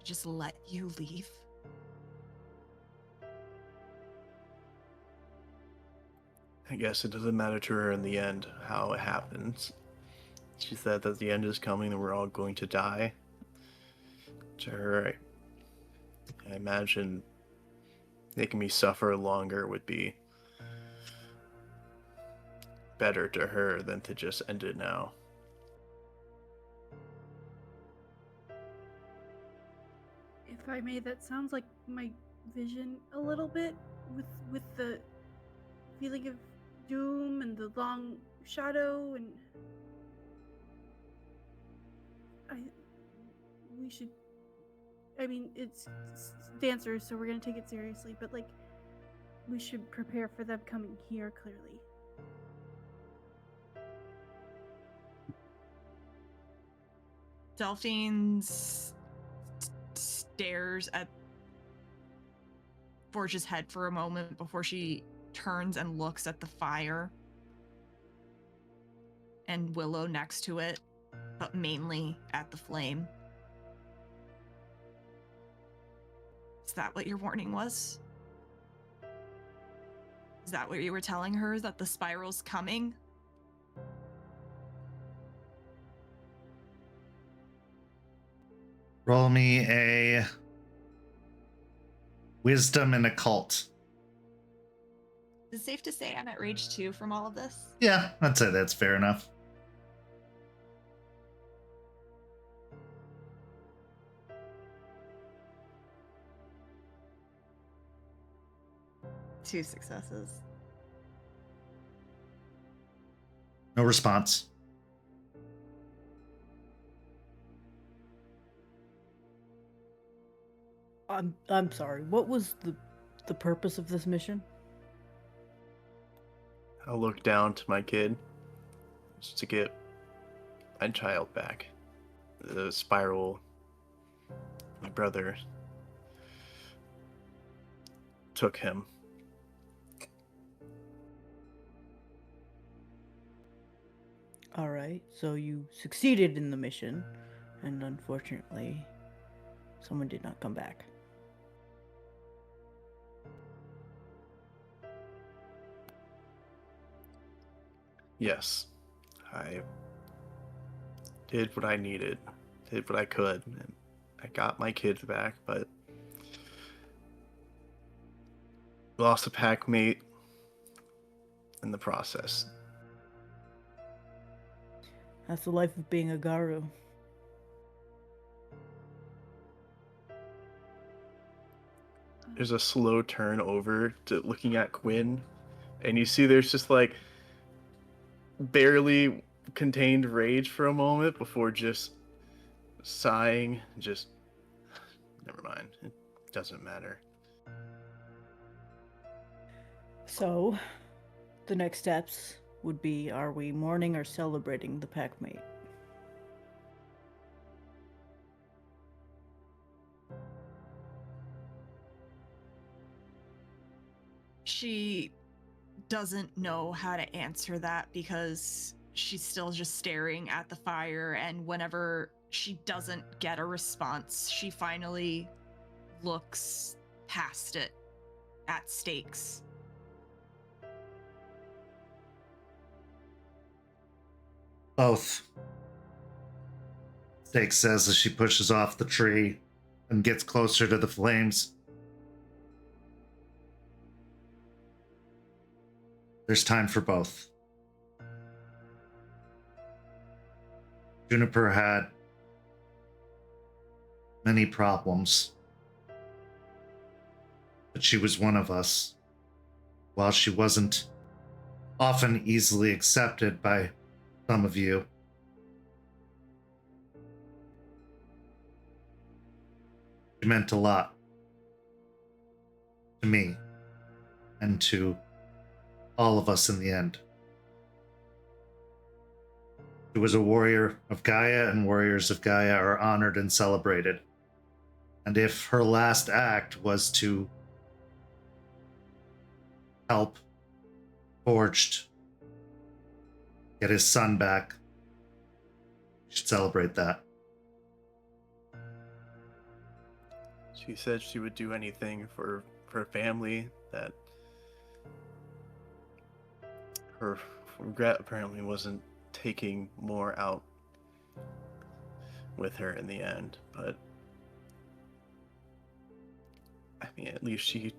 Just let you leave? I guess it doesn't matter to her in the end how it happens. She said that the end is coming and we're all going to die. To her, I imagine making me suffer longer would be better to her than to just end it now. If I may, that sounds like my vision a little bit, with the feeling of doom and the long shadow, and we should, I mean, it's dancers, so we're gonna take it seriously, but like, we should prepare for them coming here, clearly. Delphine stares at Forge's head for a moment before she turns and looks at the fire and Willow next to it, but mainly at the flame. Is that what your warning was? Is that what you were telling her, that the spiral's coming? Roll me a wisdom and occult. Is it safe to say I'm at rage 2 from all of this? Yeah, I'd say that's fair enough. Two successes. No response. I'm sorry. What was the purpose of this mission? I'll look down to my kid just to get my child back. The spiral, my brother took him. All right. So you succeeded in the mission, and unfortunately, someone did not come back. Yes, I did what I needed, did what I could, and I got my kids back, but lost a pack mate in the process. That's the life of being a Garu. There's a slow turn over to looking at Quinn, and you see there's just like barely contained rage for a moment before just sighing, just never mind, it doesn't matter. So, The next steps would be, are we mourning or celebrating the packmate? She doesn't know how to answer that because she's still just staring at the fire, and whenever she doesn't get a response, she finally looks past it at Stakes. Both. Stake says as she pushes off the tree and gets closer to the flames. There's time for both. Juniper had many problems, but she was one of us. While she wasn't often easily accepted by some of you, she meant a lot to me and to all of us in the end. She was a warrior of Gaia, and warriors of Gaia are honored and celebrated. And if her last act was to help Forged get his son back, we should celebrate that. She said she would do anything for her family, that her regret apparently wasn't taking more out with her in the end, but I mean, at least she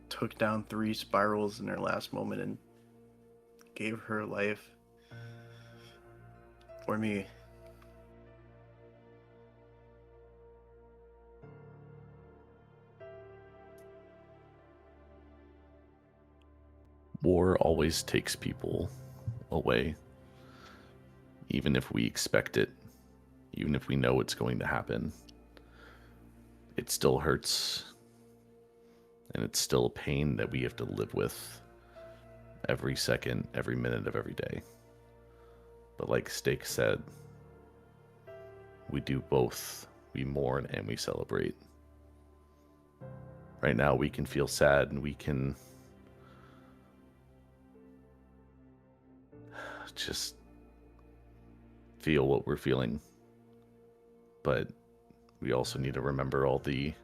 took down 3 spirals in her last moment and gave her life for me. War always takes people away, even if we expect it, even if we know it's going to happen. It still hurts, and it's still a pain that we have to live with every second, every minute of every day. But like Stake said, we do both. We mourn and we celebrate. Right now we can feel sad and we can just feel what we're feeling, but we also need to remember all the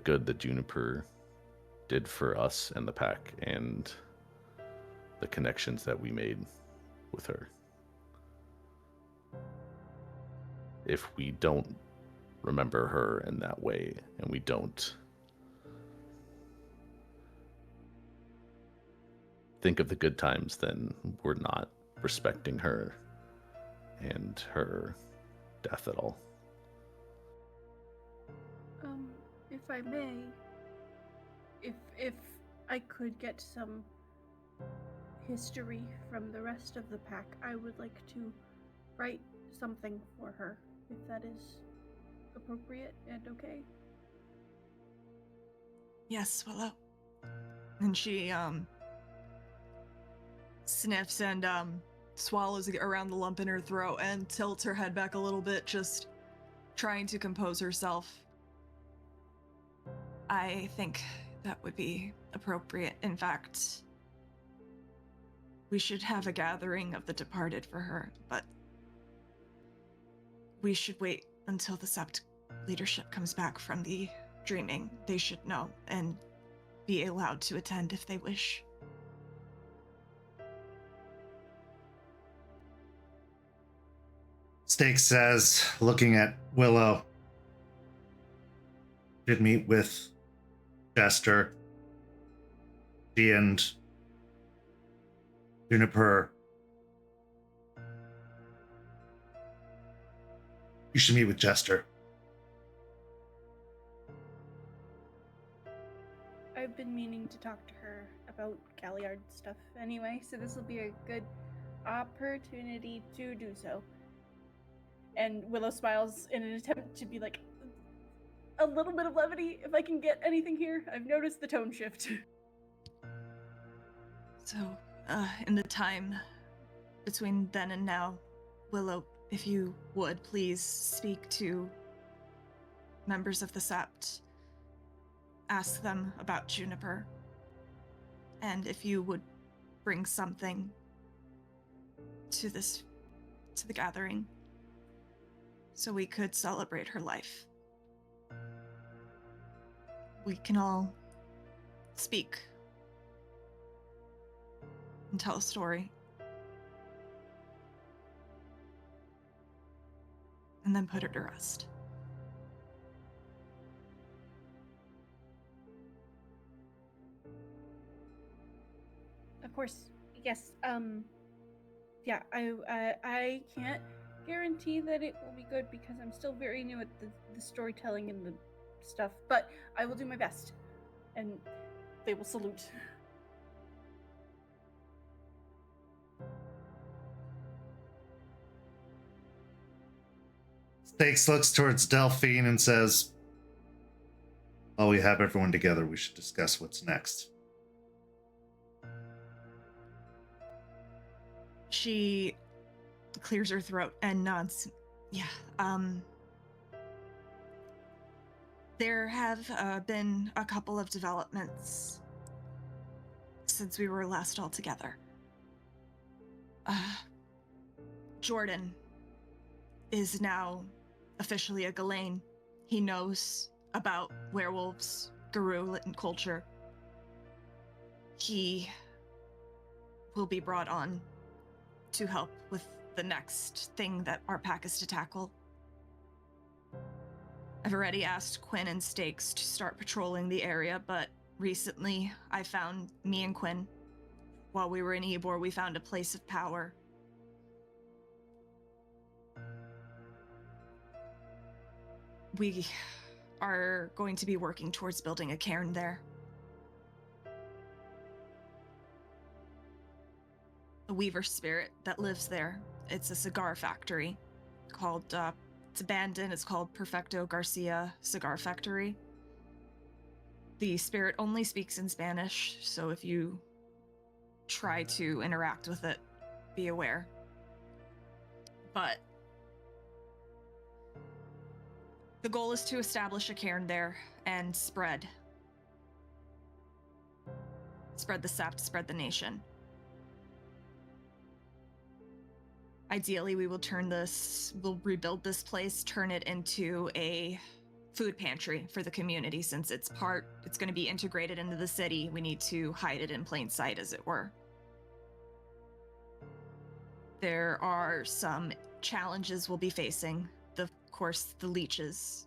good that Juniper did for us and the pack, and the connections that we made with her. If we don't remember her in that way, and we don't think of the good times, then we're not respecting her and her death at all. If I may, if I could get some history from the rest of the pack, I would like to write something for her, if that is appropriate and okay. Yes, Willow. And she sniffs and swallows around the lump in her throat and tilts her head back a little bit, just trying to compose herself. I think that would be appropriate. In fact, we should have a gathering of the departed for her, but we should wait until the Sept leadership comes back from the dreaming. They should know and be allowed to attend if they wish. Stake says, looking at Willow, did meet with Jester. She and Juniper. You should meet with Jester. I've been meaning to talk to her about Galliard stuff anyway, so this will be a good opportunity to do so. And Willow smiles in an attempt to be like, a little bit of levity, if I can get anything here. I've noticed the tone shift. So, in the time between then and now, Willow, if you would please speak to members of the Sept, ask them about Juniper, and if you would bring something to the gathering, so we could celebrate her life. We can all speak and tell a story. And then put her to rest. Of course, yes. Yeah, I can't guarantee that it will be good because I'm still very new at the storytelling and the stuff, but I will do my best. And they will salute. Stakes looks towards Delphine and says, while we have everyone together, we should discuss what's next. She clears her throat and nods. Yeah, there have been a couple of developments since we were last all together. Jordan is now officially a Ghislaine. He knows about werewolves, Garou, and culture. He will be brought on to help with the next thing that our pack is to tackle. I've already asked Quinn and Stakes to start patrolling the area, but recently I found me and Quinn, while we were in Ybor, we found a place of power. We are going to be working towards building a cairn there. The Weaver spirit that lives there. It's a cigar factory called, it's abandoned. It's called Perfecto Garcia Cigar Factory. The spirit only speaks in Spanish, so if you try to interact with it, be aware. But the goal is to establish a cairn there and spread the Sept, spread the nation. Ideally, we'll rebuild this place, turn it into a food pantry for the community. Since it's going to be integrated into the city, we need to hide it in plain sight, as it were. There are some challenges we'll be facing. Of course, the leeches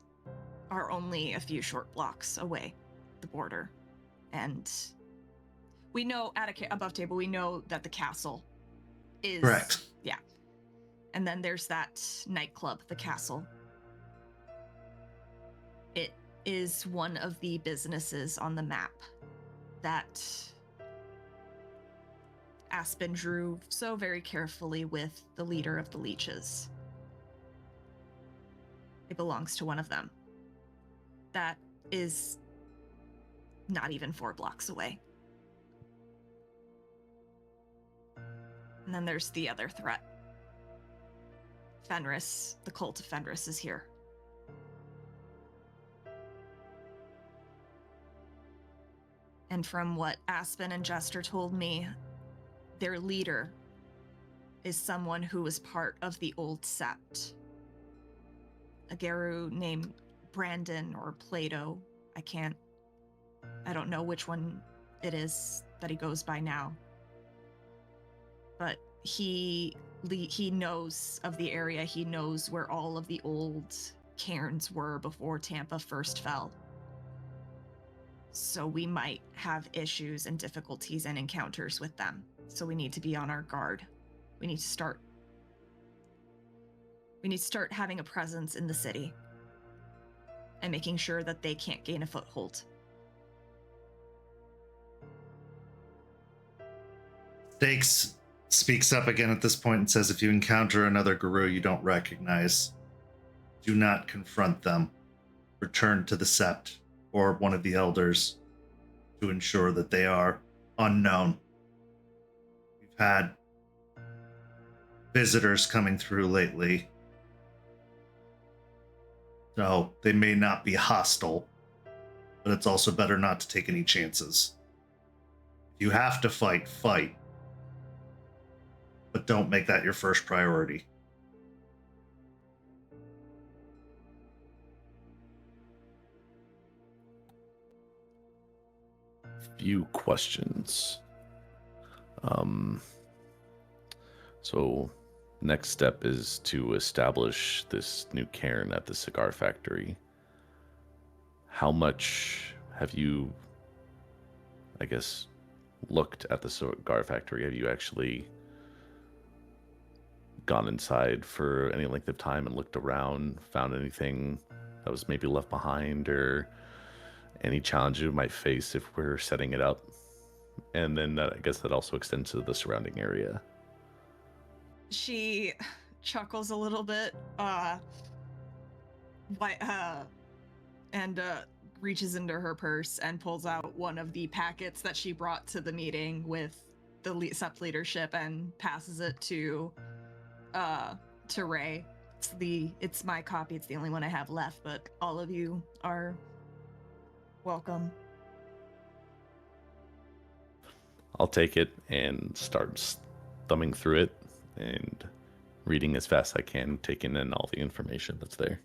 are only a few short blocks away, the border. And we know, above table, we know that the castle is... Correct. Yeah. And then there's that nightclub, the Castle. It is one of the businesses on the map that Aspen drew so very carefully with the leader of the leeches. It belongs to one of them. That is not even 4 blocks away. And then there's the other threat. Fenris, the cult of Fenris is here. And from what Aspen and Jester told me, their leader is someone who was part of the old Sept. A Garou named Brandon or Plato. I don't know which one it is that he goes by now. But he knows of the area. He knows where all of the old cairns were before Tampa first fell. So we might have issues and difficulties and encounters with them. So we need to be on our guard. We need to start having a presence in the city and making sure that they can't gain a foothold. Stakes speaks up again at this point and says, if you encounter another Garou you don't recognize, do not confront them. Return to the Sept or one of the elders to ensure that they are unknown. had visitors coming through lately. So they may not be hostile, but it's also better not to take any chances. If you have to fight, fight. But don't make that your first priority. Few questions. So next step is to establish this new cairn at the cigar factory. How much have you, I guess, looked at the cigar factory? Have you actually gone inside for any length of time and looked around, found anything that was maybe left behind, or any challenge you might face if we're setting it up? And then I guess that also extends to the surrounding area. She chuckles a little bit, and reaches into her purse and pulls out one of the packets that she brought to the meeting with the sept leadership and passes it to Ray. It's my copy. It's the only one I have left, but all of you are welcome. I'll take it and start thumbing through it and reading as fast as I can, taking in all the information that's there.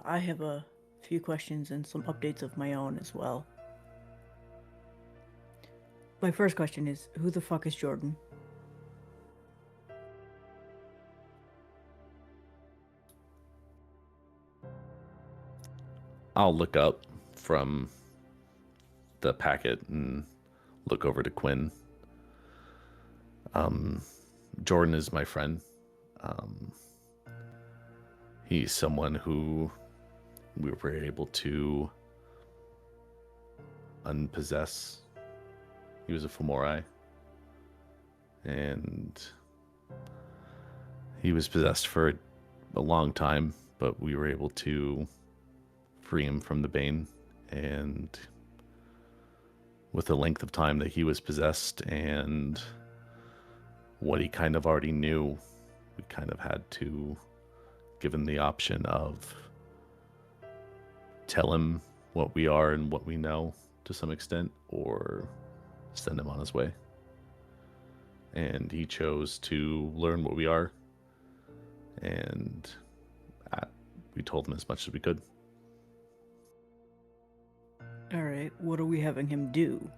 I have a few questions and some updates of my own as well. My first question is, who the fuck is Jordan? I'll look up from the packet and look over to Quinn. Jordan is my friend. He's someone who we were able to unpossess. He was a Fomori, and he was possessed for a long time, but we were able to free him from the Bane. And with the length of time that he was possessed and what he kind of already knew, we kind of had to give him the option of tell him what we are and what we know to some extent, or send him on his way. And he chose to learn what we are, and we told him as much as we could. Alright, what are we having him do?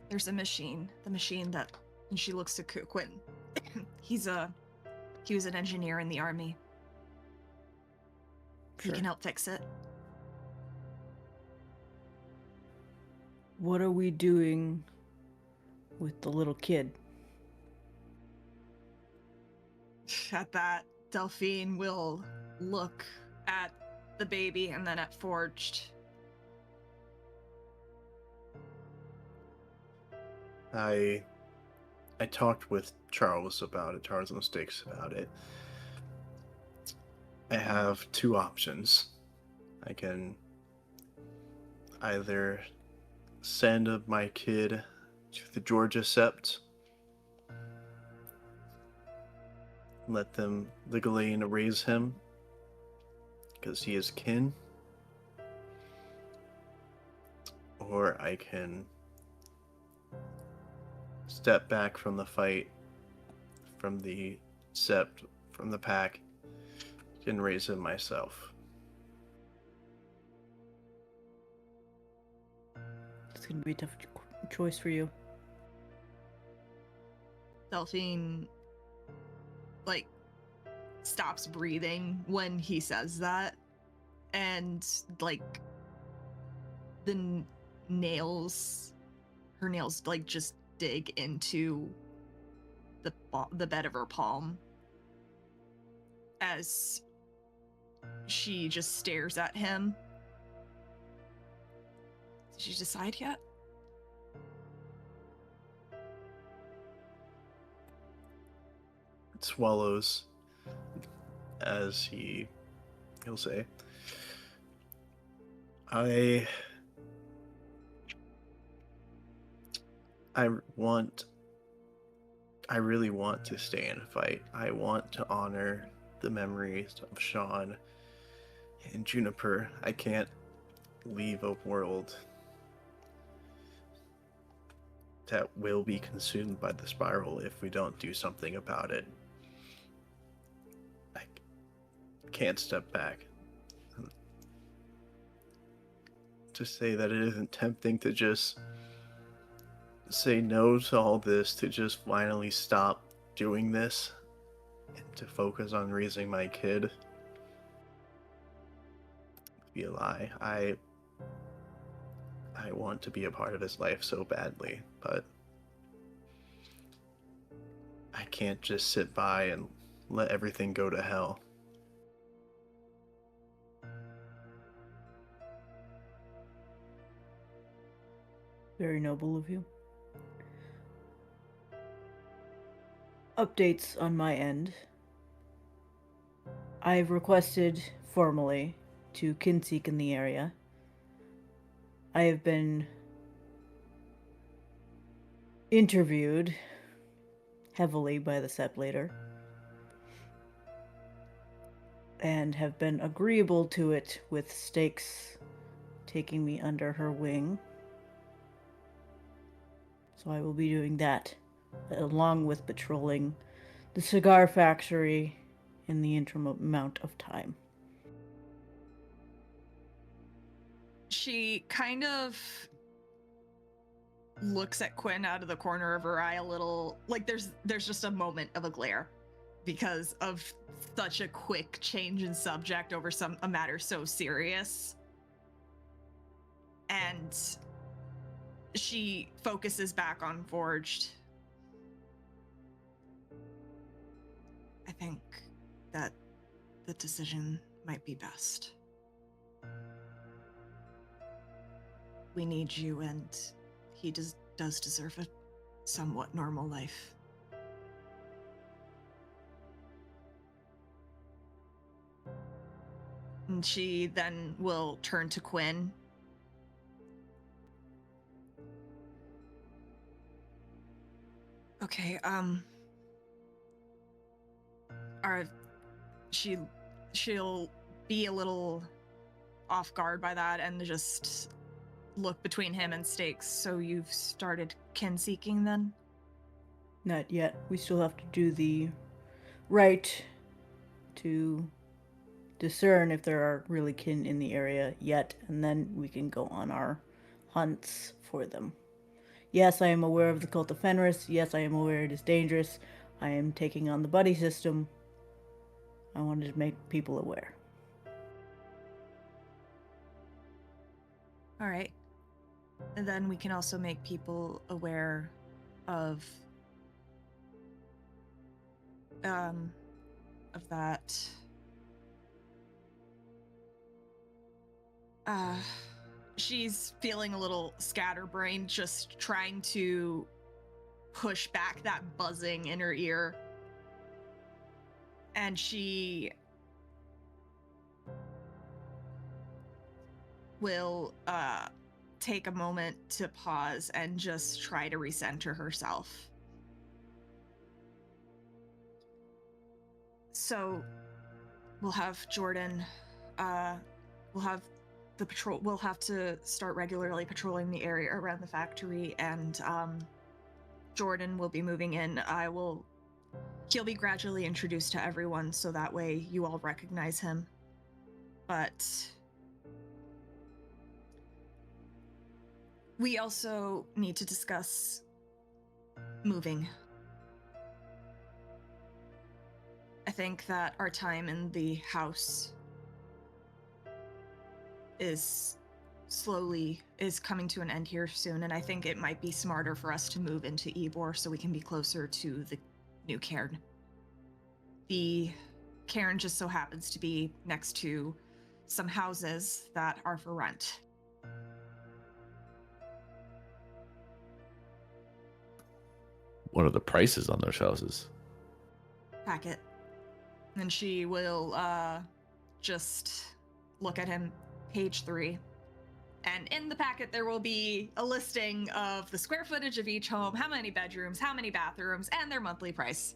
There's a machine. The machine that... And she looks to Quinn. He was an engineer in the army. He Sure. can help fix it. What are we doing with the little kid? At that, Delphine will look at the baby and then at Forged. I talked with Charles about it, Charles and Sticks about it. I have two options. I can either send my kid to the Georgia Sept, let them legally raise him because he is kin, or I can step back from the fight, from the Sept, from the pack, and raise him myself. It's gonna be a tough choice for you. Delphine, stops breathing when he says that. And, the nails, her nails, just dig into the bed of her palm as she just stares at him. Did you decide yet? It swallows as he'll say, I really want to stay and fight. I want to honor the memories of Sean and Juniper. I can't leave a world that will be consumed by the spiral if we don't do something about it. I can't step back. To say that it isn't tempting to just say no to all this, to just finally stop doing this and to focus on raising my kid, be a lie. I want to be a part of his life so badly, but I can't just sit by and let everything go to hell. Very noble of you. Updates on my end. I've requested formally to kinseek in the area. I have been interviewed heavily by the SEP leader and have been agreeable to it, with Stakes taking me under her wing. So I will be doing that, along with patrolling the cigar factory in the interim amount of time. She kind of looks at Quinn out of the corner of her eye a little, like there's just a moment of a glare because of such a quick change in subject over a matter so serious. And she focuses back on Forged. I think that the decision might be best. We need you, and he does deserve a somewhat normal life. And she then will turn to Quinn. Okay, she'll be a little off guard by that and just look between him and Stakes. So you've started kin seeking then? Not yet. We still have to do the right to discern if there are really kin in the area yet, and then we can go on our hunts for them. Yes, I am aware of the cult of Fenris. Yes, I am aware it is dangerous. I am taking on the buddy system. I wanted to make people aware. All right. And then we can also make people aware of that. She's feeling a little scatterbrained, just trying to push back that buzzing in her ear. And she will take a moment to pause and just try to recenter herself. So we'll have Jordan, we'll have the patrol, we'll have to start regularly patrolling the area around the factory, and Jordan will be moving in. He'll be gradually introduced to everyone, so that way you all recognize him. But we also need to discuss moving. I think that our time in the house is coming to an end here soon, and I think it might be smarter for us to move into Ybor so we can be closer to the new cairn. The cairn just so happens to be next to some houses that are for rent. What are the prices on those houses? Packet. And she will just look at him. Page 3. And in the packet, there will be a listing of the square footage of each home, how many bedrooms, how many bathrooms, and their monthly price.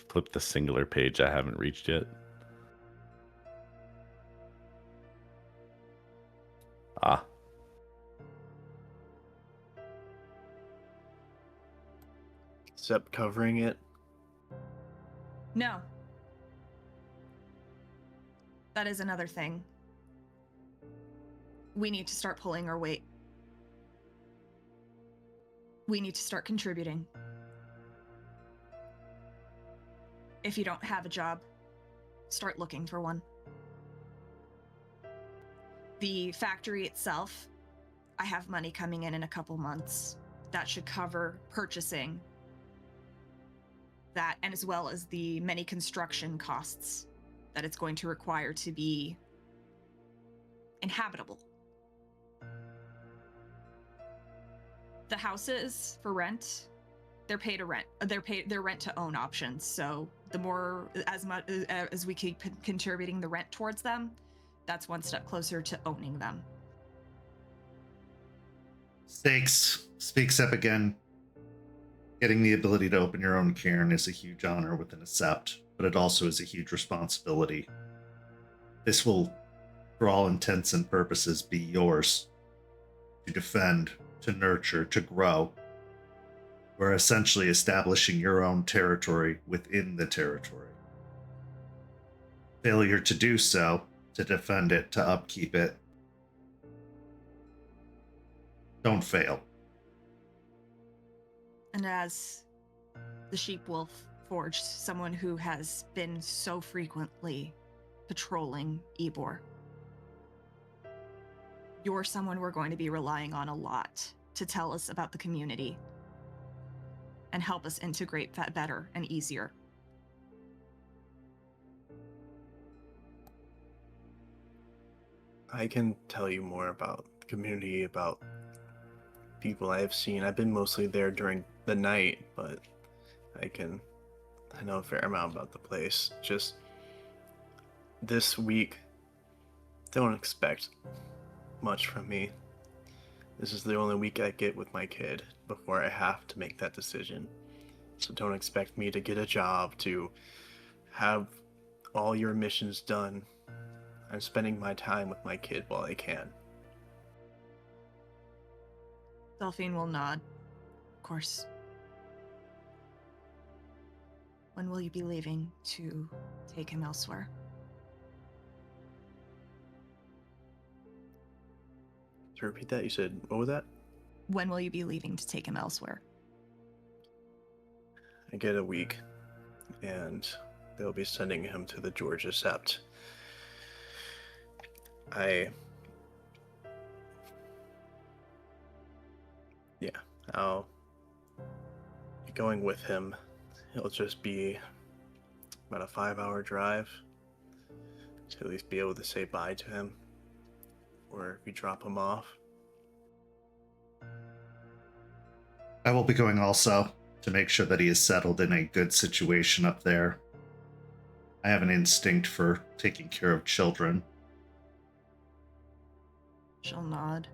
Flip the singular page I haven't reached yet. Ah. Except covering it. No. That is another thing. We need to start pulling our weight. We need to start contributing. If you don't have a job, start looking for one. The factory itself, I have money coming in a couple months. That should cover purchasing that, and as well as the many construction costs that it's going to require to be inhabitable. The houses for rent, they're pay to rent. They're rent to own options. So the more, as much as we keep contributing the rent towards them, that's one step closer to owning them. Stakes speaks up again. Getting the ability to open your own cairn is a huge honor within a sept, but it also is a huge responsibility. This will, for all intents and purposes, be yours to defend, to nurture, to grow. We're essentially establishing your own territory within the territory. Failure to do so, to defend it, to upkeep it, don't fail. And as the Sheep Wolf Forge, someone who has been so frequently patrolling Ybor, you're someone we're going to be relying on a lot to tell us about the community and help us integrate that better and easier. I can tell you more about the community, about people I have seen. I've been mostly there during the night, but I know a fair amount about the place. Just this week, don't expect much from me. This is the only week I get with my kid before I have to make that decision. So don't expect me to get a job, to have all your missions done. I'm spending my time with my kid while I can. Delphine will nod. Of course. When will you be leaving to take him elsewhere? To repeat that, you said, what was that? When will you be leaving to take him elsewhere? I get a week, and they'll be sending him to the Georgia Sept. I'll be going with him. It'll just be about a 5-hour drive to at least be able to say bye to him, or if you drop him off. I will be going also to make sure that he is settled in a good situation up there. I have an instinct for taking care of children. She'll nod.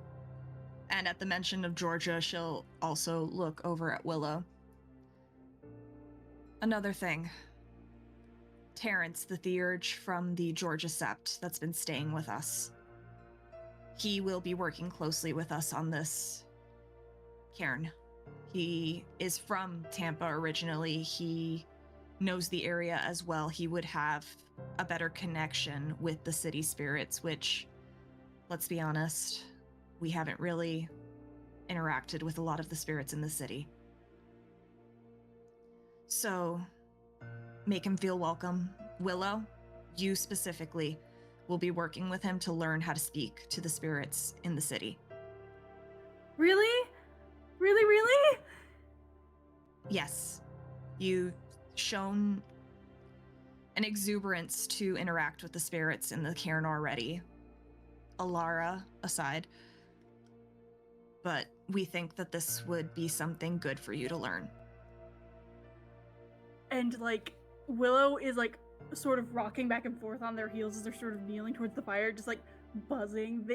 And at the mention of Georgia, she'll also look over at Willow. Another thing. Terrence, the Theurge from the Georgia Sept that's been staying with us. He will be working closely with us on this cairn. He is from Tampa originally. He knows the area as well. He would have a better connection with the city spirits, which, let's be honest, we haven't really interacted with a lot of the spirits in the city. So, make him feel welcome. Willow, you specifically, will be working with him to learn how to speak to the spirits in the city. Really? Really? Yes. You've shown an exuberance to interact with the spirits in the cairn already. Alara aside. But we think that this would be something good for you to learn. And, like, Willow is, like, sort of rocking back and forth on their heels as they're sort of kneeling towards the fire, just, like, buzzing.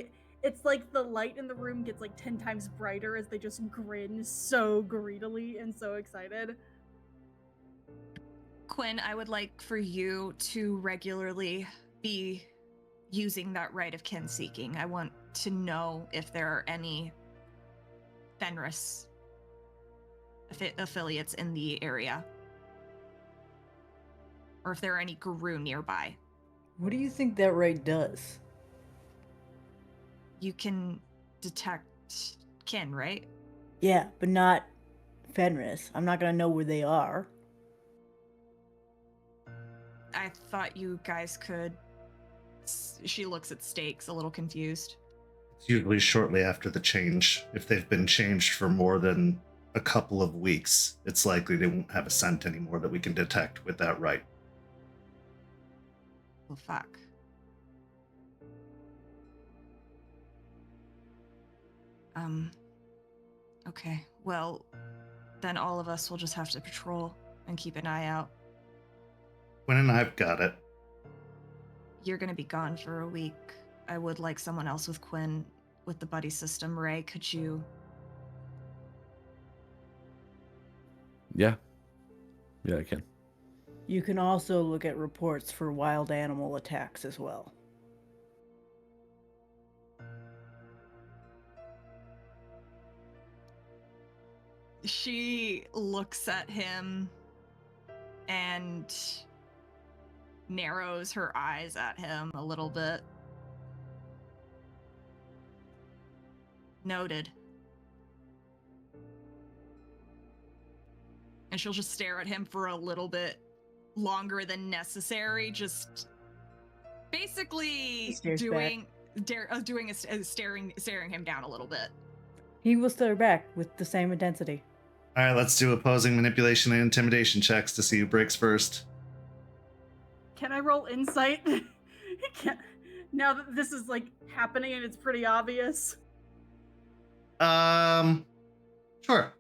it's like the light in the room gets like 10 times brighter as they just grin so greedily and so excited. Quinn, I would like for you to regularly be using that right of kin seeking. I want to know if there are any Fenris affiliates in the area, or if there are any Guru nearby. What do you think that right does? You can detect kin, right? Yeah, but not Fenris. I'm not gonna know where they are. I thought you guys could. She looks at Stakes, a little confused. It's usually shortly after the change. If they've been changed for more than a couple of weeks, it's likely they won't have a scent anymore that we can detect with that right. Well, fuck. Okay. Well, then all of us will just have to patrol and keep an eye out. Quinn and I've got it. You're gonna be gone for a week. I would like someone else with Quinn with the buddy system. Ray, could you? Yeah. Yeah, I can. You can also look at reports for wild animal attacks as well. She looks at him and narrows her eyes at him a little bit. Noted. And she'll just stare at him for a little bit longer than necessary, just basically staring him down a little bit. He will stare back with the same intensity. All right, let's do opposing manipulation and intimidation checks to see who breaks first. Can I roll insight? Now that this is like happening and it's pretty obvious. Sure.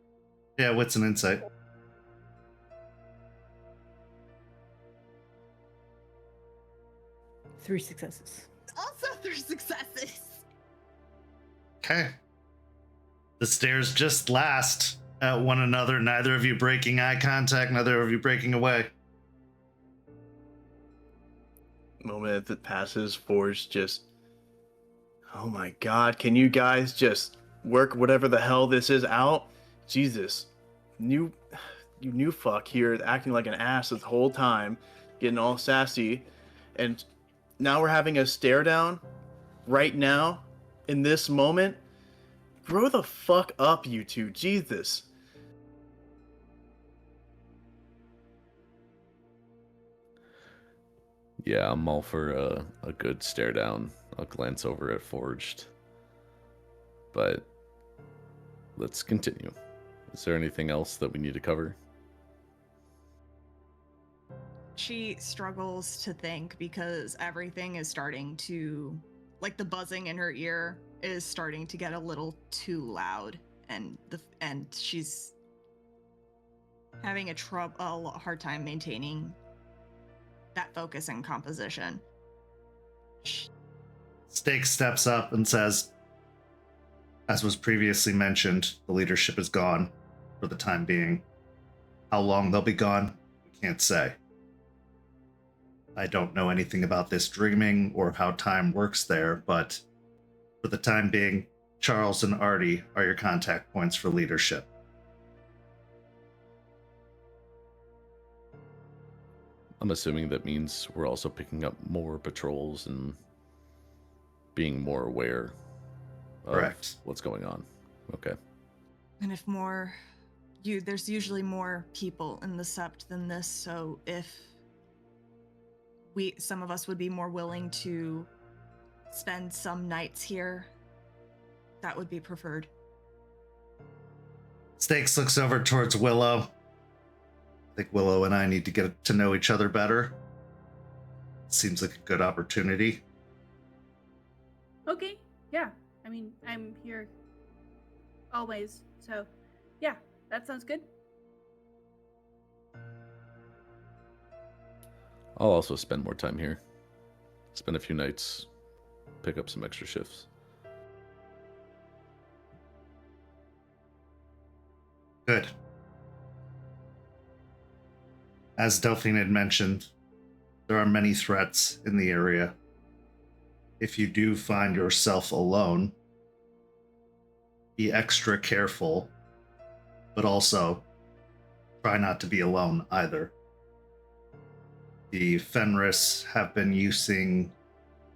Yeah, what's an insight? Three successes. Also 3 successes. Okay. The stares just last at one another, neither of you breaking eye contact, neither of you breaking away. Moment that passes, Forge just, oh my god, can you guys just work whatever the hell this is out? Jesus, you new fuck here acting like an ass this whole time, getting all sassy, and now we're having a stare down right now in this moment. Grow the fuck up, you two. Jesus. Yeah, I'm all for a good stare down. I'll glance over at Forged. But let's continue. Is there anything else that we need to cover? She struggles to think because everything is starting to, like, the buzzing in her ear is starting to get a little too loud, and she's having a hard time maintaining that focus and composition. Stake steps up and says, as was previously mentioned, the leadership is gone for the time being. How long they'll be gone, we can't say. I don't know anything about this dreaming or how time works there, but for the time being, Charles and Artie are your contact points for leadership. I'm assuming that means we're also picking up more patrols and being more aware of Correct. what's going on. Okay. And if there's usually more people in the Sept than this, so if some of us would be more willing to spend some nights here, that would be preferred. Stakes looks over towards Willow. I think Willow and I need to get to know each other better. Seems like a good opportunity. Okay, yeah. I mean, I'm here always, so yeah, that sounds good. I'll also spend more time here. Spend a few nights, pick up some extra shifts. Good. As Delphine had mentioned, there are many threats in the area. If you do find yourself alone, be extra careful, but also try not to be alone either. The Fenris have been using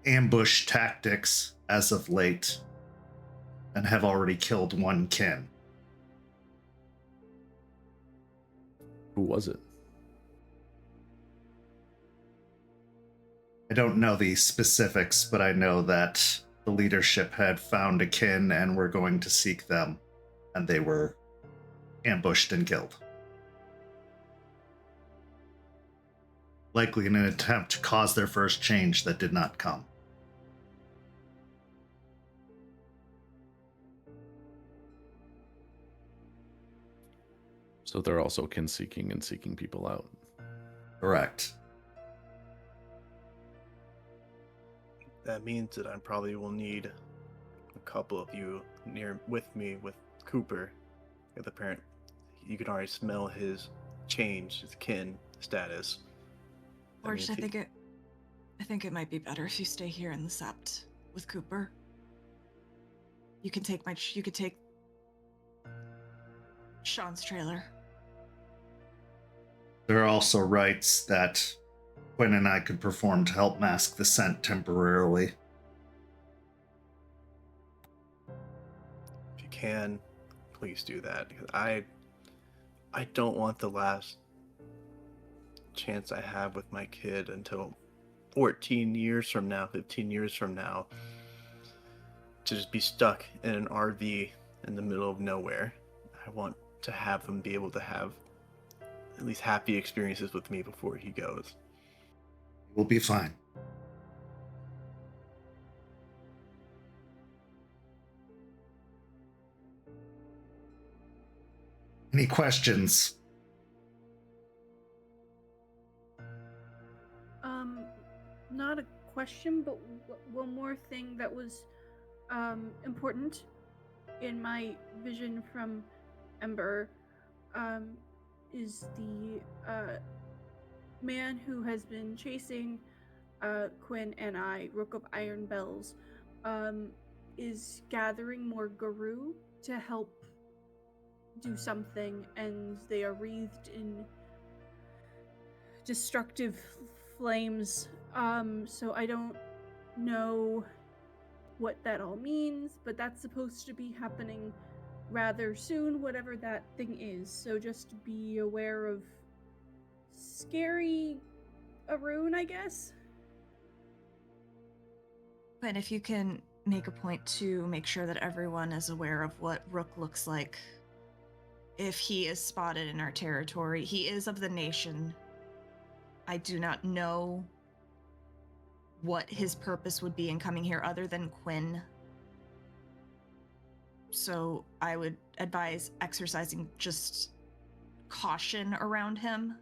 ambush tactics as of late and have already killed one kin. Who was it? I don't know the specifics, but I know that the leadership had found a kin and were going to seek them, and they were ambushed and killed. Likely in an attempt to cause their first change that did not come. So they're also kin seeking and seeking people out. Correct. That means that I probably will need a couple of you with me with Cooper. The parent, you can already smell his change, his kin status. George, I think it might be better if you stay here in the Sept with Cooper. You could take Sean's trailer. There are also rites that Quinn and I could perform to help mask the scent temporarily. If you can, please do that. Because I don't want the last chance I have with my kid until 14 years from now, 15 years from now, to just be stuck in an RV in the middle of nowhere. I want to have him be able to have at least happy experiences with me before he goes. We'll be fine. Any questions? Not a question, but one more thing that was important in my vision from Ember is the man who has been chasing Quinn and I, Rook of Iron Bells, is gathering more Guru to help do something, and they are wreathed in destructive flames. So I don't know what that all means, but that's supposed to be happening rather soon, whatever that thing is. So just be aware of scary Arun, I guess. And if you can make a point to make sure that everyone is aware of what Rook looks like if he is spotted in our territory. He is of the nation. I do not know what his purpose would be in coming here other than Quinn. So I would advise exercising just caution around him.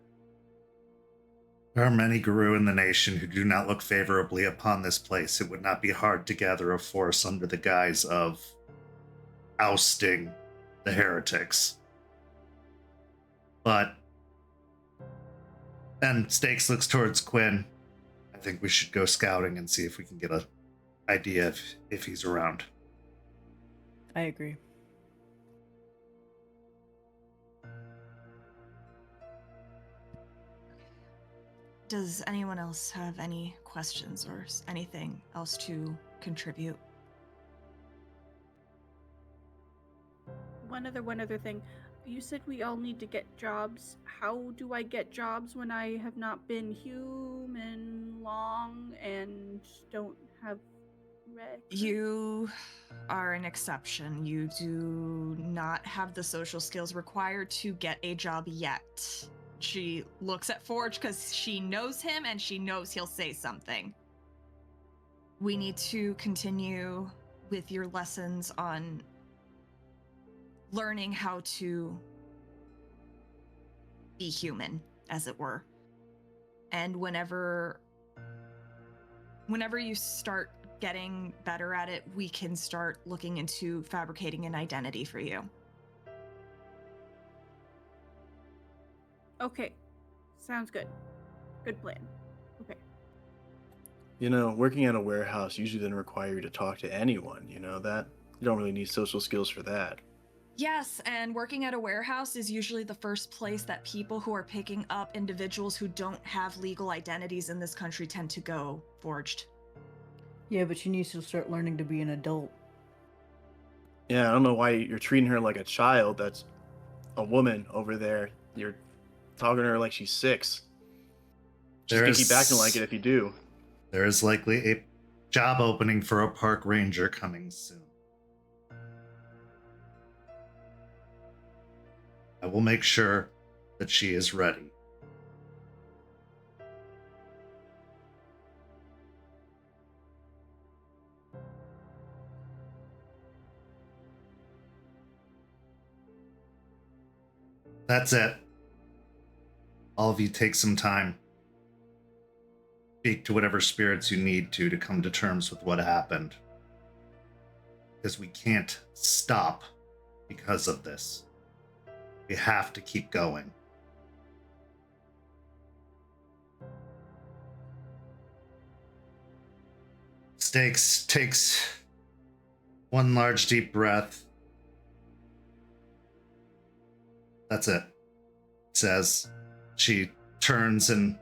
There are many Guru in the nation who do not look favorably upon this place. It would not be hard to gather a force under the guise of ousting the heretics. But then Stakes looks towards Quinn. I think we should go scouting and see if we can get an idea if he's around. I agree. Does anyone else have any questions or anything else to contribute? One other thing. You said we all need to get jobs. How do I get jobs when I have not been human long and don't have red? You are an exception. You do not have the social skills required to get a job yet. She looks at Forge because she knows him and she knows he'll say something. We need to continue with your lessons on learning how to be human, as it were. And whenever you start getting better at it, we can start looking into fabricating an identity for you. Okay. Sounds good. Good plan. Okay. You know, working at a warehouse usually doesn't require you to talk to anyone, you know that? You don't really need social skills for that. Yes, and working at a warehouse is usually the first place that people who are picking up individuals who don't have legal identities in this country tend to go forged. Yeah, but she needs to start learning to be an adult. Yeah, I don't know why you're treating her like a child. That's a woman over there. You're talking to her like she's 6. She's gonna keep acting like it if you do. There is likely a job opening for a park ranger coming soon. I will make sure that she is ready. That's it. All of you take some time. Speak to whatever spirits you need to come to terms with what happened. Because we can't stop because of this. We have to keep going. Stakes takes one large deep breath. That's it. Says she turns and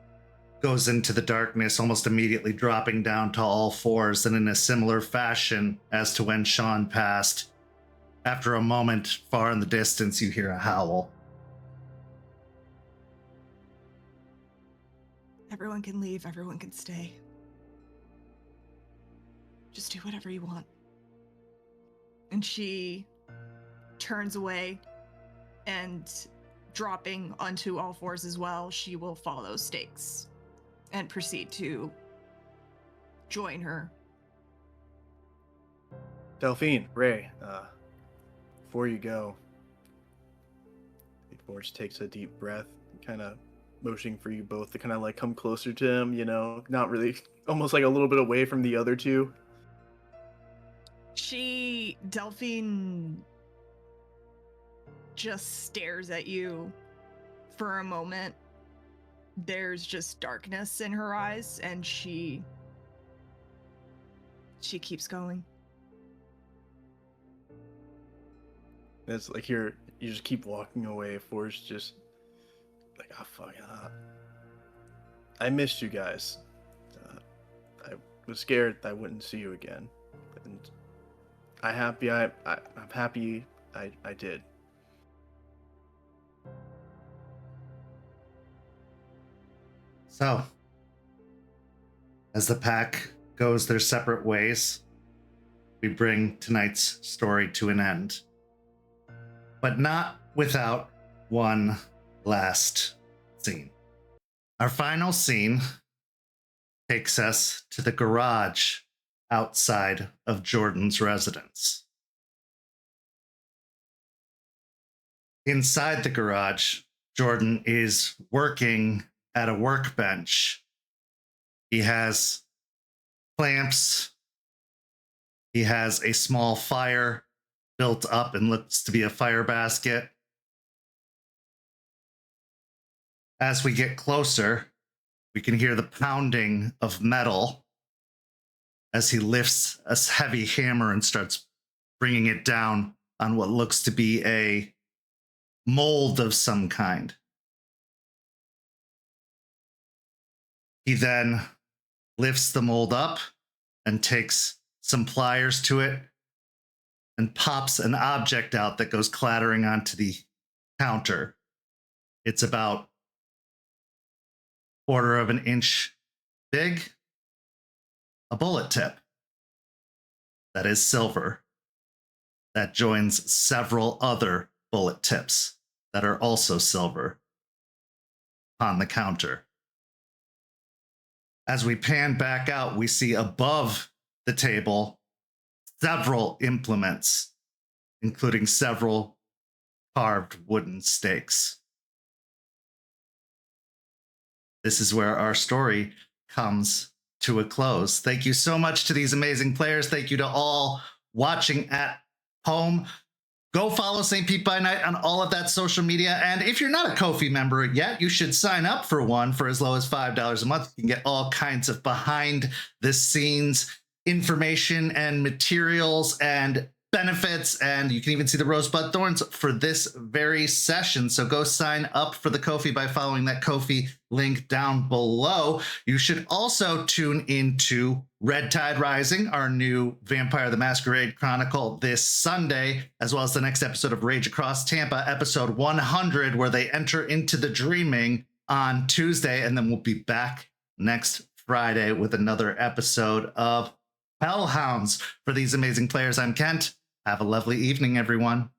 goes into the darkness, almost immediately dropping down to all fours, and in a similar fashion as to when Sean passed. After a moment, far in the distance, you hear a howl. Everyone can leave, everyone can stay. Just do whatever you want. And she turns away, and dropping onto all fours as well, she will follow Stakes and proceed to join her. Delphine, Ray, before you go, Forge takes a deep breath, kind of motioning for you both to kind of like come closer to him, you know, not really, almost like a little bit away from the other two. Delphine just stares at you for a moment. There's just darkness in her eyes, and she keeps going. It's like you just keep walking away. Forge just like, oh fuck, I missed you guys. I was scared I wouldn't see you again, and I'm happy I did. So, as the pack goes their separate ways, we bring tonight's story to an end. But not without one last scene. Our final scene takes us to the garage outside of Jordan's residence. Inside the garage, Jordan is working at a workbench. He has clamps. He has a small fire built up and looks to be a fire basket. As we get closer, we can hear the pounding of metal as he lifts a heavy hammer and starts bringing it down on what looks to be a mold of some kind. He then lifts the mold up and takes some pliers to it and pops an object out that goes clattering onto the counter. It's about 1/4 of an inch big, a bullet tip that is silver that joins several other bullet tips that are also silver on the counter. As we pan back out, we see above the table several implements, including several carved wooden stakes. This is where our story comes to a close. Thank you so much to these amazing players. Thank you to all watching at home. Go follow St. Pete by Night on all of that social media. And if you're not a Ko-fi member yet, you should sign up for one for as low as $5 a month. You can get all kinds of behind the scenes information and materials and benefits, and you can even see the rosebud thorns for this very session. So go sign up for the Ko-fi by following that Ko-fi link down below. You should also tune into Red Tide Rising, our new Vampire the Masquerade Chronicle, this Sunday, as well as the next episode of Rage Across Tampa, episode 100, where they enter into the dreaming on Tuesday, and then we'll be back next Friday with another episode of Hounds. For these amazing players, I'm Kent. Have a lovely evening, everyone.